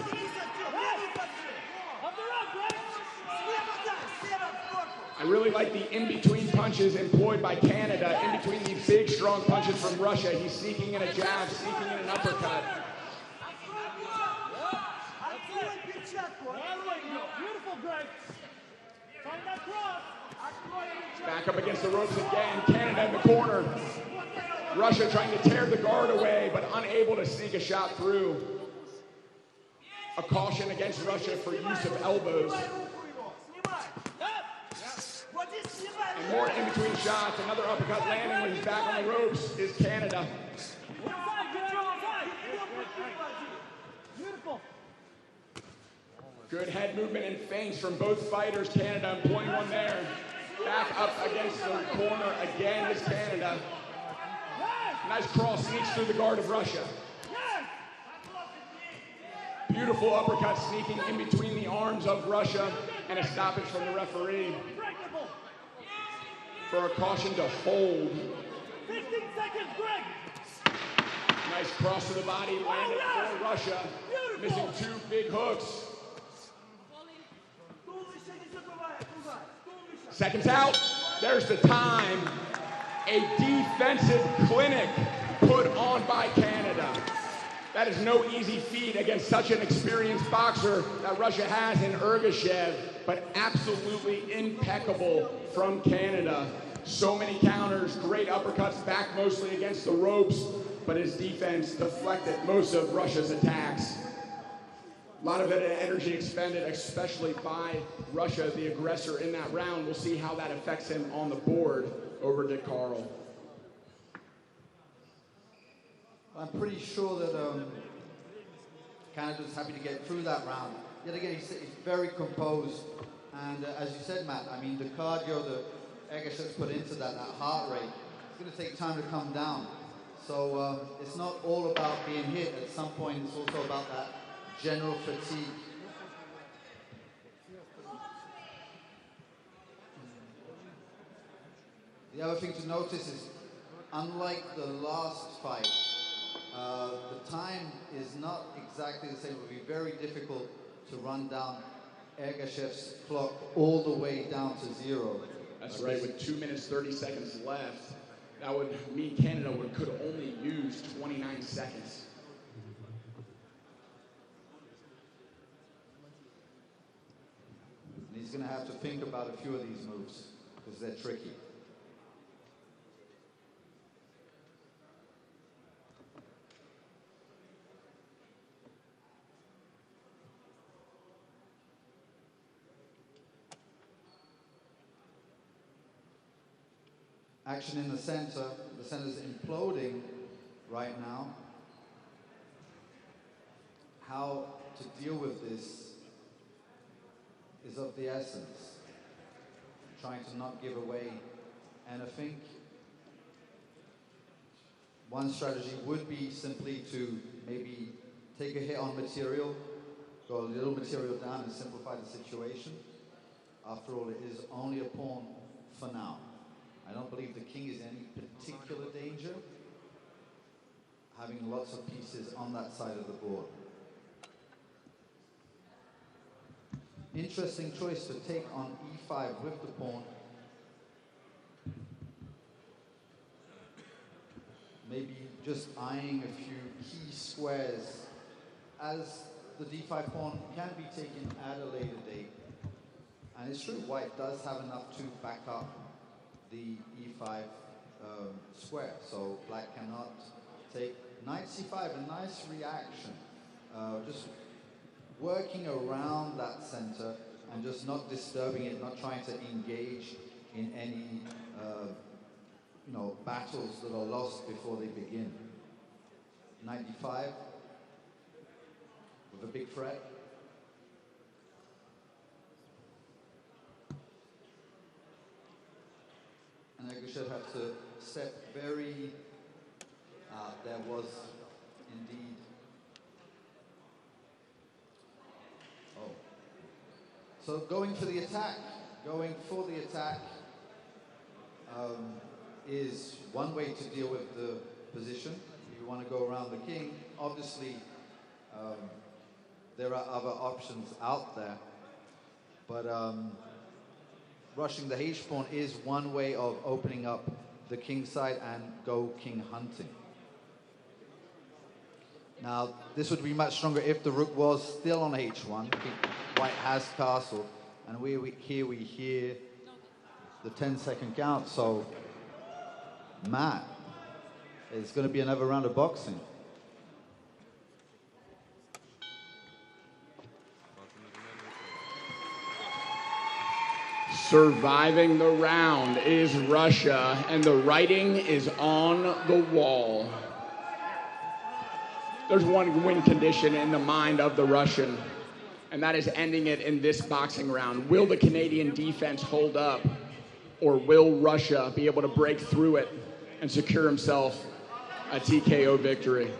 I really like the in-between punches employed by Canada, in between these big, strong punches from Russia. He's sneaking in a jab, sneaking in an uppercut. Back up against the ropes again. Canada in the corner. Russia trying to tear the guard away, but unable to sneak a shot through. A caution against Russia for use of elbows. And more in between shots. Another uppercut landing when he's back on the ropes is Canada. Good head movement and feints from both fighters. Canada employing one there. Back up against the corner again is Canada. Nice cross sneaks through the guard of Russia. Beautiful uppercut sneaking in between the arms of Russia, and a stoppage from the referee for a caution to hold. 15 seconds, Greg. Nice cross to the body landed for Russia. Missing two big hooks. Seconds out. There's the time. A defensive clinic put on by Canada. That is no easy feat against such an experienced boxer that Russia has in Ergashev, but absolutely impeccable from Canada. So many counters, great uppercuts back mostly against the ropes, but his defense deflected most of Russia's attacks. A lot of energy expended, especially by Russia, the aggressor in that round. We'll see how that affects him on the board over Dick Carl. I'm pretty sure that Canada's happy to get through that round. Yet again, he's very composed. And as you said, Matt, I mean, the cardio that Ergashev's put into that heart rate, it's going to take time to come down. So it's not all about being hit. At some point, it's also about that general fatigue. The other thing to notice is, unlike the last fight, the time is not exactly the same. It would be very difficult to run down Ergashev's clock all the way down to zero. That's right, with 2 minutes, 30 seconds left, that would mean Canada could only use 29 seconds. And he's going to have to think about a few of these moves, because they're tricky. Action in the center. The center's imploding right now. How to deal with this is of the essence. Trying to not give away anything. One strategy would be simply to maybe take a hit on material, go a little material down and simplify the situation. After all, it is only a pawn for now. I don't believe the king is in any particular danger, having lots of pieces on that side of the board. Interesting choice to take on e5 with the pawn. Maybe just eyeing a few key squares, as the d5 pawn can be taken at a later date. And it's true, white does have enough to back up the e5 square, so black cannot take knight c5, a nice reaction. Just working around that center and just not disturbing it, not trying to engage in any battles that are lost before they begin. Knight d5 with a big threat. And I should have to step very, there was indeed, so going for the attack, is one way to deal with the position. If you want to go around the king, obviously there are other options out there, but rushing the h-pawn is one way of opening up the king side and go king hunting. Now, this would be much stronger if the rook was still on h1. White has castle, and here we hear the 10-second count, so Matt, it's going to be another round of boxing. Surviving the round is Russia, and the writing is on the wall. There's one win condition in the mind of the Russian, and that is ending it in this boxing round. Will the Canadian defense hold up, or will Russia be able to break through it and secure himself a TKO victory?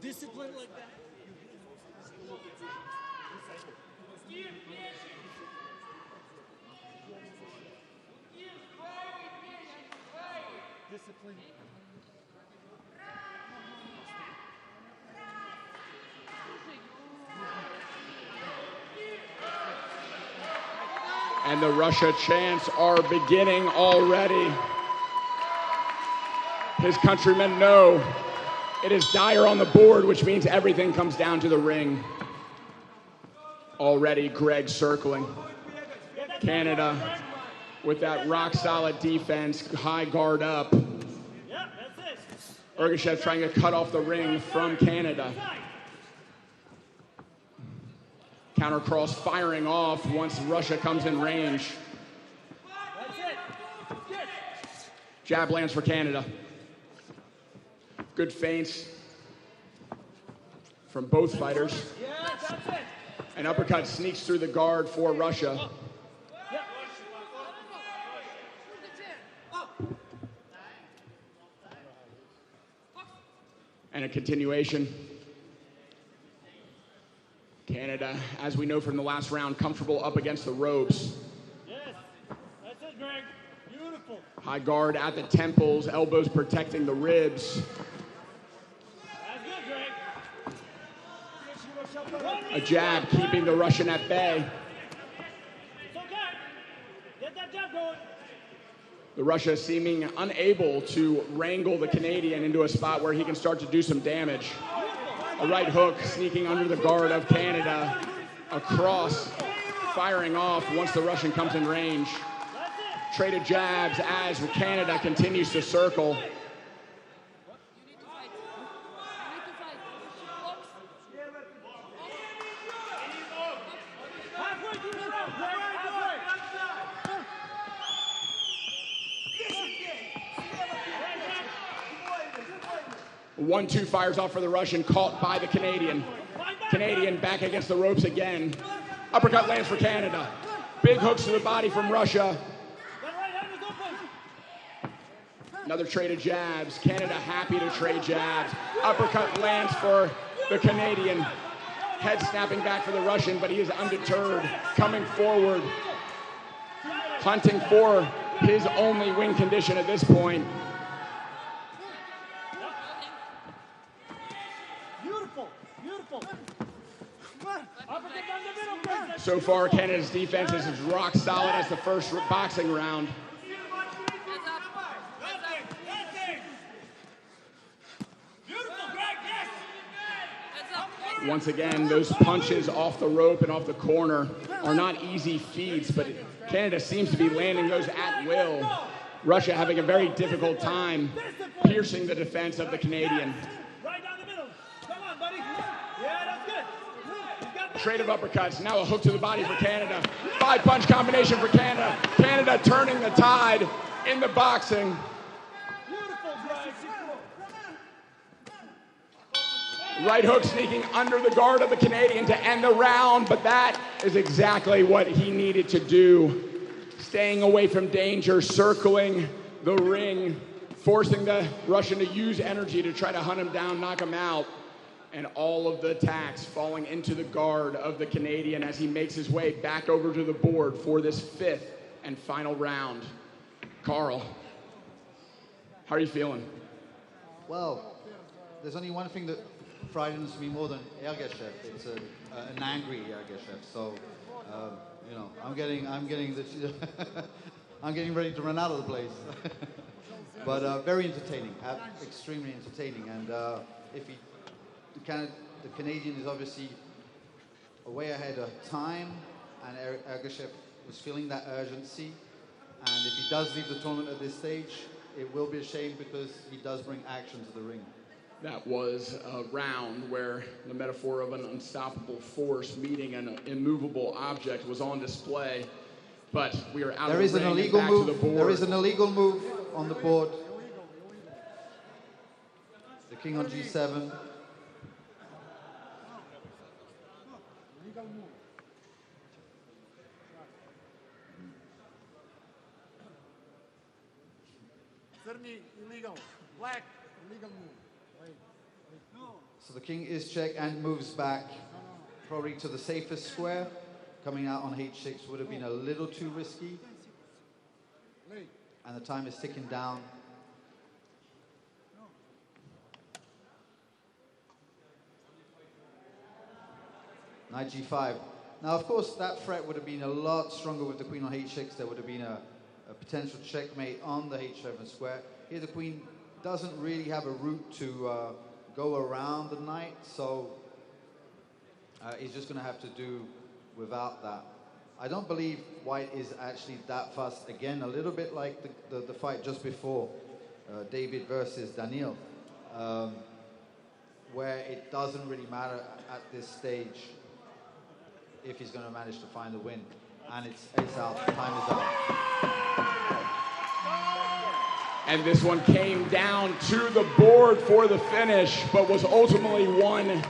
Discipline like that. Discipline. And the Russia chants are beginning already. His countrymen know it is dire on the board, which means everything comes down to the ring. Already Greg circling. Canada with that rock-solid defense, high guard up. Ergashev trying to cut off the ring from Canada. Counter cross firing off once Russia comes in range. Jab lands for Canada. Good feints from both fighters. An uppercut sneaks through the guard for Russia. And a continuation. Canada, as we know from the last round, comfortable up against the ropes. Yes, that's it, Greg. Beautiful. High guard at the temples, elbows protecting the ribs. That's good, Greg. A jab keeping the Russian at bay. It's okay. Get that jab going. The Russia seeming unable to wrangle the Canadian into a spot where he can start to do some damage. A right hook sneaking under the guard of Canada. A cross firing off once the Russian comes in range. Traded jabs as Canada continues to circle. 1-2 fires off for the Russian, caught by the Canadian. Canadian back against the ropes again. Uppercut lands for Canada. Big hooks to the body from Russia. Another trade of jabs. Canada happy to trade jabs. Uppercut lands for the Canadian. Head snapping back for the Russian, but he is undeterred, coming forward, hunting for his only win condition at this point. Beautiful, beautiful. So far, Canada's defense is as rock solid as the first boxing round. Once again, those punches off the rope and off the corner are not easy feats, but Canada seems to be landing those at will. Russia having a very difficult time piercing the defense of the Canadian. Right down the middle. Come on, buddy. Yeah, that's good. Trade of uppercuts, now a hook to the body for Canada. 5-punch combination for Canada. Canada turning the tide in the boxing. Right hook sneaking under the guard of the Canadian to end the round, but that is exactly what he needed to do. Staying away from danger, circling the ring, forcing the Russian to use energy to try to hunt him down, knock him out, and all of the attacks falling into the guard of the Canadian as he makes his way back over to the board for this 5th and final round. Carl, how are you feeling? Well, there's only one thing that frightens me more than Ergashev. It's an angry Ergashev. So, you know, I'm getting I'm getting ready to run out of the place. But very entertaining, extremely entertaining. And if he, the Canadian is obviously way ahead of time, and Ergashev was feeling that urgency. And if he does leave the tournament at this stage, it will be a shame because he does bring action to the ring. That was a round where the metaphor of an unstoppable force meeting an immovable object was on display. But we are out of the ring and back to the board. There is an illegal move on the board. The king on G7. Illegal. Black, illegal move. So the king is Czech and moves back probably to the safest square. Coming out on H6 would have been a little too risky. And the time is ticking down. Knight G5. Now, of course, that threat would have been a lot stronger with the queen on H6. There would have been a potential checkmate on the H7 square. Here, the queen doesn't really have a route to go around the knight, so he's just going to have to do without that. I don't believe white is actually that fast. Again, a little bit like the fight just before, David versus Daniil, where it doesn't really matter at this stage if he's going to manage to find the win. And it's out, time is out. And this one came down to the board for the finish, but was ultimately won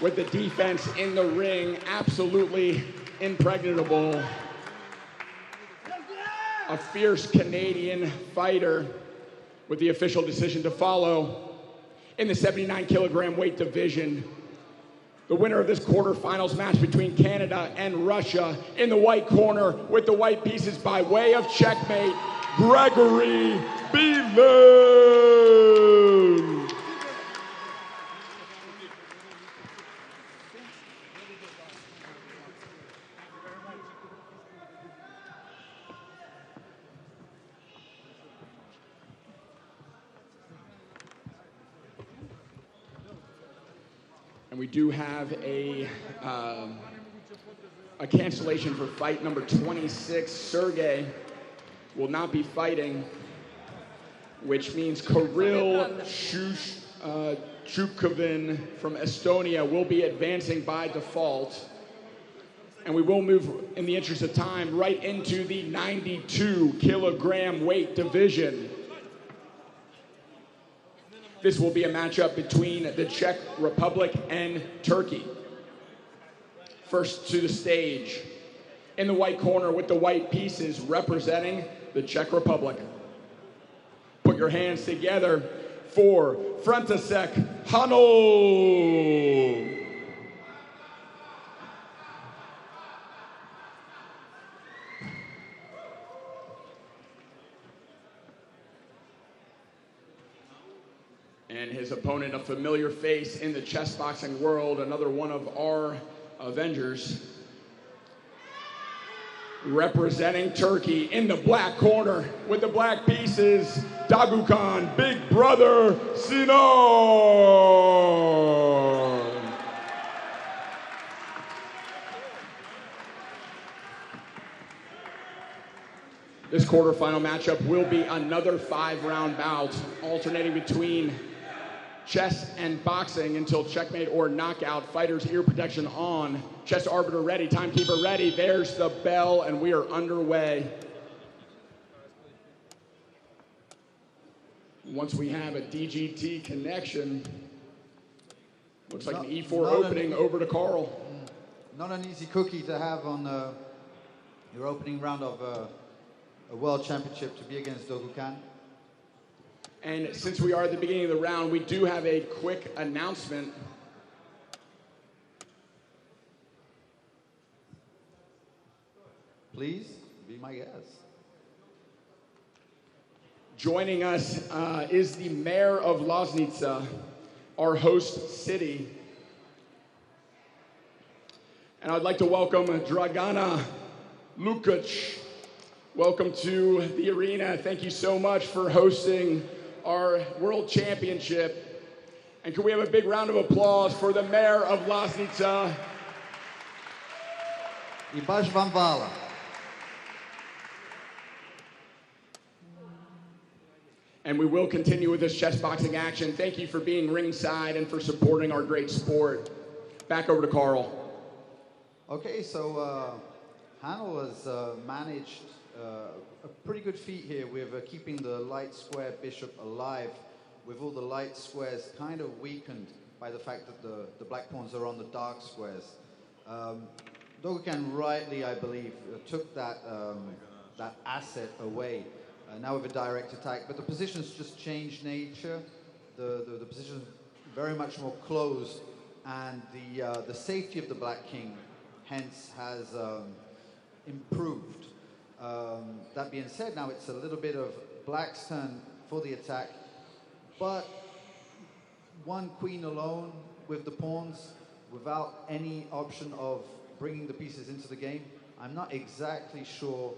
with the defense in the ring. Absolutely impregnable. A fierce Canadian fighter with the official decision to follow in the 79-kilogram weight division. The winner of this quarterfinals match between Canada and Russia in the white corner with the white pieces by way of checkmate, Gregory Bielan. And we do have a cancellation for fight number 26. Sergey will not be fighting, which means Kirill Chukhavin from Estonia will be advancing by default. And we will move, in the interest of time, right into the 92-kilogram weight division. This will be a matchup between the Czech Republic and Turkey. First to the stage, in the white corner with the white pieces representing the Czech Republic. Put your hands together for František Hanel. And his opponent, a familiar face in the chess boxing world, another one of our Avengers. Representing Turkey in the black corner with the black pieces, Dagukan, Big Brother Sinan. This quarterfinal matchup will be another 5-round bout, alternating between chess and boxing until checkmate or knockout. Fighters ear protection on. Chess arbiter ready, timekeeper ready. There's the bell, and we are underway. Once we have a DGT connection, looks like an E4 opening over to Carl. Not an easy cookie to have on your opening round of a World Championship to be against Dagukan. And since we are at the beginning of the round, we do have a quick announcement. Please be my guest. Joining us is the mayor of Loznica, our host city. And I'd like to welcome Dragana Lukic. Welcome to the arena. Thank you so much for hosting our World Championship. And can we have a big round of applause for the mayor of Loznica? I baš vam hvala. And we will continue with this chess boxing action. Thank you for being ringside and for supporting our great sport. Back over to Carl. Okay, so Hanel has managed a pretty good feat here with keeping the light square bishop alive, with all the light squares kind of weakened by the fact that the black pawns are on the dark squares. Dagukan rightly, I believe, took that asset away, now with a direct attack, but the positions just changed nature. The position very much more closed, and the safety of the black king hence has improved. That being said, now it's a little bit of black's turn for the attack, but one queen alone with the pawns without any option of bringing the pieces into the game, I'm not exactly sure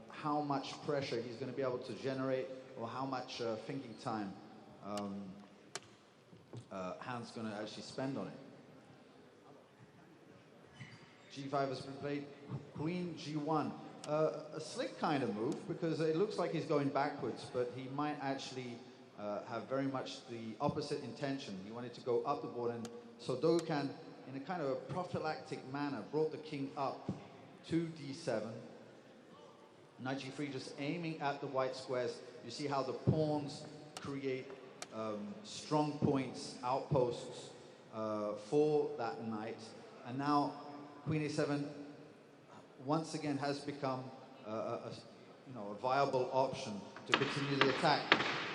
how much pressure he's going to be able to generate or how much thinking time Hans going to actually spend on it. G5 has been played, Queen G1. A slick kind of move because it looks like he's going backwards, but he might actually have very much the opposite intention. He wanted to go up the board, and so Dagukan, in a kind of a prophylactic manner, brought the king up to D7. Knight G3 just aiming at the white squares. You see how the pawns create strong points, outposts for that knight, and now Queen A7 once again has become a viable option to continue the attack.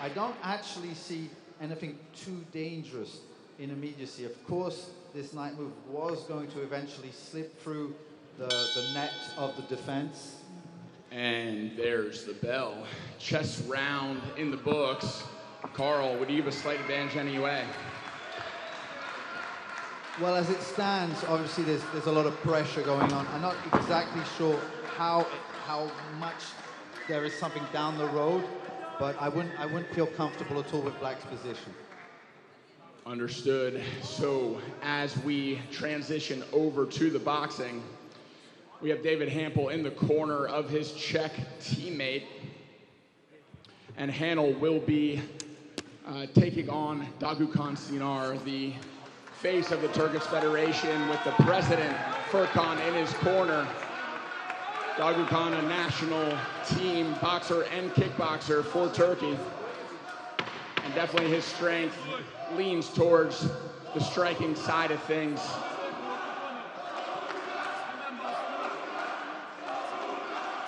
I don't actually see anything too dangerous in immediacy. Of course, this knight move was going to eventually slip through the net of the defense. And there's the bell. Chess round in the books. Carl, would you have a slight advantage anyway? Well, as it stands, obviously there's a lot of pressure going on. I'm not exactly sure how much there is something down the road, but I wouldn't feel comfortable at all with black's position. Understood. So as we transition over to the boxing, we have David Hampel in the corner of his Czech teammate, and Hanel will be taking on Dagukan Sinar, the face of the Turkish Federation, with the president, Furkan, in his corner. Dagukan, a national team boxer and kickboxer for Turkey. And definitely his strength leans towards the striking side of things.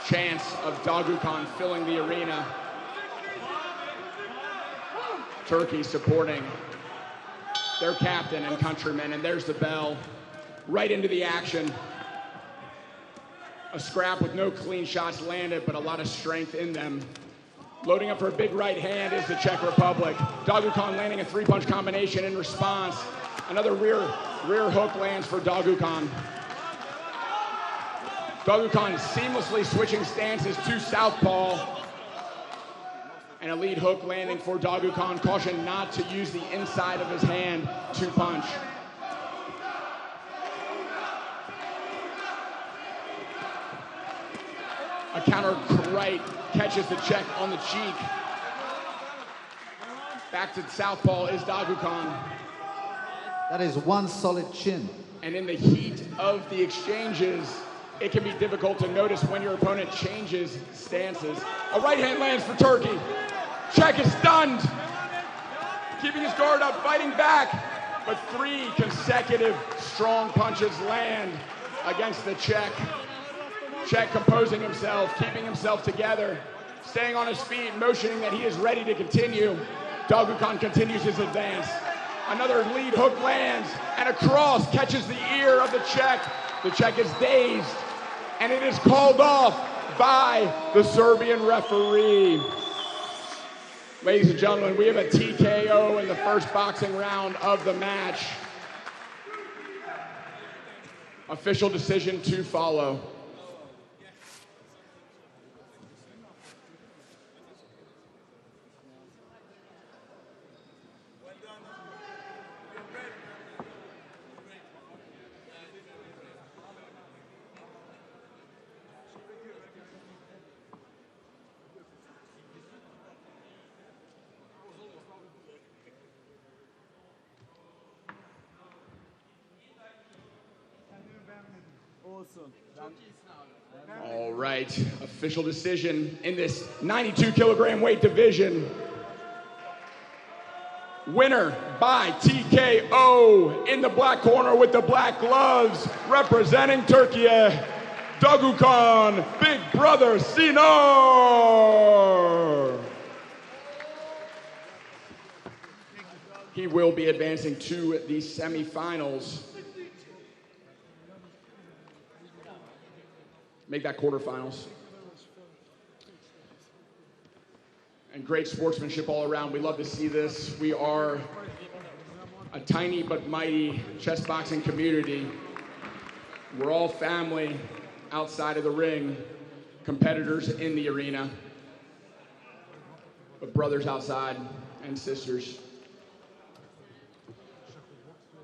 Chants of Dagukan filling the arena. Turkey supporting their captain and countrymen, and there's the bell. Right into the action. A scrap with no clean shots landed, but a lot of strength in them. Loading up for a big right hand is the Czech Republic. Dagukan landing a three-punch combination in response. Another rear hook lands for Dagukan. Dagukan seamlessly switching stances to southpaw. And a lead hook landing for Dagukan. Caution not to use the inside of his hand to punch. A counter right catches the Czech on the cheek. Back to southpaw is Dagukan. That is one solid chin. And in the heat of the exchanges, it can be difficult to notice when your opponent changes stances. A right hand lands for Turkey. Czech is stunned. Keeping his guard up, fighting back. But 3 consecutive strong punches land against the Czech. Czech composing himself, keeping himself together, staying on his feet, motioning that he is ready to continue. Dagukan continues his advance. Another lead hook lands, and a cross catches the ear of the Czech. The Czech is dazed, and it is called off by the Serbian referee. Ladies and gentlemen, we have a TKO in the first boxing round of the match. Official decision to follow. All right, official decision in this 92 kilogram weight division. Winner by TKO in the black corner with the black gloves, representing Turkey, Dagukan, Big Brother Sinar. He will be advancing to the semifinals. Make that quarterfinals. And great sportsmanship all around. We love to see this. We are a tiny but mighty chess boxing community. We're all family outside of the ring, competitors in the arena, but brothers outside and sisters.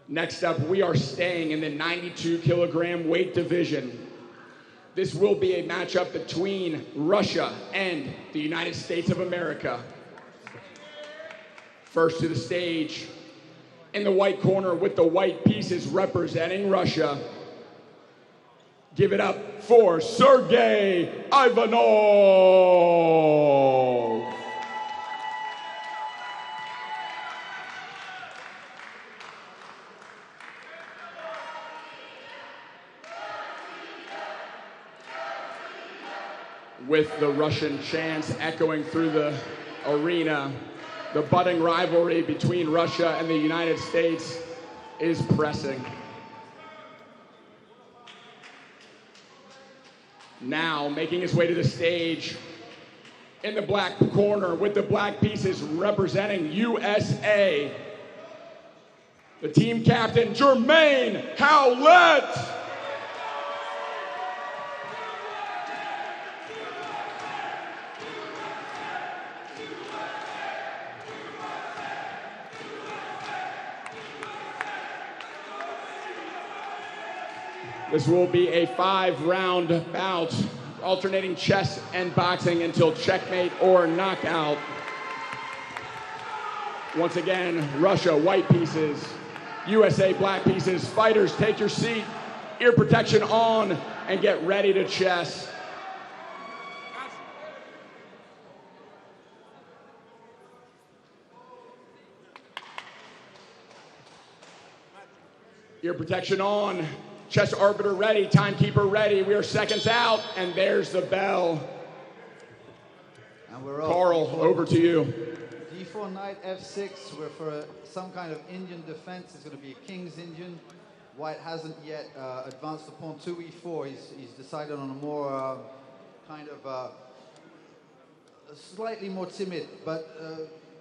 Next up, we are staying in the 92 kilogram weight division. This will be a matchup between Russia and the United States of America. First to the stage, in the white corner with the white pieces representing Russia. Give it up for Sergey Ivanov. With the Russian chants echoing through the arena, the budding rivalry between Russia and the United States is pressing. Now making his way to the stage in the black corner with the black pieces representing USA, the team captain, Jermaine Howlett. This will be a 5-round bout, alternating chess and boxing until checkmate or knockout. Once again, Russia, white pieces, USA, black pieces. Fighters, take your seat, ear protection on, and get ready to chess. Ear protection on. Chess arbiter ready. Timekeeper ready. We are seconds out, and there's the bell. And we're Carl, over to you. D4 knight F6. We're for some kind of Indian defense. It's going to be a king's Indian. White hasn't yet advanced the pawn to E4. He's decided on a more kind of slightly more timid, but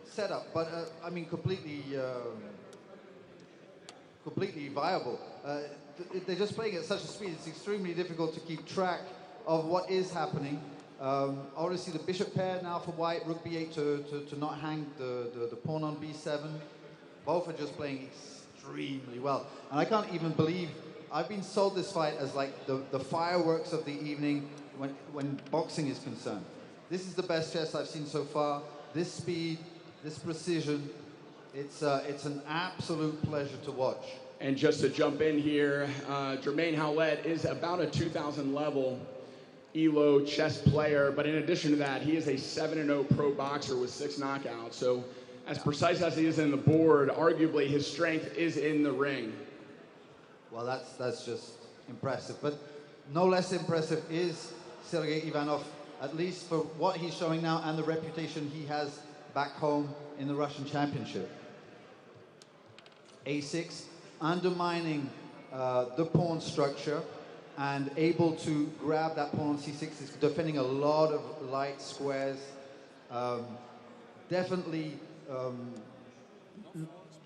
setup. But I mean, completely viable. They're just playing at such a speed. It's extremely difficult to keep track of what is happening. Obviously, the bishop pair now for white, rook b8 to not hang the pawn on b7. Both are just playing extremely well. And I can't even believe I've been sold this fight as like the fireworks of the evening when boxing is concerned. This is the best chess I've seen so far. This speed, this precision, it's an absolute pleasure to watch. And just to jump in here, Jermaine Howlett is about a 2000 level ELO chess player, but in addition to that, he is a 7-0 pro boxer with 6 knockouts. So as precise as he is in the board, arguably his strength is in the ring. Well, that's just impressive. But no less impressive is Sergei Ivanov, at least for what he's showing now and the reputation he has back home in the Russian Championship. A6, undermining the pawn structure and able to grab that pawn on c6, is defending a lot of light squares. Definitely,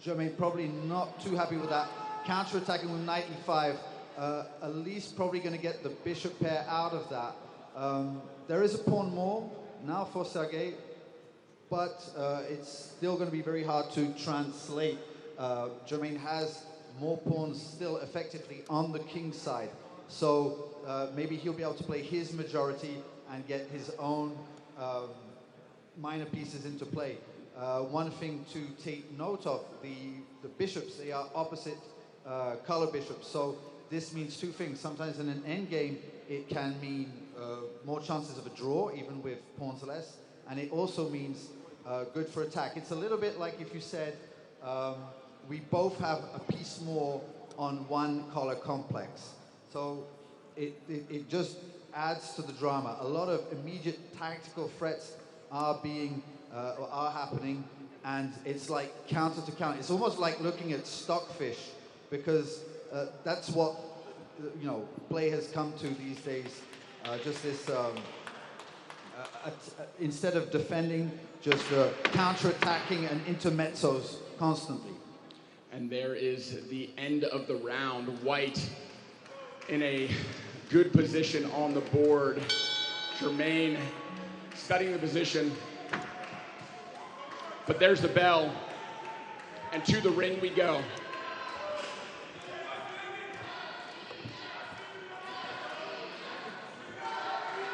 Jermaine probably not too happy with that. Counter-attacking with knight e5, at least probably going to get the bishop pair out of that. There is a pawn more now for Sergei, but it's still going to be very hard to translate. Jermaine has more pawns still effectively on the king side. So maybe he'll be able to play his majority and get his own minor pieces into play. One thing to take note of, the bishops, they are opposite color bishops. So this means two things. Sometimes in an endgame, it can mean more chances of a draw, even with pawns less. And it also means good for attack. It's a little bit like if you said, we both have a piece more on one color complex. So it just adds to the drama. A lot of immediate tactical threats are happening, and it's like counter to counter. It's almost like looking at stockfish, because that's what play has come to these days. Just this instead of defending, just counter-attacking and intermezzos constantly. And there is the end of the round. White in a good position on the board. Jermaine studying the position. But there's the bell. And to the ring we go.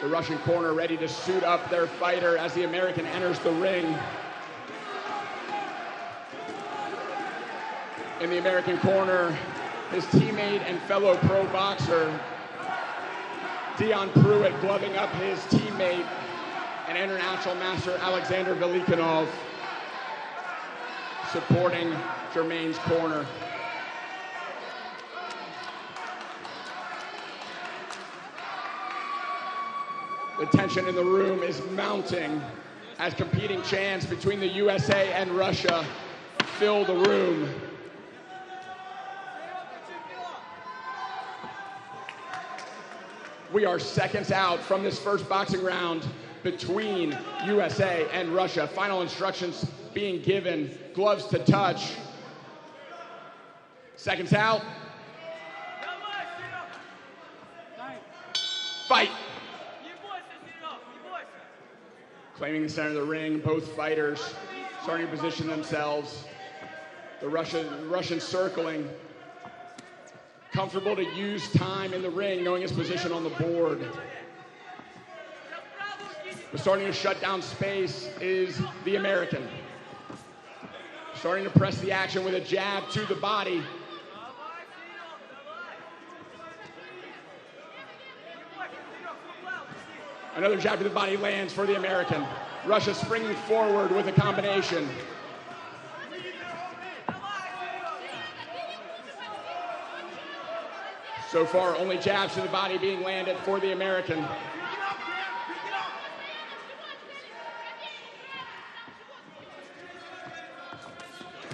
The Russian corner ready to suit up their fighter as the American enters the ring. In the American corner, his teammate and fellow pro boxer, Dion Pruitt, gloving up his teammate and international master Alexander Velikanov, supporting Jermaine's corner. The tension in the room is mounting as competing chants between the USA and Russia fill the room. We are seconds out from this first boxing round between USA and Russia. Final instructions being given. Gloves to touch. Seconds out. Fight. Claiming the center of the ring, both fighters starting to position themselves. The Russian circling. Comfortable to use time in the ring, knowing his position on the board. But starting to shut down space is the American. Starting to press the action with a jab to the body. Another jab to the body lands for the American. Russia springing forward with a combination. So far, only jabs to the body being landed for the American.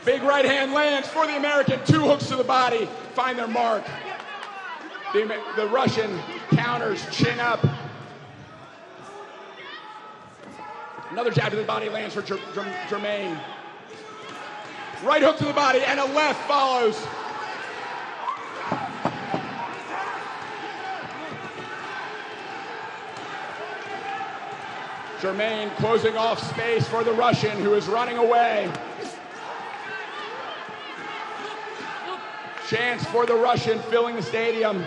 Big right hand lands for the American. 2 hooks to the body, find their mark. The Russian counters, chin up. Another jab to the body lands for Jermaine. Right hook to the body and a left follows. Jermaine closing off space for the Russian, who is running away. Chance for the Russian filling the stadium.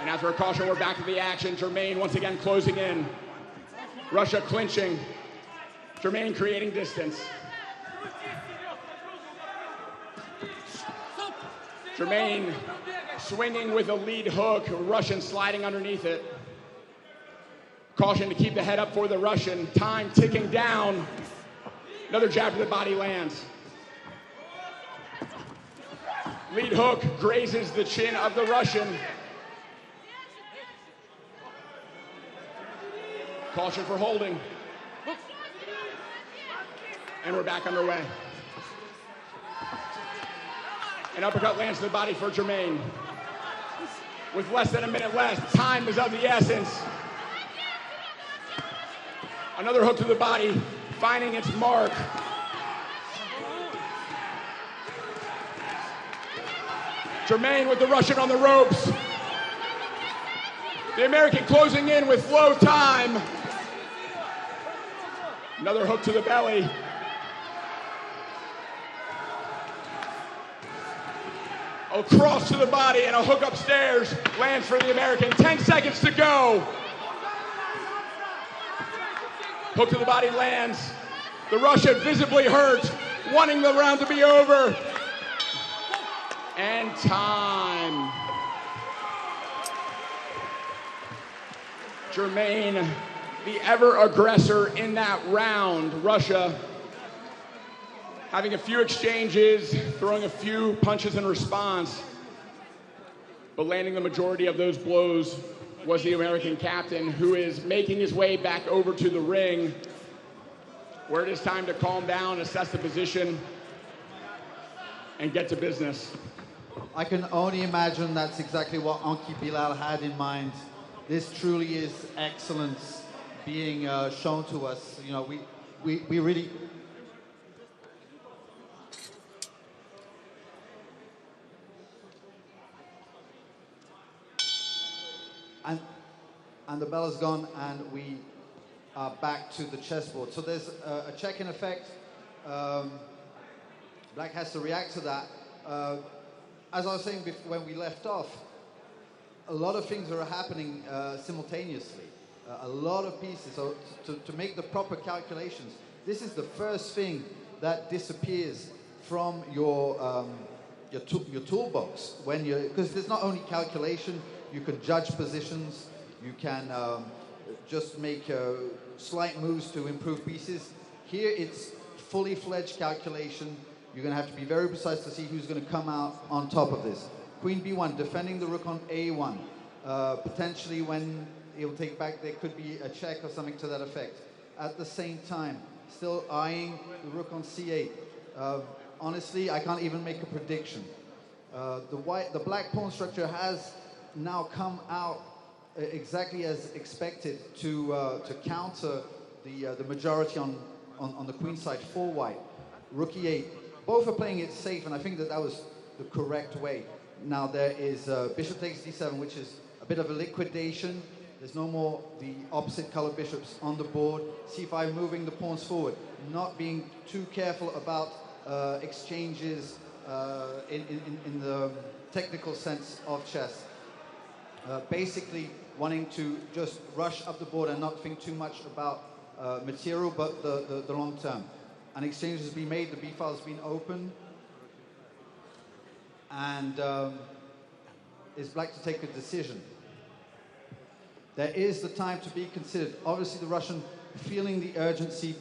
And after a caution, we're back to the action. Jermaine once again closing in. Russia clinching. Jermaine creating distance. Jermaine swinging with a lead hook. Russian sliding underneath it. Caution to keep the head up for the Russian. Time ticking down. Another jab to the body lands. Lead hook grazes the chin of the Russian. Caution for holding. And we're back underway. An uppercut lands to the body for Jermaine. With less than a minute left, time is of the essence. Another hook to the body, finding its mark. Jermaine with the Russian on the ropes. The American closing in with low time. Another hook to the belly. A cross to the body and a hook upstairs lands for the American. 10 seconds to go. Hook to the body lands. The Russian visibly hurt, wanting the round to be over. And time. Jermaine, the ever aggressor in that round. Russia having a few exchanges, throwing a few punches in response, but landing the majority of those blows was the American captain, who is making his way back over to the ring, where it is time to calm down, assess the position, and get to business. I can only imagine that's exactly what Anki Bilal had in mind. This truly is excellence being shown to us. You know, we really... And the bell is gone, and we are back to the chessboard. So there's a check in effect. Black has to react to that. As I was saying before, when we left off, a lot of things are happening simultaneously. A lot of pieces. So to make the proper calculations, this is the first thing that disappears from your toolbox when you, because there's not only calculation. You can judge positions. You can just make slight moves to improve pieces. Here it's fully fledged calculation. You're going to have to be very precise to see who's going to come out on top of this. Queen B1, defending the rook on A1. Potentially when he'll take back, there could be a check or something to that effect. At the same time, still eyeing the rook on C8. Honestly, I can't even make a prediction. The black pawn structure has now come out exactly as expected to counter the majority on the queen side for white. Rook E8. Both are playing it safe, and I think that was the correct way. Now there is bishop takes D7, which is a bit of a liquidation. There's no more the opposite color bishops on the board. C5 moving the pawns forward, not being too careful about exchanges in the technical sense of chess. Basically wanting to just rush up the board and not think too much about material, but the long term. An exchange has been made, the B file has been opened, and is black to take a decision. There is the time to be considered. Obviously the Russian feeling the urgency.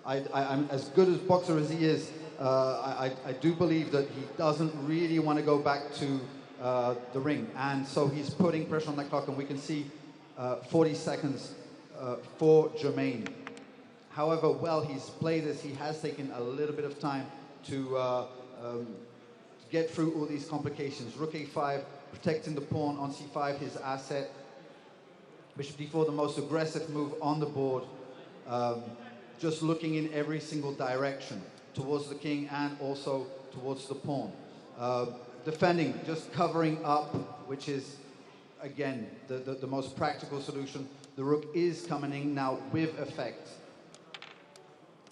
I'm as good as boxer as he is. I do believe that he doesn't really want to go back to the ring, and so he's putting pressure on that clock, and we can see 40 seconds for Jermaine. However, while he's played this, he has taken a little bit of time to get through all these complications. Rook a5, protecting the pawn on c5, his asset. Bishop d4, the most aggressive move on the board. Just looking in every single direction, towards the king and also towards the pawn. Defending, just covering up, which is, again, the most practical solution. The rook is coming in now with effect.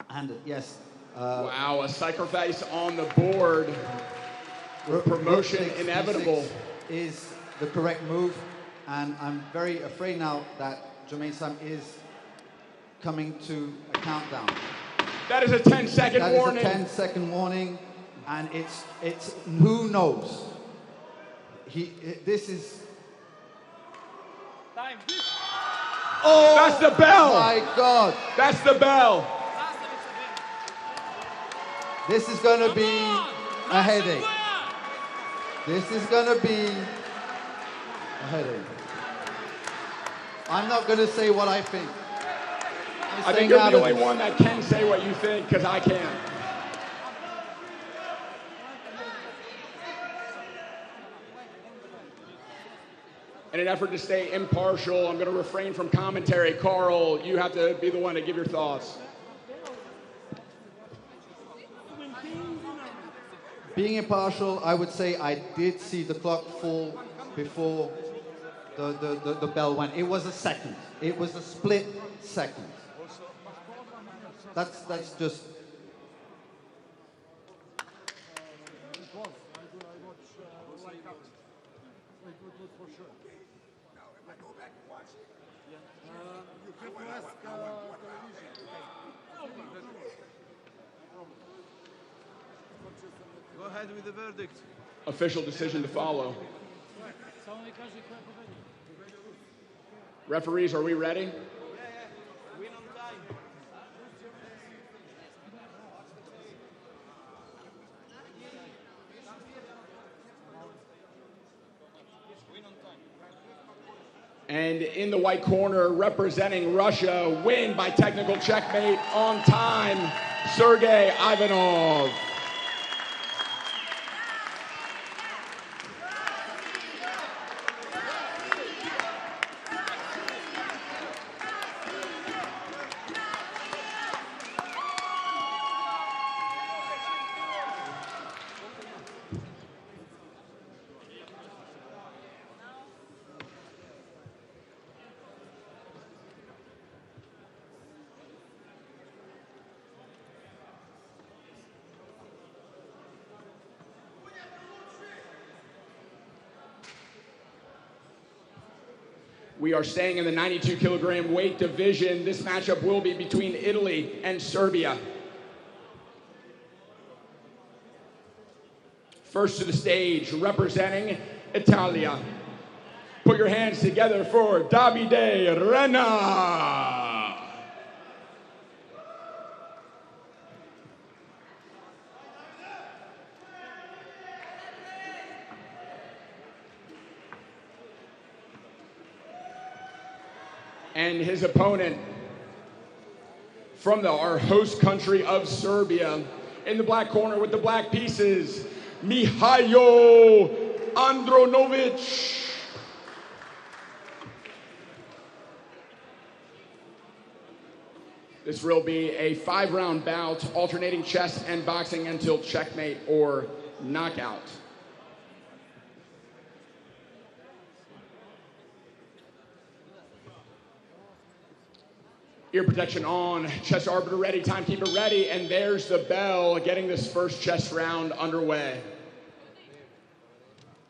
And yes. Wow, a sacrifice on the board. Promotion inevitable. Is the correct move. And I'm very afraid now that Jermaine Sam is coming to a countdown. That is a 10-second warning. That is a 10-second warning, and it's who knows. This is. Time. Oh, that's the bell. My God. That's the bell. This is going to be a headache. This is going to be a headache. I'm not going to say what I think. I think you're the only one that can say what you think, because I can't. In an effort to stay impartial, I'm going to refrain from commentary. Carl, you have to be the one to give your thoughts. Being impartial, I would say I did see the clock fall before the bell went. It was a second. It was a split second. That's just. Go ahead with the verdict. Official decision to follow. Referees, are we ready? Win on time. And in the white corner, representing Russia, win by technical checkmate on time, Sergey Ivanov. We are staying in the 92 kilogram weight division. This matchup will be between Italy and Serbia. First to the stage, representing Italia. Put your hands together for Davide Renna. And his opponent from our host country of Serbia, in the black corner with the black pieces, Mihailo Andronovic. This will be a 5-round bout, alternating chess and boxing until checkmate or knockout. Ear protection on, chess arbiter ready, timekeeper ready, and there's the bell getting this first chess round underway.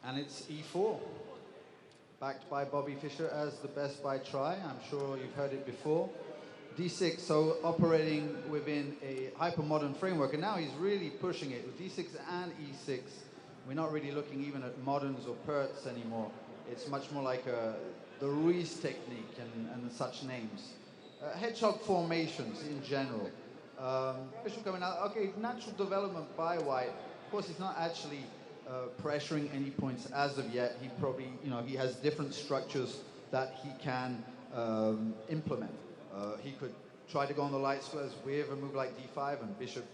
And it's e4, backed by Bobby Fischer as the best by try. I'm sure you've heard it before. d6, so operating within a hyper-modern framework, and now he's really pushing it with d6 and e6. We're not really looking even at moderns or Perts anymore. It's much more like the Ruiz technique and such names. Hedgehog formations in general. Bishop coming out. Okay, natural development by White. Of course, he's not actually pressuring any points as of yet. He probably, he has different structures that he can implement. He could try to go on the light squares with a move like d5, and bishop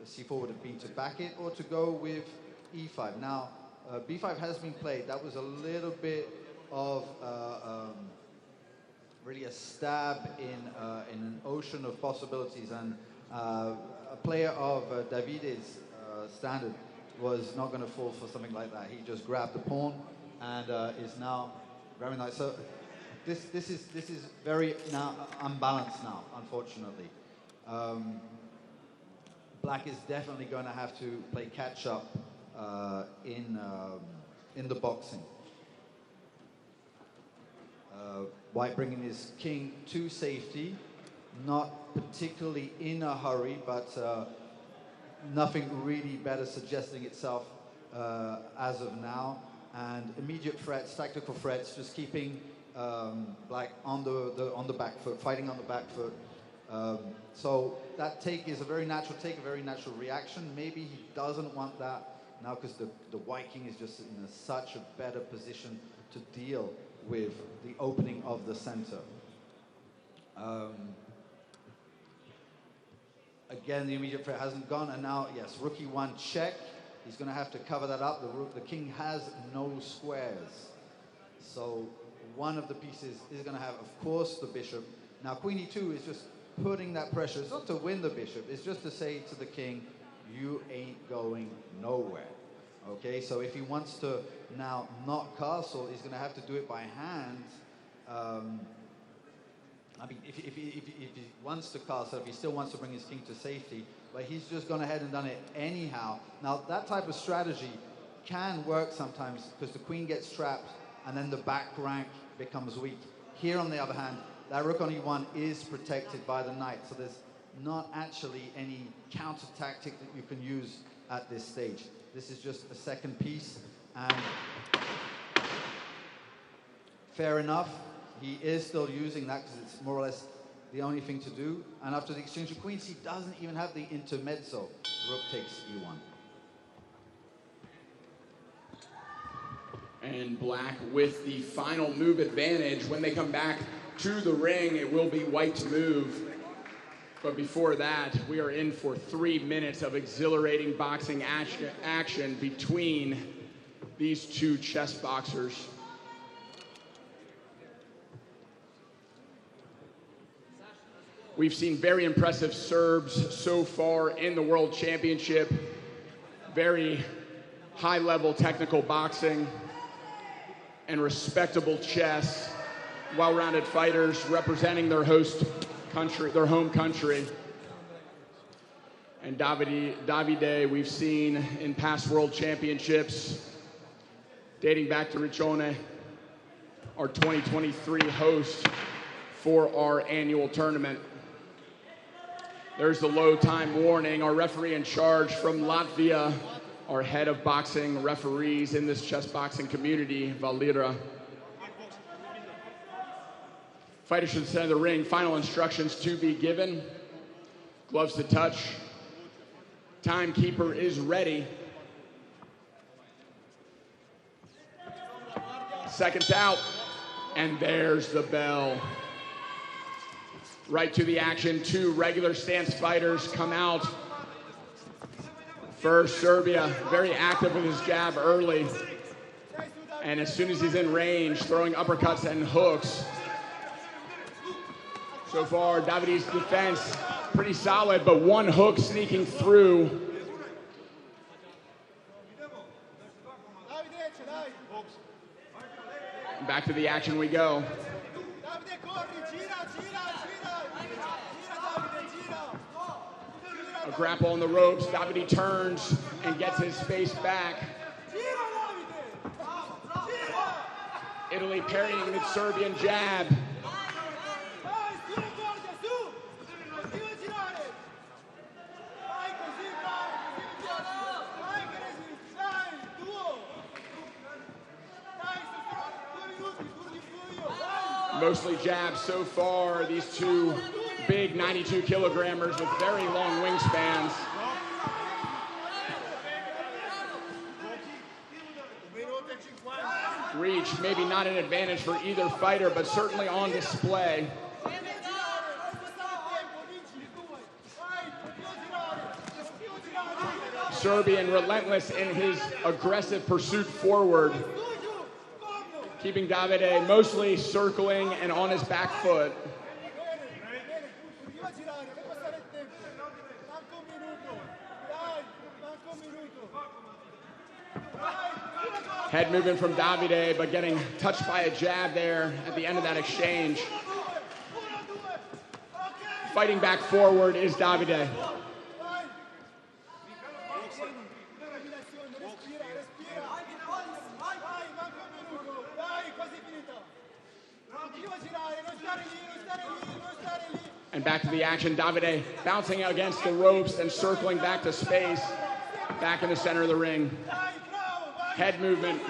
c4 would have been to back it, or to go with e5. Now, b5 has been played. That was a little bit of really a stab in an ocean of possibilities, and a player of Davide's standard was not going to fall for something like that. He just grabbed the pawn and is now very nice. So this is very now unbalanced now, unfortunately. Black is definitely going to have to play catch up in the boxing. White bringing his king to safety, not particularly in a hurry, but nothing really better suggesting itself as of now. And immediate threats, tactical threats, just keeping Black on the back foot, fighting on the back foot. So that take is a very natural take, a very natural reaction. Maybe he doesn't want that now because the White king is just in such a better position to deal with the opening of the center. Again, the immediate threat hasn't gone, and now, yes, rook e1 check. He's going to have to cover that up. The king has no squares. So one of the pieces is going to have, of course, the bishop. Now, queen e2 is just putting that pressure. It's not to win the bishop. It's just to say to the king, you ain't going nowhere. Okay, so if he wants to now not castle, he's going to have to do it by hand. I mean, if he wants to castle, if he still wants to bring his king to safety, but he's just gone ahead and done it anyhow. Now, that type of strategy can work sometimes because the queen gets trapped and then the back rank becomes weak. Here, on the other hand, that rook on e1 is protected by the knight, so there's not actually any counter tactic that you can use at this stage. This is just a second piece, and fair enough, he is still using that because it's more or less the only thing to do. And after the exchange of queens, he doesn't even have the intermezzo. Rook takes e1. And Black with the final move advantage. When they come back to the ring, it will be White's move. But before that, we are in for 3 minutes of exhilarating boxing action between these two chess boxers. We've seen very impressive Serbs so far in the World Championship. Very high-level technical boxing and respectable chess. Well-rounded fighters representing their host country, their home country. And Davide, we've seen in past World Championships, dating back to Riccione, our 2023 host for our annual tournament. There's the low time warning. Our referee in charge from Latvia, our head of boxing referees in this chess boxing community, Valira. Fighters should center the ring. Final instructions to be given. Gloves to touch. Timekeeper is ready. Seconds out. And there's the bell. Right to the action. Two regular stance fighters come out. First, Serbia, very active with his jab early. And as soon as he's in range, throwing uppercuts and hooks. So far, Davide's defense pretty solid, but one hook sneaking through. Back to the action we go. A grapple on the ropes. Davide turns and gets his face back. Italy parrying the Serbian jab. Mostly jabs so far. These two big 92 kilogrammers with very long wingspans. Reach, maybe not an advantage for either fighter, but certainly on display. Serbian relentless in his aggressive pursuit forward, keeping Davide mostly circling and on his back foot. Head movement from Davide, but getting touched by a jab there at the end of that exchange. Fighting back forward is Davide. And back to the action, Davide bouncing against the ropes and circling back to space, back in the center of the ring. Head movement,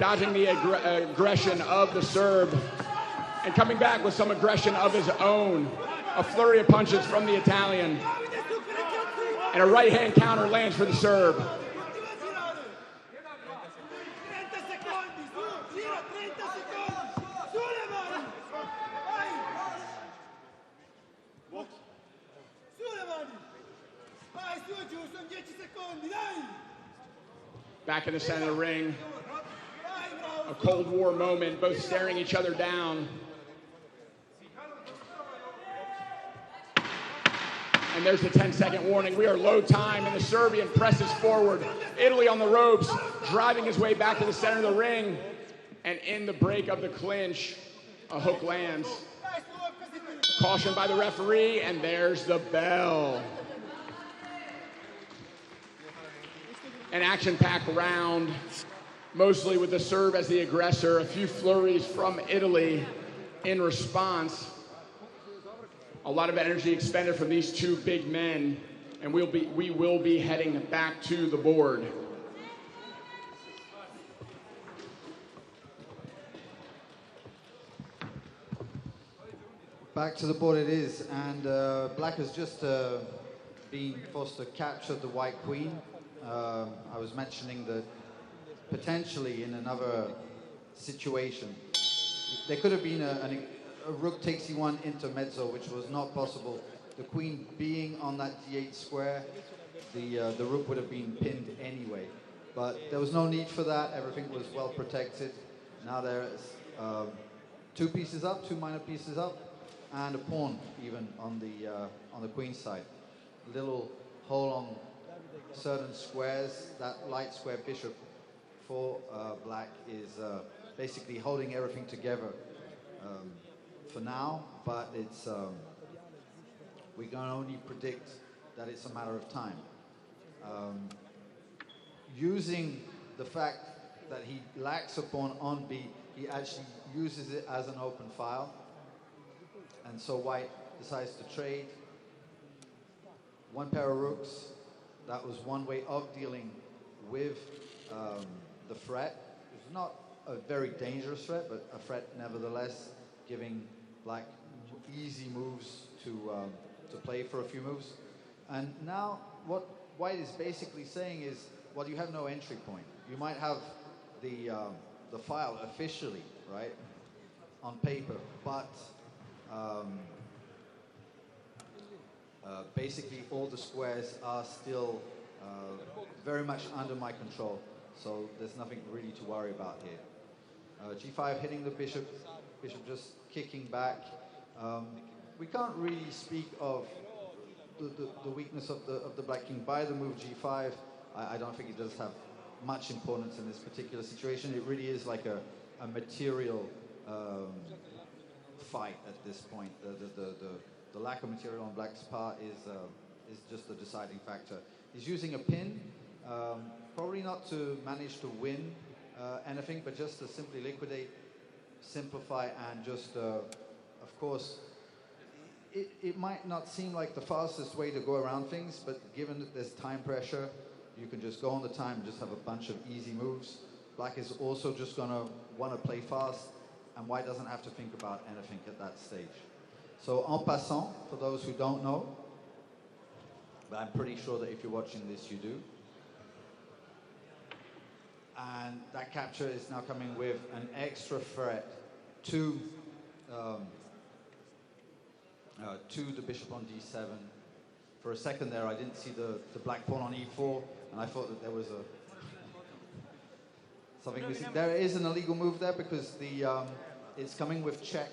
dodging the aggression of the Serb, and coming back with some aggression of his own. A flurry of punches from the Italian, and a right hand counter lands for the Serb. Back in the center of the ring, a Cold War moment, both staring each other down. And there's the 10-second warning. We are low time, and the Serbian presses forward. Italy on the ropes, driving his way back to the center of the ring. And in the break of the clinch, a hook lands. Caution by the referee, and there's the bell. An action-packed round, mostly with the Serb as the aggressor. A few flurries from Italy in response. A lot of energy expended from these two big men, and we will be heading back to the board. Back to the board it is, and Black has just been forced to capture the White Queen. I was mentioning that potentially in another situation, there could have been a rook takes e1 intermezzo, which was not possible. The queen being on that d8 square, the rook would have been pinned anyway. But there was no need for that. Everything was well protected. Now there's two pieces up, two minor pieces up, and a pawn even on the queen's side. A little hole on certain squares. That light square bishop for Black is basically holding everything together for now, but it's we can only predict that it's a matter of time. Using the fact that he lacks a pawn on B, he actually uses it as an open file, and so White decides to trade. One pair of rooks. That was one way of dealing with the threat. It's not a very dangerous threat, but a threat nevertheless, giving Black easy moves to play for a few moves. And now what White is basically saying is, well, you have no entry point. You might have the file officially, right, on paper, but basically all the squares are still very much under my control, so there's nothing really to worry about here. G5 hitting the bishop, bishop just kicking back. We can't really speak of the weakness of the Black King by the move G5. I don't think it does have much importance in this particular situation. It really is like a material fight at this point. The lack of material on Black's part is just the deciding factor. He's using a pin, probably not to manage to win anything, but just to simply liquidate, simplify, and just, of course, it might not seem like the fastest way to go around things, but given that there's time pressure, you can just go on the time and just have a bunch of easy moves. Black is also just going to want to play fast, and White doesn't have to think about anything at that stage. So en passant, for those who don't know, but I'm pretty sure that if you're watching this, you do. And that capture is now coming with an extra threat to the bishop on d7. For a second there, I didn't see the black pawn on e4, and I thought that there was something missing. There is an illegal move there because it's coming with check.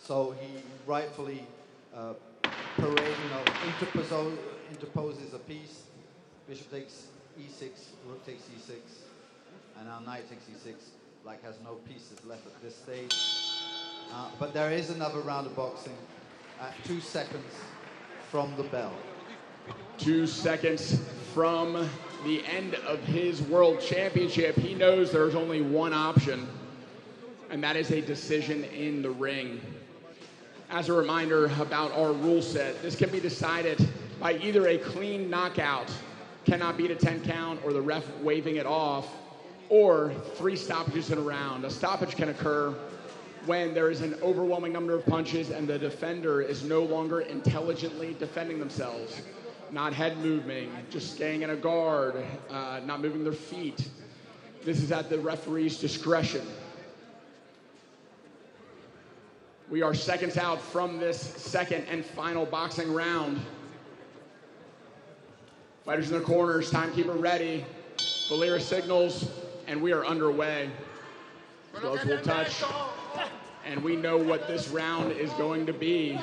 So he rightfully interposes a piece. Bishop takes e6, rook takes e6, and now knight takes e6. Black has no pieces left at this stage. But there is another round of boxing at 2 seconds from the bell. 2 seconds from the end of his world championship. He knows there's only one option, and that is a decision in the ring. As a reminder about our rule set, this can be decided by either a clean knockout, cannot beat a 10 count, or the ref waving it off, or 3 stoppages in a round. A stoppage can occur when there is an overwhelming number of punches and the defender is no longer intelligently defending themselves, not head moving, just staying in a guard, not moving their feet. This is at the referee's discretion. We are seconds out from this second and final boxing round. Fighters in their corners, timekeeper ready. Valera signals, and we are underway. Gloves will touch, and we know what this round is going to be.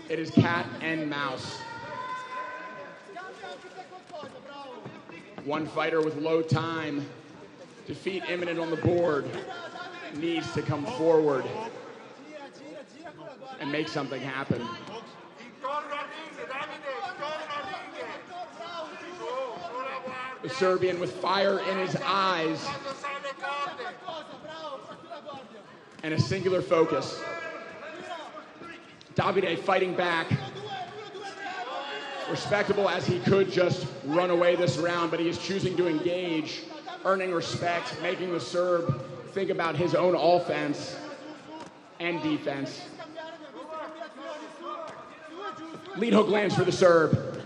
It is cat and mouse. One fighter with low time, defeat imminent on the board, needs to come forward and make something happen. The Serbian with fire in his eyes and a singular focus. Davide fighting back. Respectable as he could just run away this round, but he is choosing to engage, earning respect, making the Serb think about his own offense and defense. Lead hook lands for the Serb.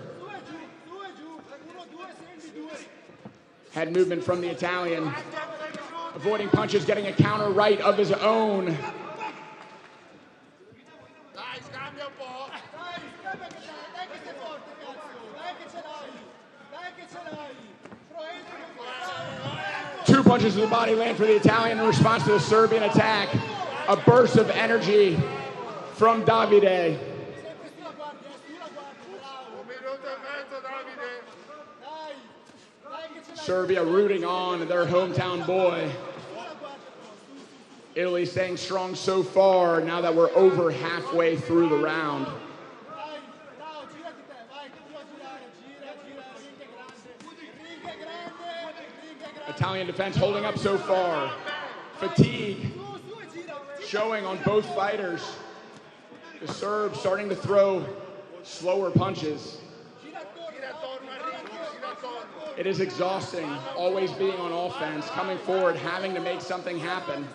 Head movement from the Italian. Avoiding punches, getting a counter right of his own. Two punches to the body land for the Italian in response to the Serbian attack. A burst of energy from Davide. Serbia rooting on their hometown boy. Italy staying strong so far now that we're over halfway through the round. Italian defense holding up so far. Fatigue showing on both fighters. The Serbs starting to throw slower punches. It is exhausting, always being on offense, coming forward, having to make something happen.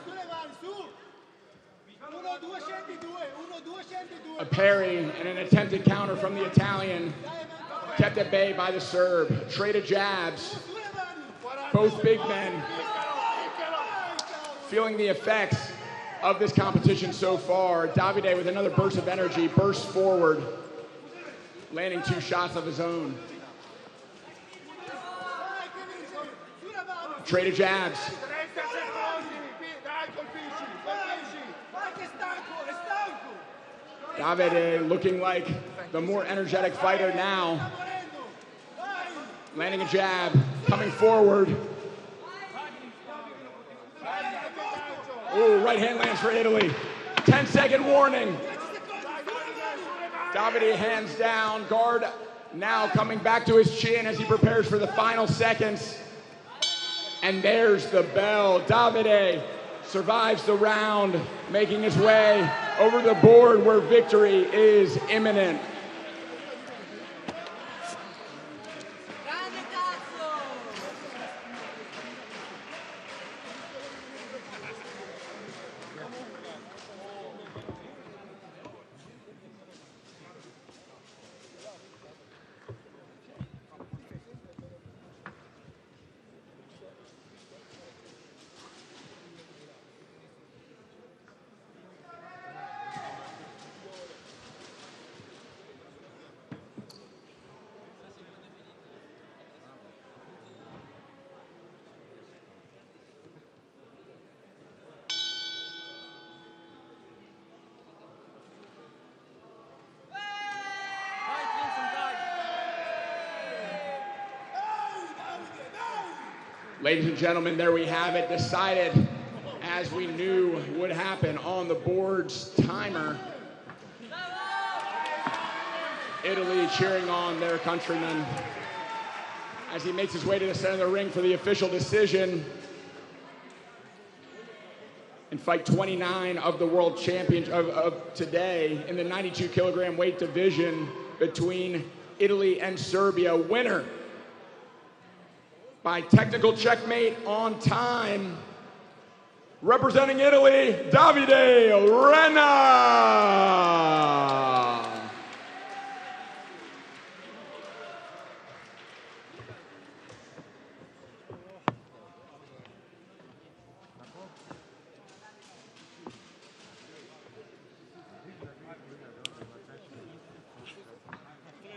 A parry and an attempted counter from the Italian, kept at bay by the Serb. Trade of jabs. Both big men feeling the effects of this competition so far. Davide with another burst of energy, bursts forward, landing 2 shots of his own. Trade of jabs. Davide looking like the more energetic fighter now. Landing a jab, coming forward. Ooh, right hand lands for Italy. 10-second warning. Davide hands down, guard now coming back to his chin as he prepares for the final seconds. And there's the bell. Davide survives the round, making his way over the board where victory is imminent. Ladies and gentlemen, there we have it, decided as we knew would happen on the board's timer. Italy cheering on their countryman as he makes his way to the center of the ring for the official decision in fight 29 of the world championship of today in the 92 kilogram weight division between Italy and Serbia. Winner by technical checkmate on time, representing Italy, Davide Renna.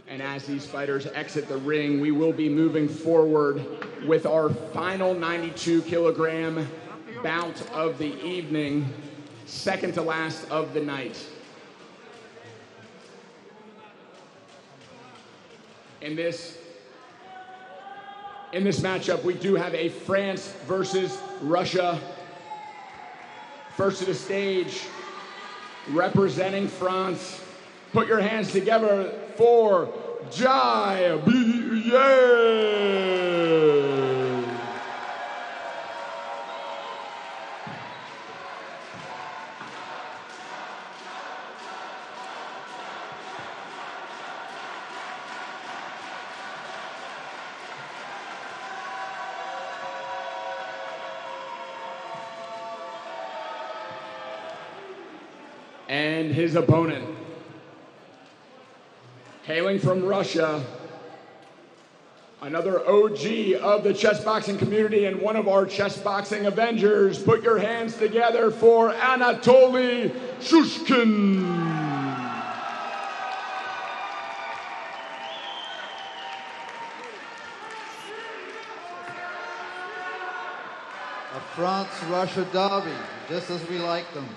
And as these fighters exit the ring, we will be moving forward with our final 92 kilogram bout of the evening, second to last of the night. In this matchup, we do have a France versus Russia. First to the stage, representing France. Put your hands together for Iepe Rubingh. And his opponent, hailing from Russia, another OG of the chess boxing community and one of our chess boxing Avengers. Put your hands together for Anatoly Shushkin. A France-Russia derby, just as we like them.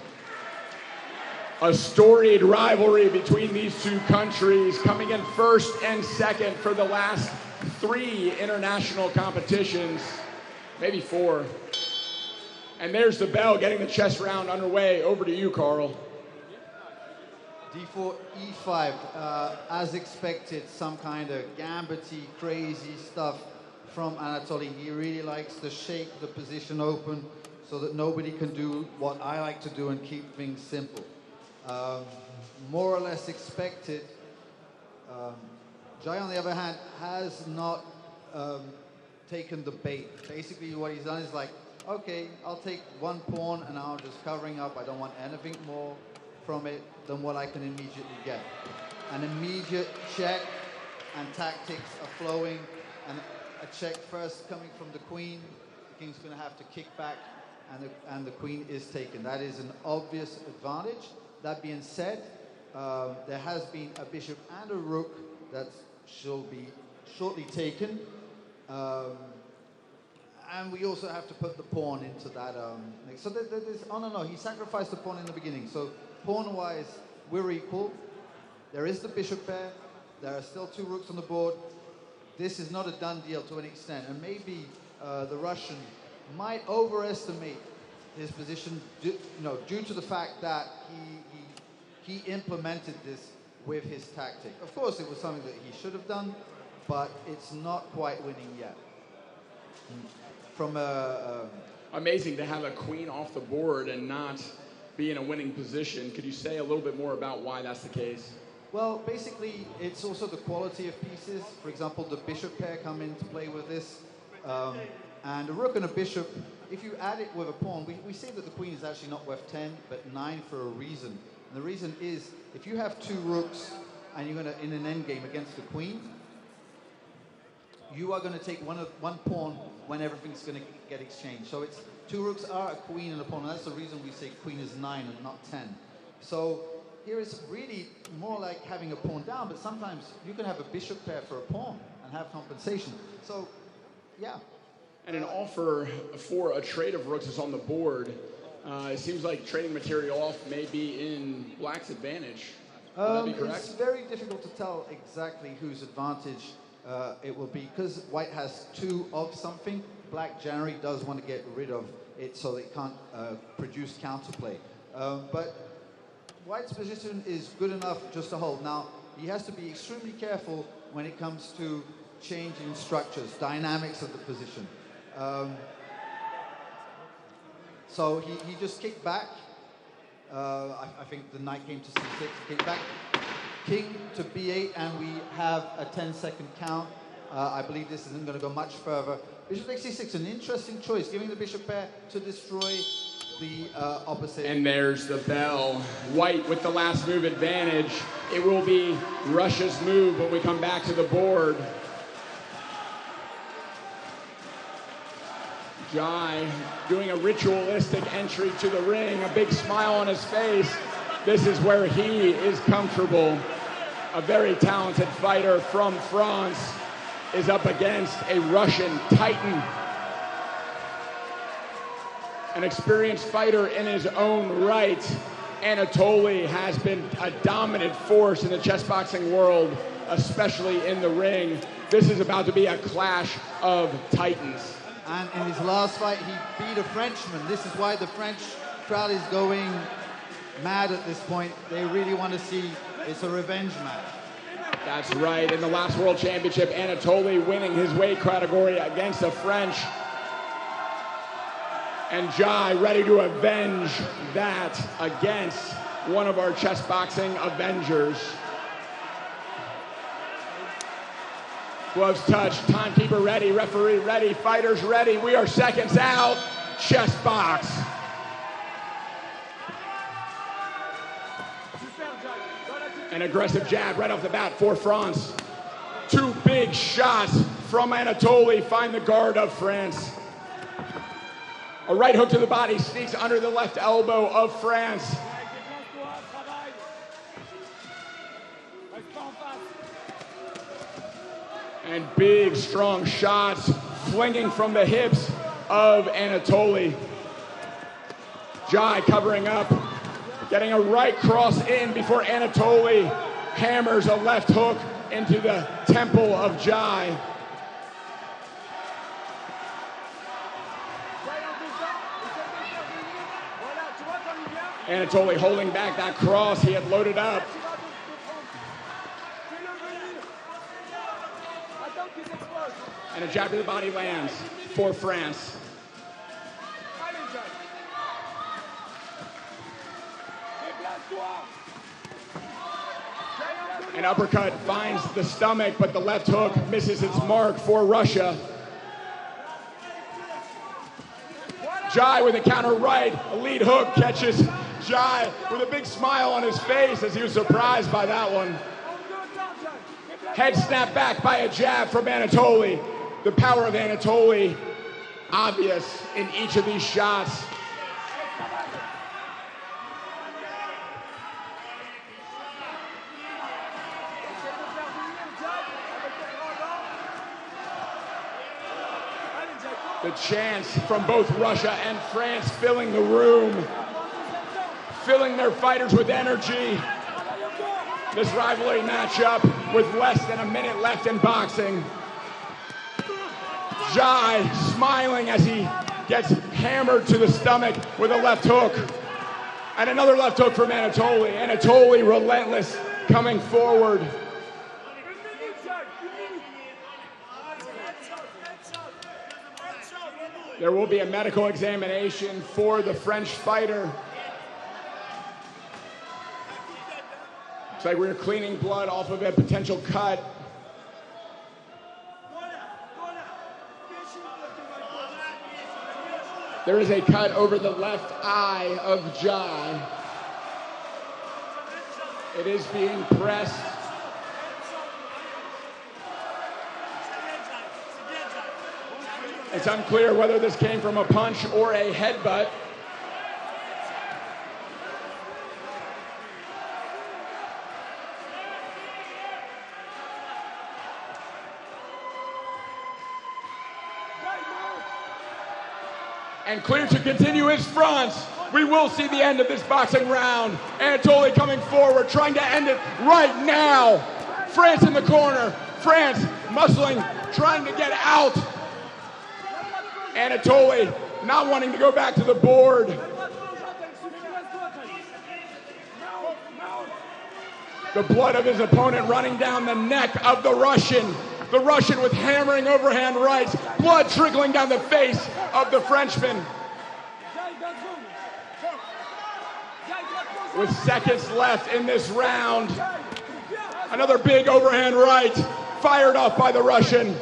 A storied rivalry between these two countries, coming in first and second for the last 3 international competitions, maybe 4. And there's the bell getting the chess round underway. Over to you, Carl. D4, E5, as expected, some kind of gambity, crazy stuff from Anatoly. He really likes to shake the position open so that nobody can do what I like to do and keep things simple. More or less expected. Jai, on the other hand, has not taken the bait. Basically, what he's done is like, okay, I'll take 1 pawn and I'll just covering up. I don't want anything more from it than what I can immediately get. An immediate check and tactics are flowing, and a check first coming from the queen. The king's going to have to kick back, and the queen is taken. That is an obvious advantage. That being said, there has been a bishop and a rook that shall be shortly taken. And we also have to put the pawn into that. So there's, oh no, he sacrificed the pawn in the beginning. So pawn-wise, we're equal. There is the bishop pair. There are still 2 rooks on the board. This is not a done deal to an extent. And maybe the Russian might overestimate his position due to the fact that he implemented this with his tactic. Of course, it was something that he should have done, but it's not quite winning yet. From amazing to have a queen off the board and not be in a winning position. Could you say a little bit more about why that's the case? Well, basically, it's also the quality of pieces. For example, the bishop pair come into play with this. And a rook and a bishop, if you add it with a pawn, we say that the queen is actually not worth 10, but 9 for a reason. And the reason is, if you have 2 rooks and you're going to, in an endgame against the queen, you are going to take one pawn when everything's going to get exchanged. So it's 2 rooks are a queen and a pawn. And that's the reason we say queen is 9 and not 10. So here is really more like having a pawn down, but sometimes you can have a bishop pair for a pawn and have compensation. So, yeah. And an offer for a trade of rooks is on the board. It seems like trading material off may be in Black's advantage. Would that be correct? It's very difficult to tell exactly whose advantage it will be, because White has 2 of something. Black generally does want to get rid of it so they can't produce counterplay. But White's position is good enough just to hold. Now, he has to be extremely careful when it comes to changing structures, dynamics of the position. So he just kicked back. I think the knight came to c6, kicked back. King to b8, and we have a 10-second count. I believe this isn't going to go much further. Bishop takes c6, an interesting choice, giving the bishop pair to destroy the opposite. And there's the bell. White with the last move advantage. It will be Russia's move when we come back to the board. Jai doing a ritualistic entry to the ring, a big smile on his face. This is where he is comfortable. A very talented fighter from France is up against a Russian titan. An experienced fighter in his own right. Anatoly has been a dominant force in the chess boxing world, especially in the ring. This is about to be a clash of titans. And in his last fight, he beat a Frenchman. This is why the French crowd is going mad at this point. They really want to see it's a revenge match. That's right. In the last World Championship, Anatoly winning his weight category against the French. And Jai ready to avenge that against one of our chess boxing Avengers. Gloves touched, timekeeper ready, referee ready, fighters ready. We are seconds out. Chess box. An aggressive jab right off the bat for France. Two big shots from Anatoly find the guard of France. A right hook to the body sneaks under the left elbow of France. And big, strong shots flinging from the hips of Anatoly. Jai covering up, getting a right cross in before Anatoly hammers a left hook into the temple of Jai. Anatoly holding back that cross he had loaded up. And a jab to the body lands for France. An uppercut finds the stomach, but the left hook misses its mark for Russia. Jai with a counter right, a lead hook catches Jai with a big smile on his face as he was surprised by that one. Head snapped back by a jab from Anatoly. The power of Anatoly obvious in each of these shots. The chants from both Russia and France filling the room, filling their fighters with energy. This rivalry matchup with less than a minute left in boxing. Jai smiling as he gets hammered to the stomach with a left hook. And another left hook from Anatoly. Anatoly relentless coming forward. There will be a medical examination for the French fighter. Looks like we're cleaning blood off of a potential cut. There is a cut over the left eye of Jai. It is being pressed. It's unclear whether this came from a punch or a headbutt. And clear to continue is France. We will see the end of this boxing round. Anatoly coming forward, trying to end it right now. France in the corner. France muscling, trying to get out. Anatoly not wanting to go back to the board. The blood of his opponent running down the neck of the Russian. The Russian with hammering overhand rights. Blood trickling down the face of the Frenchman. With seconds left in this round. Another big overhand right fired off by the Russian.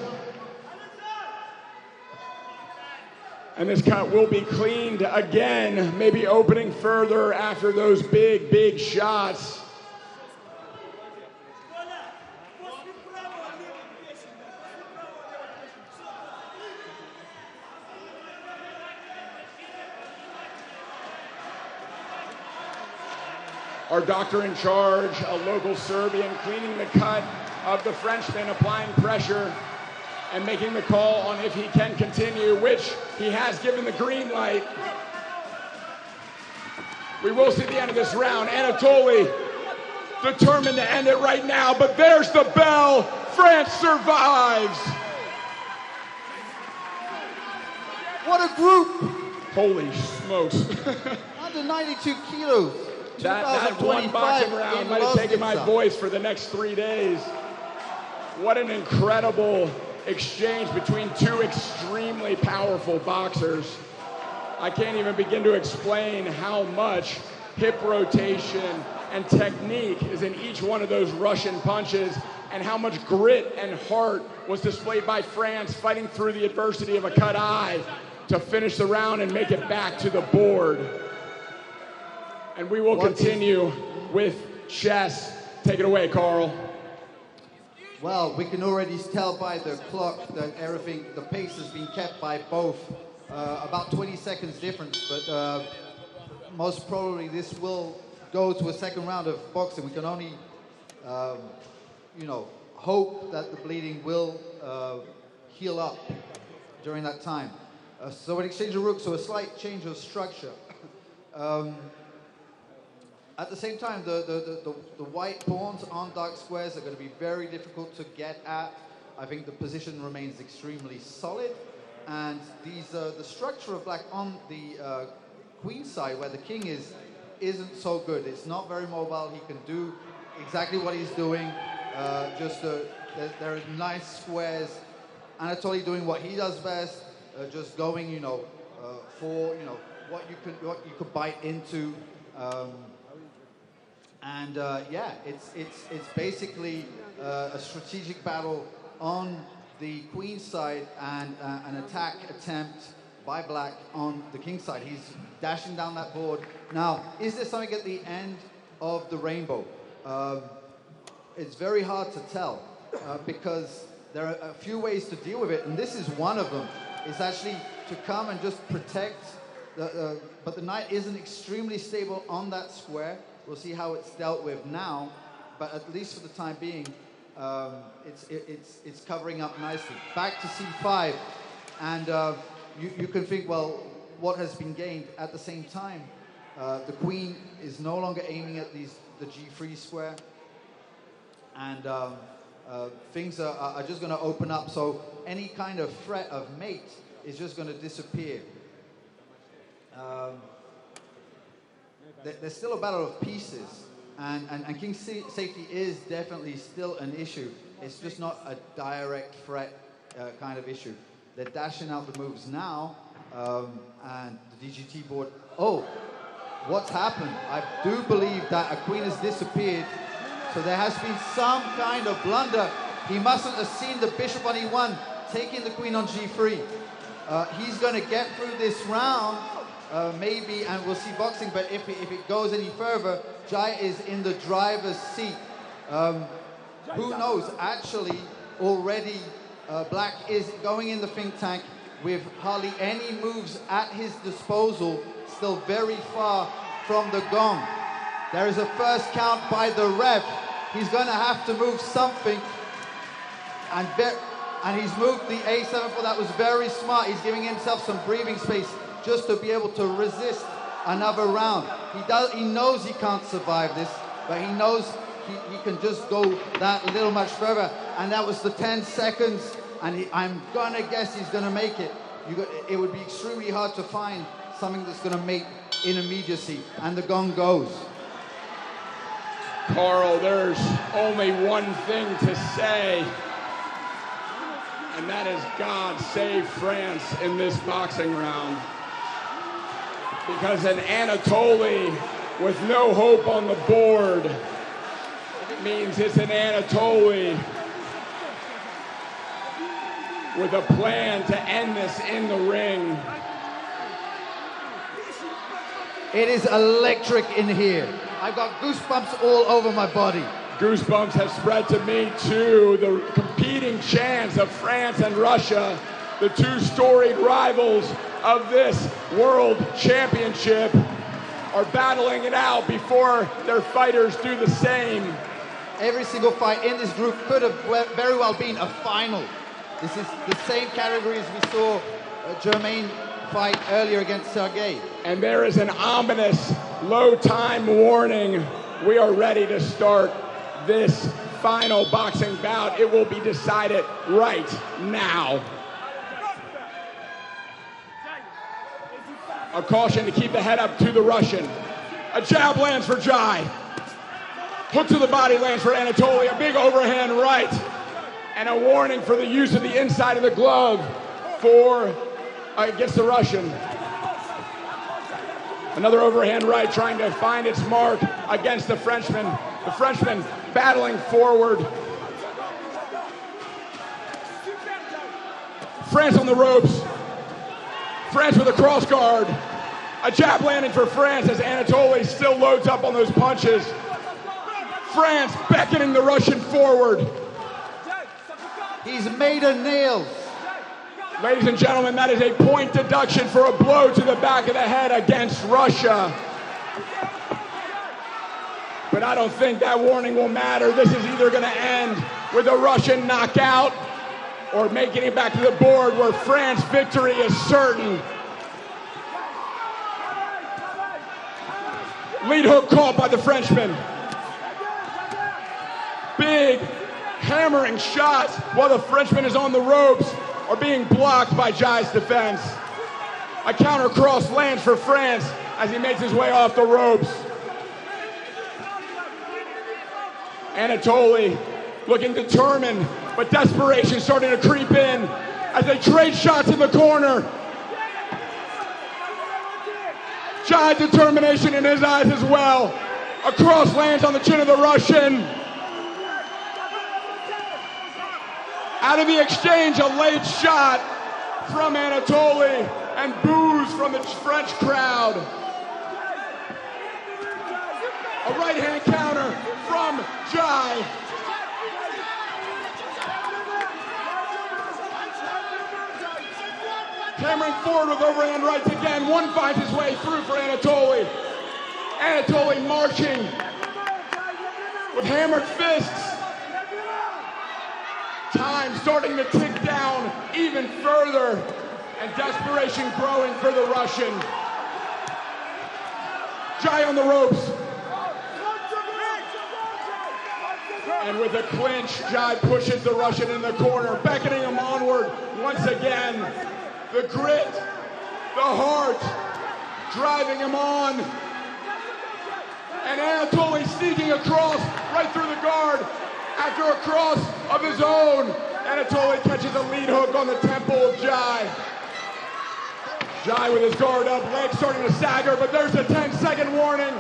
And this cut will be cleaned again, maybe opening further after those big, big shots. Our doctor in charge, a local Serbian, cleaning the cut of the Frenchman, applying pressure and making the call on if he can continue, which he has given the green light. We will see the end of this round. Anatoly determined to end it right now, but there's the bell. France survives. What a group. Holy smokes. Under 92 kilos. That one boxing round might have taken my voice for the next 3 days. What an incredible exchange between two extremely powerful boxers. I can't even begin to explain how much hip rotation and technique is in each one of those Russian punches, and how much grit and heart was displayed by France, fighting through the adversity of a cut eye to finish the round and make it back to the board. And we will continue with chess. Take it away, Carl. Well, we can already tell by the clock that everything, the pace has been kept by both. About 20 seconds difference, but most probably this will go to a second round of boxing. We can only, hope that the bleeding will heal up during that time. So an exchange of rooks, so a slight change of structure. At the same time, the white pawns on dark squares are going to be very difficult to get at. I think the position remains extremely solid, and the structure of black on the queen side, where the king isn't so good. It's not very mobile. He can do exactly what he's doing. There are nice squares. Anatoly doing what he does best, just going, for what you could bite into. It's basically a strategic battle on the queen side and an attack attempt by black on the king side. He's dashing down that board. Now, is there something at the end of the rainbow? It's very hard to tell because there are a few ways to deal with it, and this is one of them. It's actually to come and just protect, but the knight isn't extremely stable on that square. We'll see how it's dealt with now, but at least for the time being, it's covering up nicely. Back to c5, and you can think, well, what has been gained? At the same time, the queen is no longer aiming at the g3 square, and things are just going to open up. So any kind of threat of mate is just going to disappear. There's still a battle of pieces, and king safety is definitely still an issue. It's just not a direct threat kind of issue. They're dashing out the moves now, and the DGT board. Oh, what's happened? I do believe that a queen has disappeared, so there has been some kind of blunder. He mustn't have seen the bishop on e1, taking the queen on g3. He's going to get through this round. Maybe, and we'll see boxing, but if it goes any further, Jai is in the driver's seat. Who knows? Actually, already black is going in the think tank with hardly any moves at his disposal, still very far from the gong. There is a first count by the ref. He's going to have to move something, and he's moved the a7 for that was very smart. He's giving himself some breathing space just to be able to resist another round. He knows he can't survive this, but he knows he can just go that little much further. And that was the 10 seconds, and I'm gonna guess he's gonna make it. it would be extremely hard to find something that's going to make in immediacy, and the gong goes. Carl, there's only one thing to say, and that is God save France in this boxing round. Because an Anatoly with no hope on the board means it's an Anatoly with a plan to end this in the ring. It is electric in here. I've got goosebumps all over my body. Goosebumps have spread to me too. The competing champs of France and Russia, the two storied rivals of this World Championship, are battling it out before their fighters do the same. Every single fight in this group could have very well been a final. This is the same category as we saw Germain fight earlier against Sergey. And there is an ominous low time warning. We are ready to start this final boxing bout. It will be decided right now. A caution to keep the head up to the Russian. A jab lands for Jai. Hook to the body lands for Anatoly. A big overhand right. And a warning for the use of the inside of the glove for against the Russian. Another overhand right trying to find its mark against the Frenchman. The Frenchman battling forward. France on the ropes. France with a cross guard. A jab landing for France as Anatoly still loads up on those punches. France beckoning the Russian forward. He's made of nails. Ladies and gentlemen, that is a point deduction for a blow to the back of the head against Russia. But I don't think that warning will matter. This is either going to end with a Russian knockout or making it back to the board where France's victory is certain. Lead hook caught by the Frenchman. Big hammering shots while the Frenchman is on the ropes are being blocked by Jai's defense. A counter cross lands for France as he makes his way off the ropes. Anatoly looking determined, but desperation starting to creep in as they trade shots in the corner. Jai determination in his eyes as well. A cross lands on the chin of the Russian. Out of the exchange, a late shot from Anatoly and boos from the French crowd. A right-hand counter from Jai. Hammering forward with overhand rights again. One finds his way through for Anatoly. Anatoly marching with hammered fists. Time starting to tick down even further, and desperation growing for the Russian. Jai on the ropes. And with a clinch, Jai pushes the Russian in the corner, beckoning him onward once again. The grit, the heart, driving him on. And Anatoly sneaking across right through the guard. After a cross of his own, Anatoly catches a lead hook on the temple of Jai. Jai with his guard up, legs starting to stagger, but there's a 10-second warning.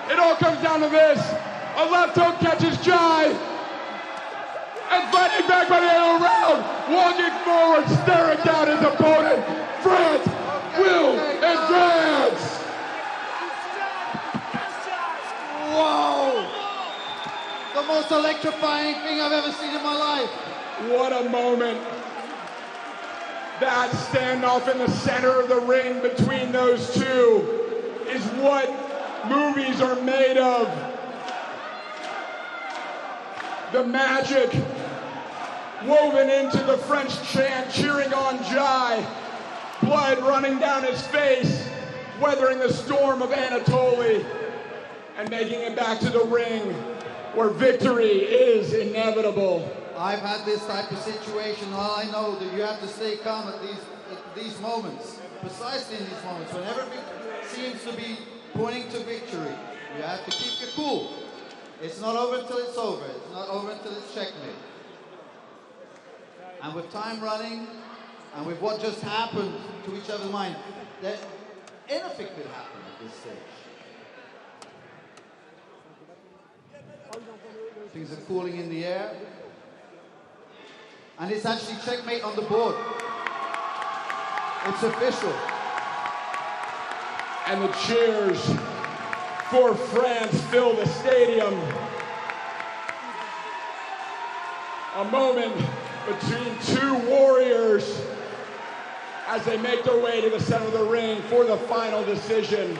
It all comes down to this. A left hook catches Jai. And fighting back by the end of the round, walking forward, staring down his opponent. France will advance. Whoa! The most electrifying thing I've ever seen in my life. What a moment. That standoff in the center of the ring between those two is what movies are made of. The magic woven into the French chant cheering on Jai. Blood running down his face, weathering the storm of Anatoly, and making it back to the ring where victory is inevitable. I've had this type of situation. All I know that you have to stay calm at these moments, precisely in these moments, when everything seems to be pointing to victory. You have to keep your cool. It's not over until it's over. It's not over until it's checkmate. And with time running, and with what just happened to each other's mind, that anything could happen at this stage. Things are cooling in the air. And it's actually checkmate on the board. It's official. And the cheers for France fill the stadium. A moment between two warriors as they make their way to the center of the ring for the final decision.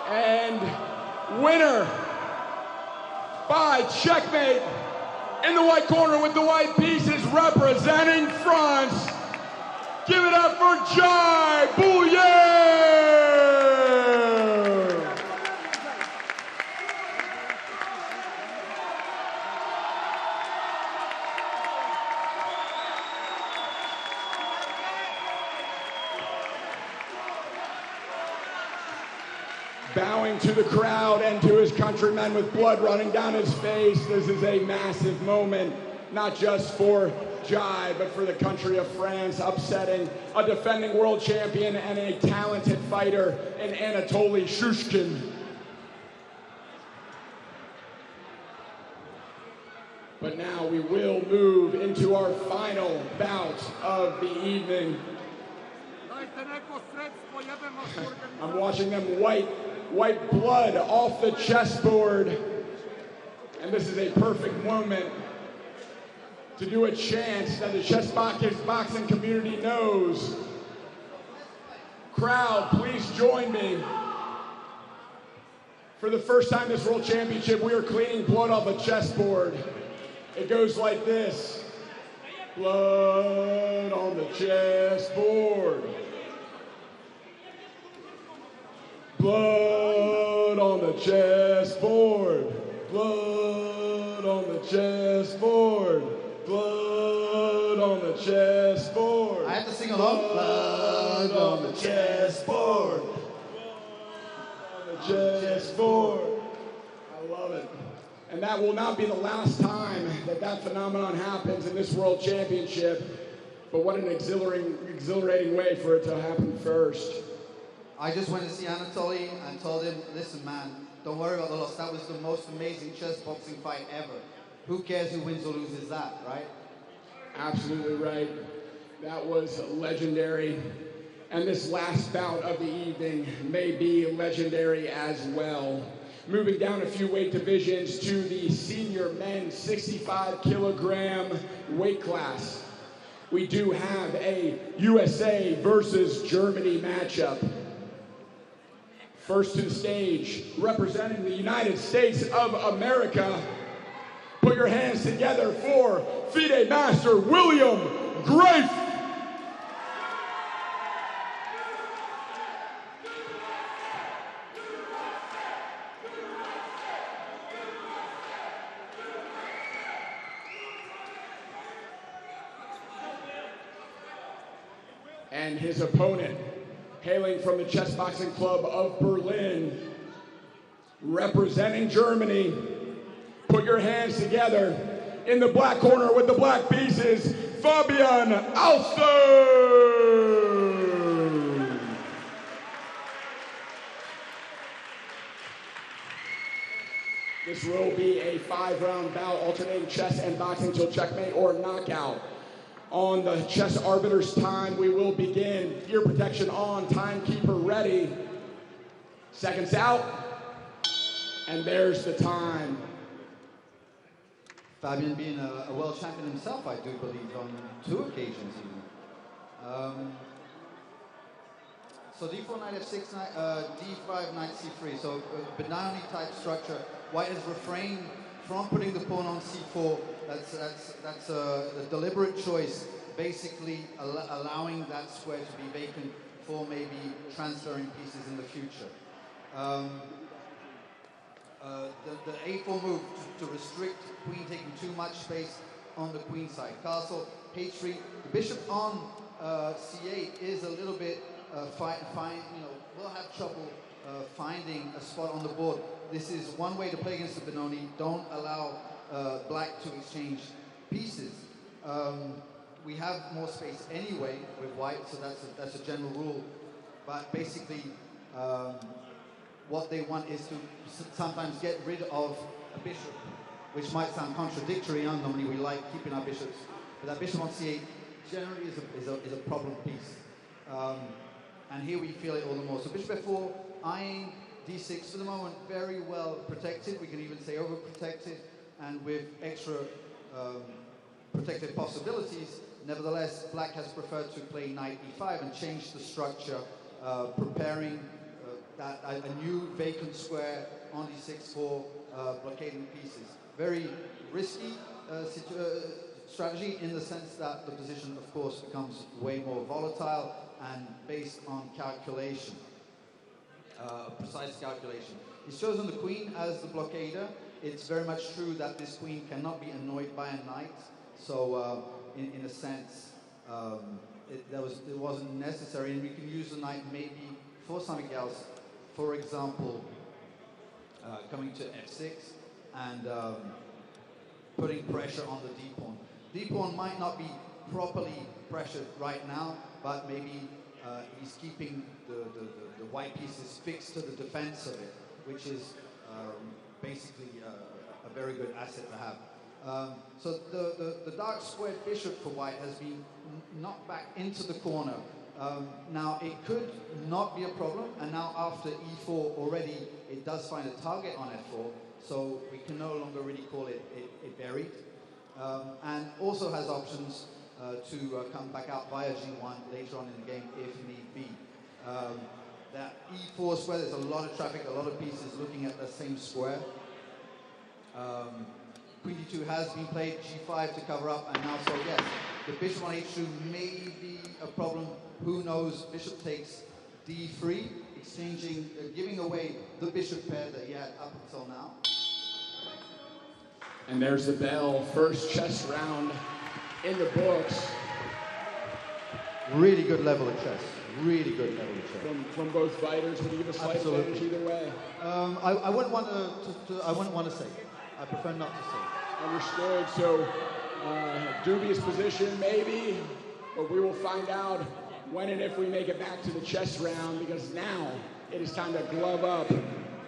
And winner by checkmate in the white corner with the white pieces representing France. Give it up for Iepe Rubingh! Bowing to the crowd and to his countrymen with blood running down his face. This is a massive moment, not just for Iepe, but for the country of France, upsetting a defending world champion and a talented fighter in Anatoly Shushkin. But now we will move into our final bout of the evening. I'm watching them wipe blood off the chessboard. And this is a perfect moment to do a chant that the chessboxing community knows. Crowd, please join me. For the first time this World Championship, we are cleaning blood off a chessboard. It goes like this. Blood on the chessboard. Blood on the chessboard. Blood on the chessboard. Blood on the chessboard. I have to sing along. Blood on the chessboard. Blood on the chessboard. I love it. And that will not be the last time that phenomenon happens in this World Championship. But what an exhilarating way for it to happen first. I just went to see Anatoly and told him, listen man, don't worry about the loss. That was the most amazing chess boxing fight ever. Who cares who wins or loses that, right? Absolutely right. That was legendary. And this last bout of the evening may be legendary as well. Moving down a few weight divisions to the senior men's 65 kilogram weight class. We do have a USA versus Germany matchup. First to the stage, representing the United States of America. Put your hands together for FIDE Master William Grafe. And his opponent, hailing from the Chessboxing Club of Berlin, representing Germany. Put your hands together in the black corner with the black pieces, Fabian Alster. This will be a 5-round bout, alternating chess and boxing till checkmate or knockout. On the chess arbiter's time, we will begin. Ear protection on, timekeeper ready. Seconds out, and there's the time. Fabian being a world champion himself, I do believe, on 2 occasions even. So d4, knight f6, knight, d5, knight c3. So Benoni type structure. White has refrained from putting the pawn on c4. That's a deliberate choice, basically allowing that square to be vacant for maybe transferring pieces in the future. The a4 move to restrict queen taking too much space on the queen side. Castle, h3. The bishop on c8 is a little bit we'll have trouble finding a spot on the board. This is one way to play against the Benoni. Don't allow black to exchange pieces. We have more space anyway with white, so that's a general rule. But basically, what they want is to sometimes get rid of a bishop, which might sound contradictory. Normally we like keeping our bishops, but that bishop on c8 generally is a problem piece. And here we feel it all the more. So bishop f4, eyeing d6 for the moment, very well protected. We can even say overprotected, and with extra protected possibilities. Nevertheless, black has preferred to play knight e5 and change the structure, preparing a new vacant square on d6 for blockading pieces. Very risky strategy in the sense that the position, of course, becomes way more volatile and based on calculation, precise calculation. He's chosen the queen as the blockader. It's very much true that this queen cannot be annoyed by a knight. So, in a sense, it wasn't necessary, and we can use the knight maybe for something else. For example, coming to f6 and putting pressure on the d-pawn. D-pawn might not be properly pressured right now, but maybe he's keeping the white pieces fixed to the defense of it, which is basically a very good asset to have. So the dark squared bishop for white has been knocked back into the corner. Now it could not be a problem, and now after e4 already it does find a target on f4, so we can no longer really call it buried. And also has options to come back out via g1 later on in the game if need be. That e4 square, there's a lot of traffic, a lot of pieces looking at the same square. Queen d2 has been played, g5 to cover up, and now so yes, the bishop on h2 may be a problem. Who knows? Bishop takes d3, exchanging, giving away the bishop pair that he had up until now. And there's the bell. First chess round in the books. Really good level of chess. Really good level of chess. From both fighters, would you give a slight advantage either way? I wouldn't want to. I wouldn't want to say. I prefer not to say. Understood. So dubious position, maybe, but we will find out when and if we make it back to the chess round, because now it is time to glove up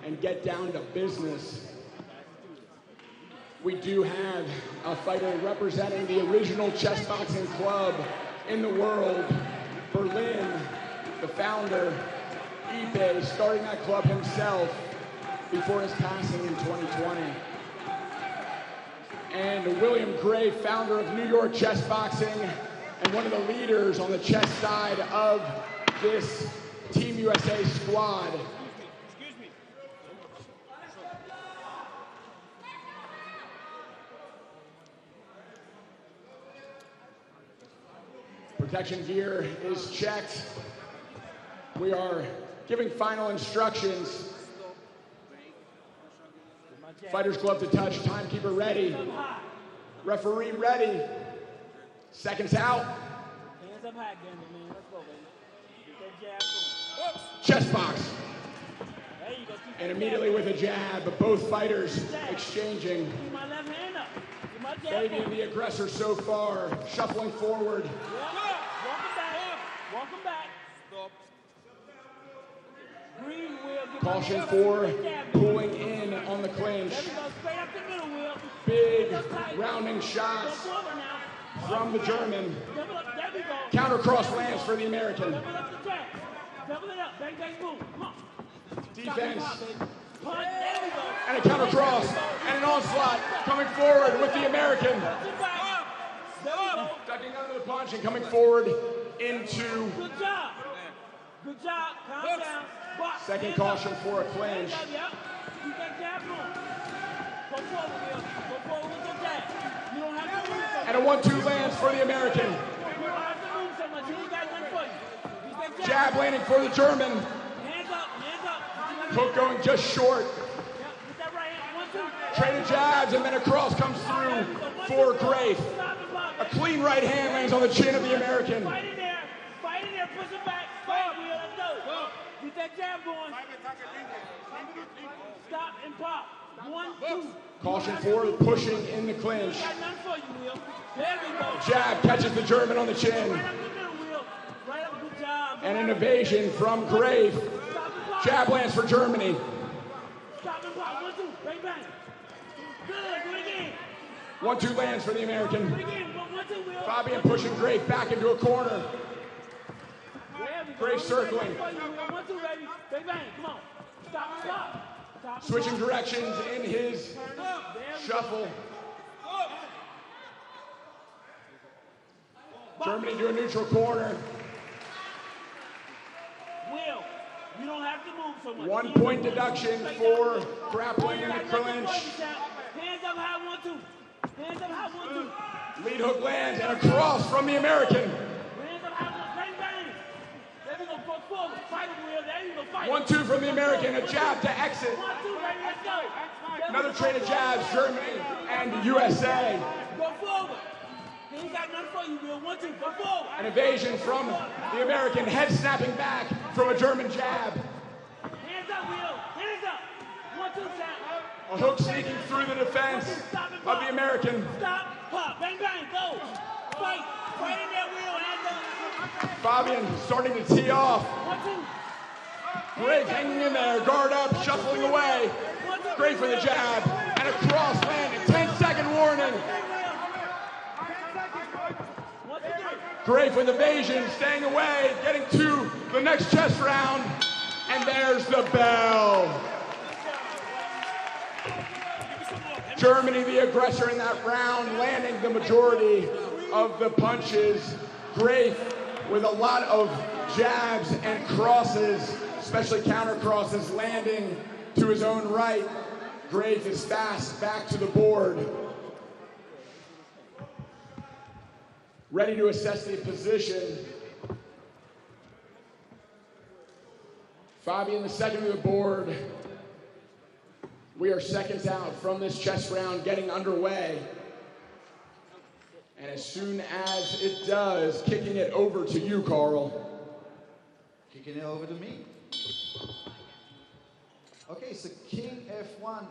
and get down to business. We do have a fighter representing the original chess boxing club in the world, Berlin, the founder, Iepe, starting that club himself before his passing in 2020. And William Gray, founder of New York Chess Boxing, and one of the leaders on the chess side of this Team USA squad. Protection gear is checked. We are giving final instructions. Fighter's glove to touch, timekeeper ready. Referee ready. Seconds out. Hands up high, Gambit, man. Let's go, baby. Get that jab going. Chess box. There you go. And immediately with a jab, both fighters exchanging. Keep my left hand up. Keep my jab Maybe going. the aggressor so far, shuffling forward. Yeah. Walk him back. Walk him back. Stop. Green wheel. Get Caution my for jab. pulling in on the clinch. There we go. Straight up the middle wheel. Big rounding shots Go forward now. from the German. Double up. There we go. Counter cross lands for the American. Double up the jab. Double it up. Bang, bang, boom. Come on. Defense. Punch. There we go. And a counter cross and an onslaught coming forward with the American. There we go. Ducking under the punch and coming forward into Good job. Good job. Calm down. Box. Second Hands caution up. for a clinch. Hands up, yep. Keep that jab going. Go forward, Will. Go forward with the jab. You don't have to move so much. And a 1-2 lands for the American. You don't have to move so much. He ain't got nothing for you. Keep that Jab landing for the German. Hands up. Hands up. Hook going just short. Yep. With that right hand. 1-2. Trade of jabs, and then a cross comes through for Grafe. A clean right hand lands on the chin of the American. Fight in there. Fight in there. Push it back. Fight, Will. Let's go. Get that jab going. Stop and pop. 1, 2. Caution for pushing in the clinch. Got nothing for you, Will. There we go. Jab catches the German on the chin. Right up the middle, Will. Right up. Good job. And an evasion from Grafe. Jab lands for Germany. Stop and pop. 1, 2. Bang, bang. Good. Do it again. 1-2 lands for the American. Do it again. 1, 2, Will. Fabian pushing Grafe back into a corner. There we go. Grafe circling. 1, 2, baby. Bang, bang. Come on. Stop and pop. Stop and Switching pop. directions in his shuffle. Germany to a neutral corner. Will, you don't have to move so much. 1 point deduction for grappling in the clinch. Hands up high, 1, 2. Hands up high, 1, 2. Lead hook lands and a cross from the American. Hands up high, bang, bang. There we go, go forward. Fight him, Will. There you go, fight. 1-2 from the American, a jab to exit. 1, 2, baby, let's go. Another trade of jabs, Germany and USA. Go forward. He ain't got nothing for you, Will. 1, 2, go forward. An evasion from the American, head snapping back from a German jab. Hands up, Will. Hands up. 1, 2, tap. A hook sneaking through the defense of the American. Stop, pop, bang, bang, go. Fight. Fight in there, Will. Hands up. Fabian starting to tee off. 1, 2. Grafe hanging in there, guard up, shuffling away. Grafe for the jab, and a cross landing. 10-second warning. Grafe with evasion, staying away, getting to the next chess round. And there's the bell. Germany, the aggressor in that round, landing the majority of the punches. Grafe with a lot of jabs and crosses, especially counter crosses, landing to his own right. Grafe is fast back to the board. Ready to assess the position. Fabian the second to the board. We are seconds out from this chess round getting underway. And as soon as it does, kicking it over to you, Carl. Kicking it over to me. Okay, so King F1,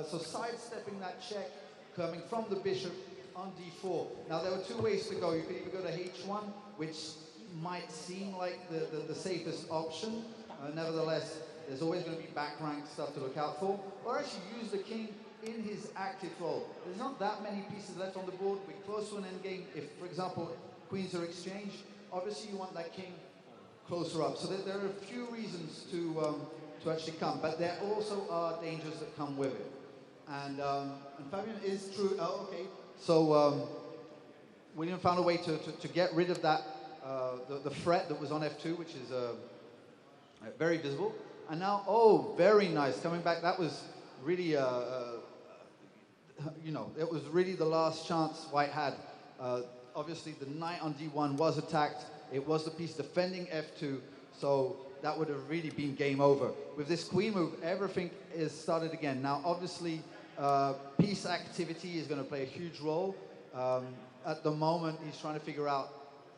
so sidestepping that check, coming from the bishop on D4. Now there were 2 ways to go. You could either go to H1, which might seem like the safest option. Nevertheless, there's always going to be back rank stuff to look out for. Or actually use the king in his active role. There's not that many pieces left on the board. We're close to an endgame. If, for example, queens are exchanged, obviously you want that king closer up. So there are a few reasons to actually come, but there also are dangers that come with it. And Fabian is true. Oh, okay. So William found a way to get rid of that, the fret that was on F2, which is very visible. And now, oh, very nice. Coming back, that was really, you know, it was really the last chance White had. Obviously, the knight on D1 was attacked. It was the piece defending F2, so that would have really been game over. With this queen move, everything is started again. Now, obviously, piece activity is going to play a huge role. At the moment, he's trying to figure out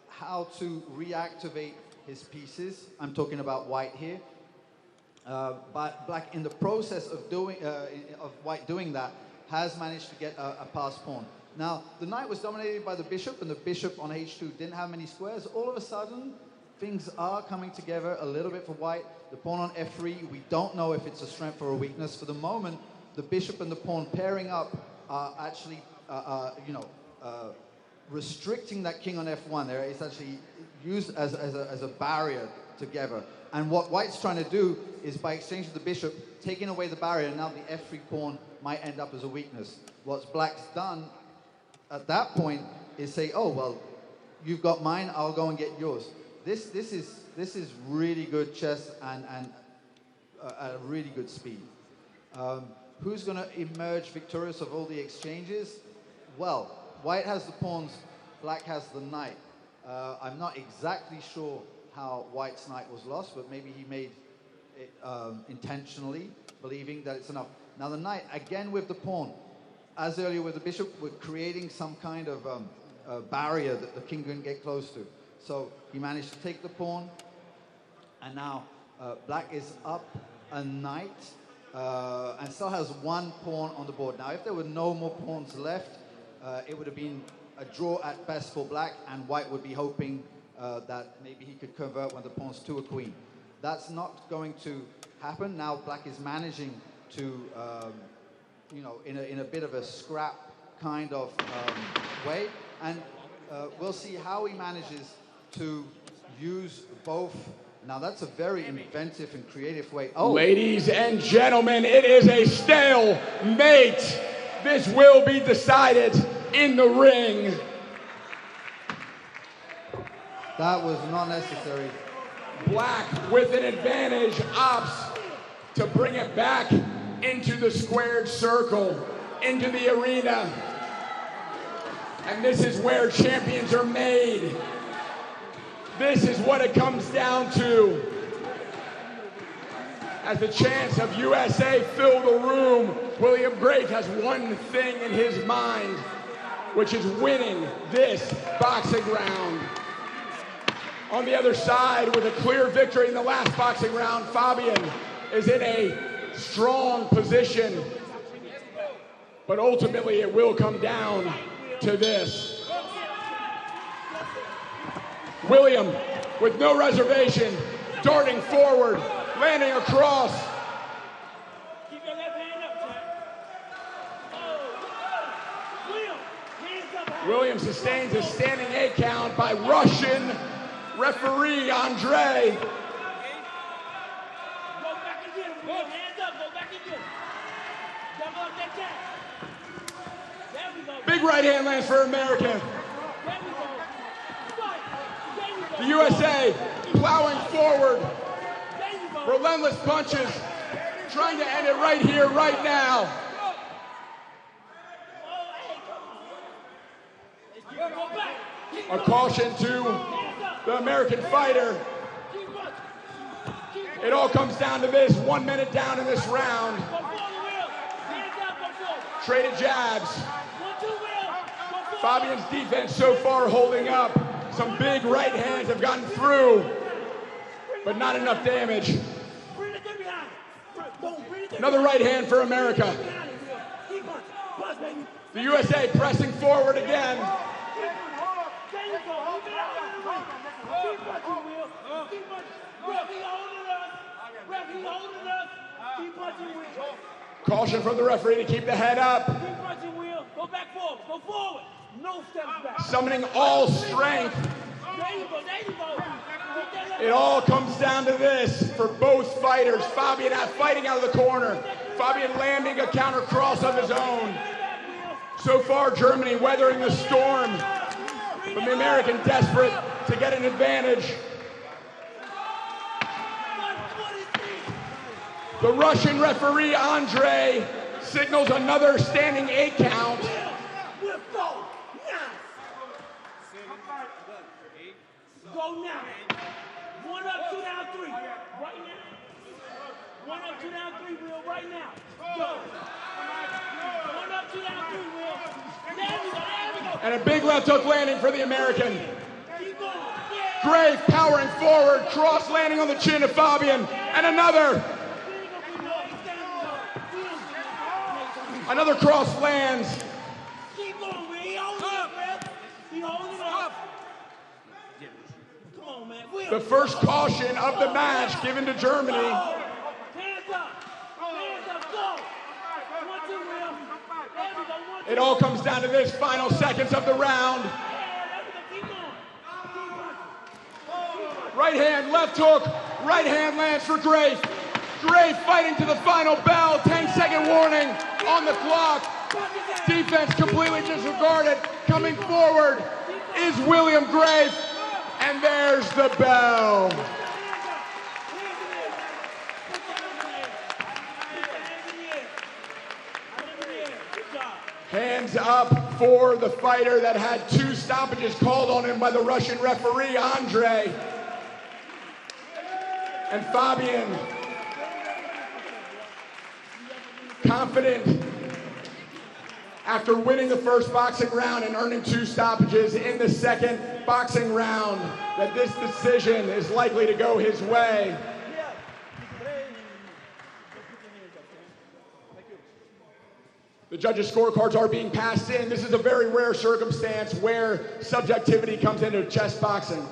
how to reactivate his pieces. I'm talking about White here. But Black, in the process of White doing that, has managed to get a pass pawn. Now, the knight was dominated by the bishop, and the bishop on H2 didn't have many squares. All of a sudden, things are coming together a little bit for White. The pawn on F3, we don't know if it's a strength or a weakness. For the moment, the bishop and the pawn pairing up are actually, you know, restricting that king on F1 there. It's actually used as a barrier together. And what White's trying to do is, by exchanging the bishop, taking away the barrier, now the F3 pawn might end up as a weakness. What Black's done at that point is say, oh, well, you've got mine, I'll go and get yours. this is really good chess and a really good speed. Who's going to emerge victorious of all the exchanges? Well, white has the pawns, black has the knight. I'm not exactly sure how white's knight was lost, but maybe he made it intentionally, believing that it's enough. Now the knight, again with the pawn, as earlier with the bishop, we're creating some kind of barrier that the king couldn't get close to. So he managed to take the pawn, and now black is up a knight, and still has one pawn on the board. Now if there were no more pawns left, it would have been a draw at best for black, and white would be hoping that maybe he could convert one of the pawns to a queen. That's not going to happen. Now black is managing to, you know, in a bit of a scrap kind of way, and we'll see how he manages to use both. Now that's a very inventive and creative way. Oh, ladies and gentlemen, it is a stalemate. This will be decided in the ring. That was not necessary. Black with an advantage opts to bring it back into the squared circle, into the arena. And this is where champions are made. This is what it comes down to. As the chants of USA fill the room, William Grafe has one thing in his mind, which is winning this boxing round. On the other side, with a clear victory in the last boxing round, Fabian is in a strong position. But ultimately, it will come down to this. William, with no reservation, darting forward, landing across. Keep your left hand up, Jack. Hands up. William sustains a standing 8 count by Russian referee Andre. Go back and get him, Will. Hands up, go back and get him. Double up that jack. There we go. Big right hand lands for America. There we go. The USA plowing forward. Relentless punches, trying to end it right here, right now. A caution to the American fighter. It all comes down to this, 1 minute down in this round. Traded jabs. Fabian's defense so far holding up. Some big right hands have gotten through, but not enough damage. Another right hand for America. The USA pressing forward again. Caution from the referee to keep the head up. Go back forward. Go forward. No steps back. Summoning all strength. There you go. There you go. It all comes down to this for both fighters. Fabian fighting out of the corner. Fabian landing a counter cross of his own. So far, Germany weathering the storm, but the American desperate to get an advantage. The Russian referee, Andre, signals another standing 8 count. Go now. 1 up, 2 down, 3. Right now. 1 up, 2 down, 3, Will. Right now. Go. 1 up, 2 down, 3, Will. There we go. There we go. And a big left hook landing for the American. Keep going. Grave powering forward, cross landing on the chin of Fabian. And another. Another cross lands. Keep going, Will. He holding up, Will. He holding up. Come on, man. Will. The first caution of the match given to Germany. Hands up. Hands up. Go. 1, 2, Will. There we go. 1, 2. It all comes down to this, final seconds of the round. Right hand, left hook, right hand lands for Grafe. Grafe fighting to the final bell, 10-second warning on the clock. Defense completely disregarded. Coming forward is William Grafe. And there's the bell. Hands up for the fighter that had 2 stoppages called on him by the Russian referee, Andre. And Fabian, confident after winning the first boxing round and earning 2 stoppages in the second boxing round, that this decision is likely to go his way. The judges' scorecards are being passed in. This is a very rare circumstance where subjectivity comes into chess boxing.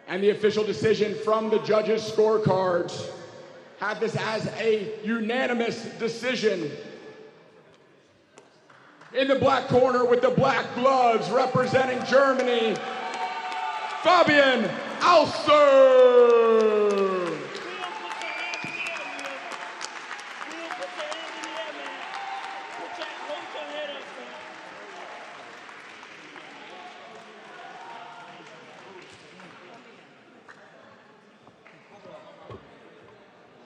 And the official decision from the judges' scorecards have this as a unanimous decision. In the black corner with the black gloves representing Germany, Fabian Alser.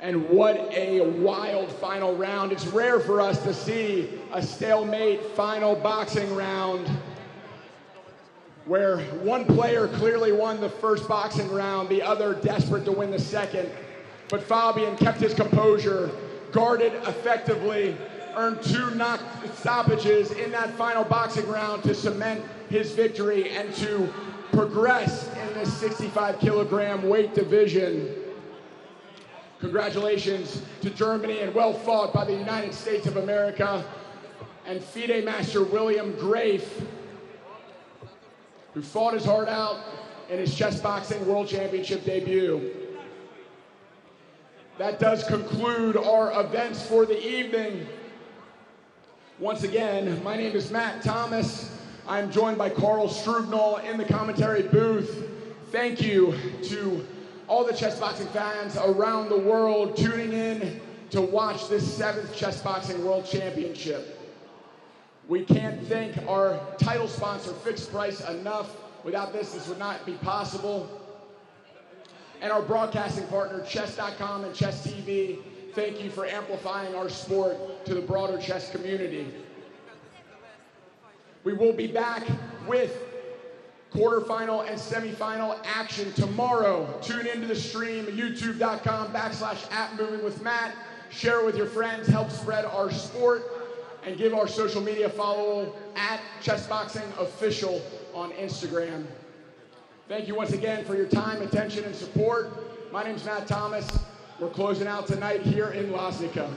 And what a wild final round. It's rare for us to see a stalemate final boxing round where one player clearly won the first boxing round, the other desperate to win the second. But Fabian kept his composure, guarded effectively, earned 2 stoppages in that final boxing round to cement his victory and to progress in this 65-kilogram weight division. Congratulations to Germany, and well fought by the United States of America and FIDE master William Grafe, who fought his heart out in his chess boxing world championship debut. That does conclude our events for the evening. Once again, my name is Matt Thomas. I'm joined by Carl Strugnall in the commentary booth. Thank you to all the chess boxing fans around the world tuning in to watch this 7th Chess Boxing World Championship. We can't thank our title sponsor, Fixed Price, enough. Without this would not be possible. And our broadcasting partner, Chess.com and Chess TV, thank you for amplifying our sport to the broader chess community. We will be back with quarterfinal and semifinal action tomorrow. Tune into the stream, youtube.com/@movingwithmatt. Share it with your friends, help spread our sport, and give our social media follow at ChessboxingOfficial on Instagram. Thank you once again for your time, attention, and support. My name's Matt Thomas. We're closing out tonight here in Loznica.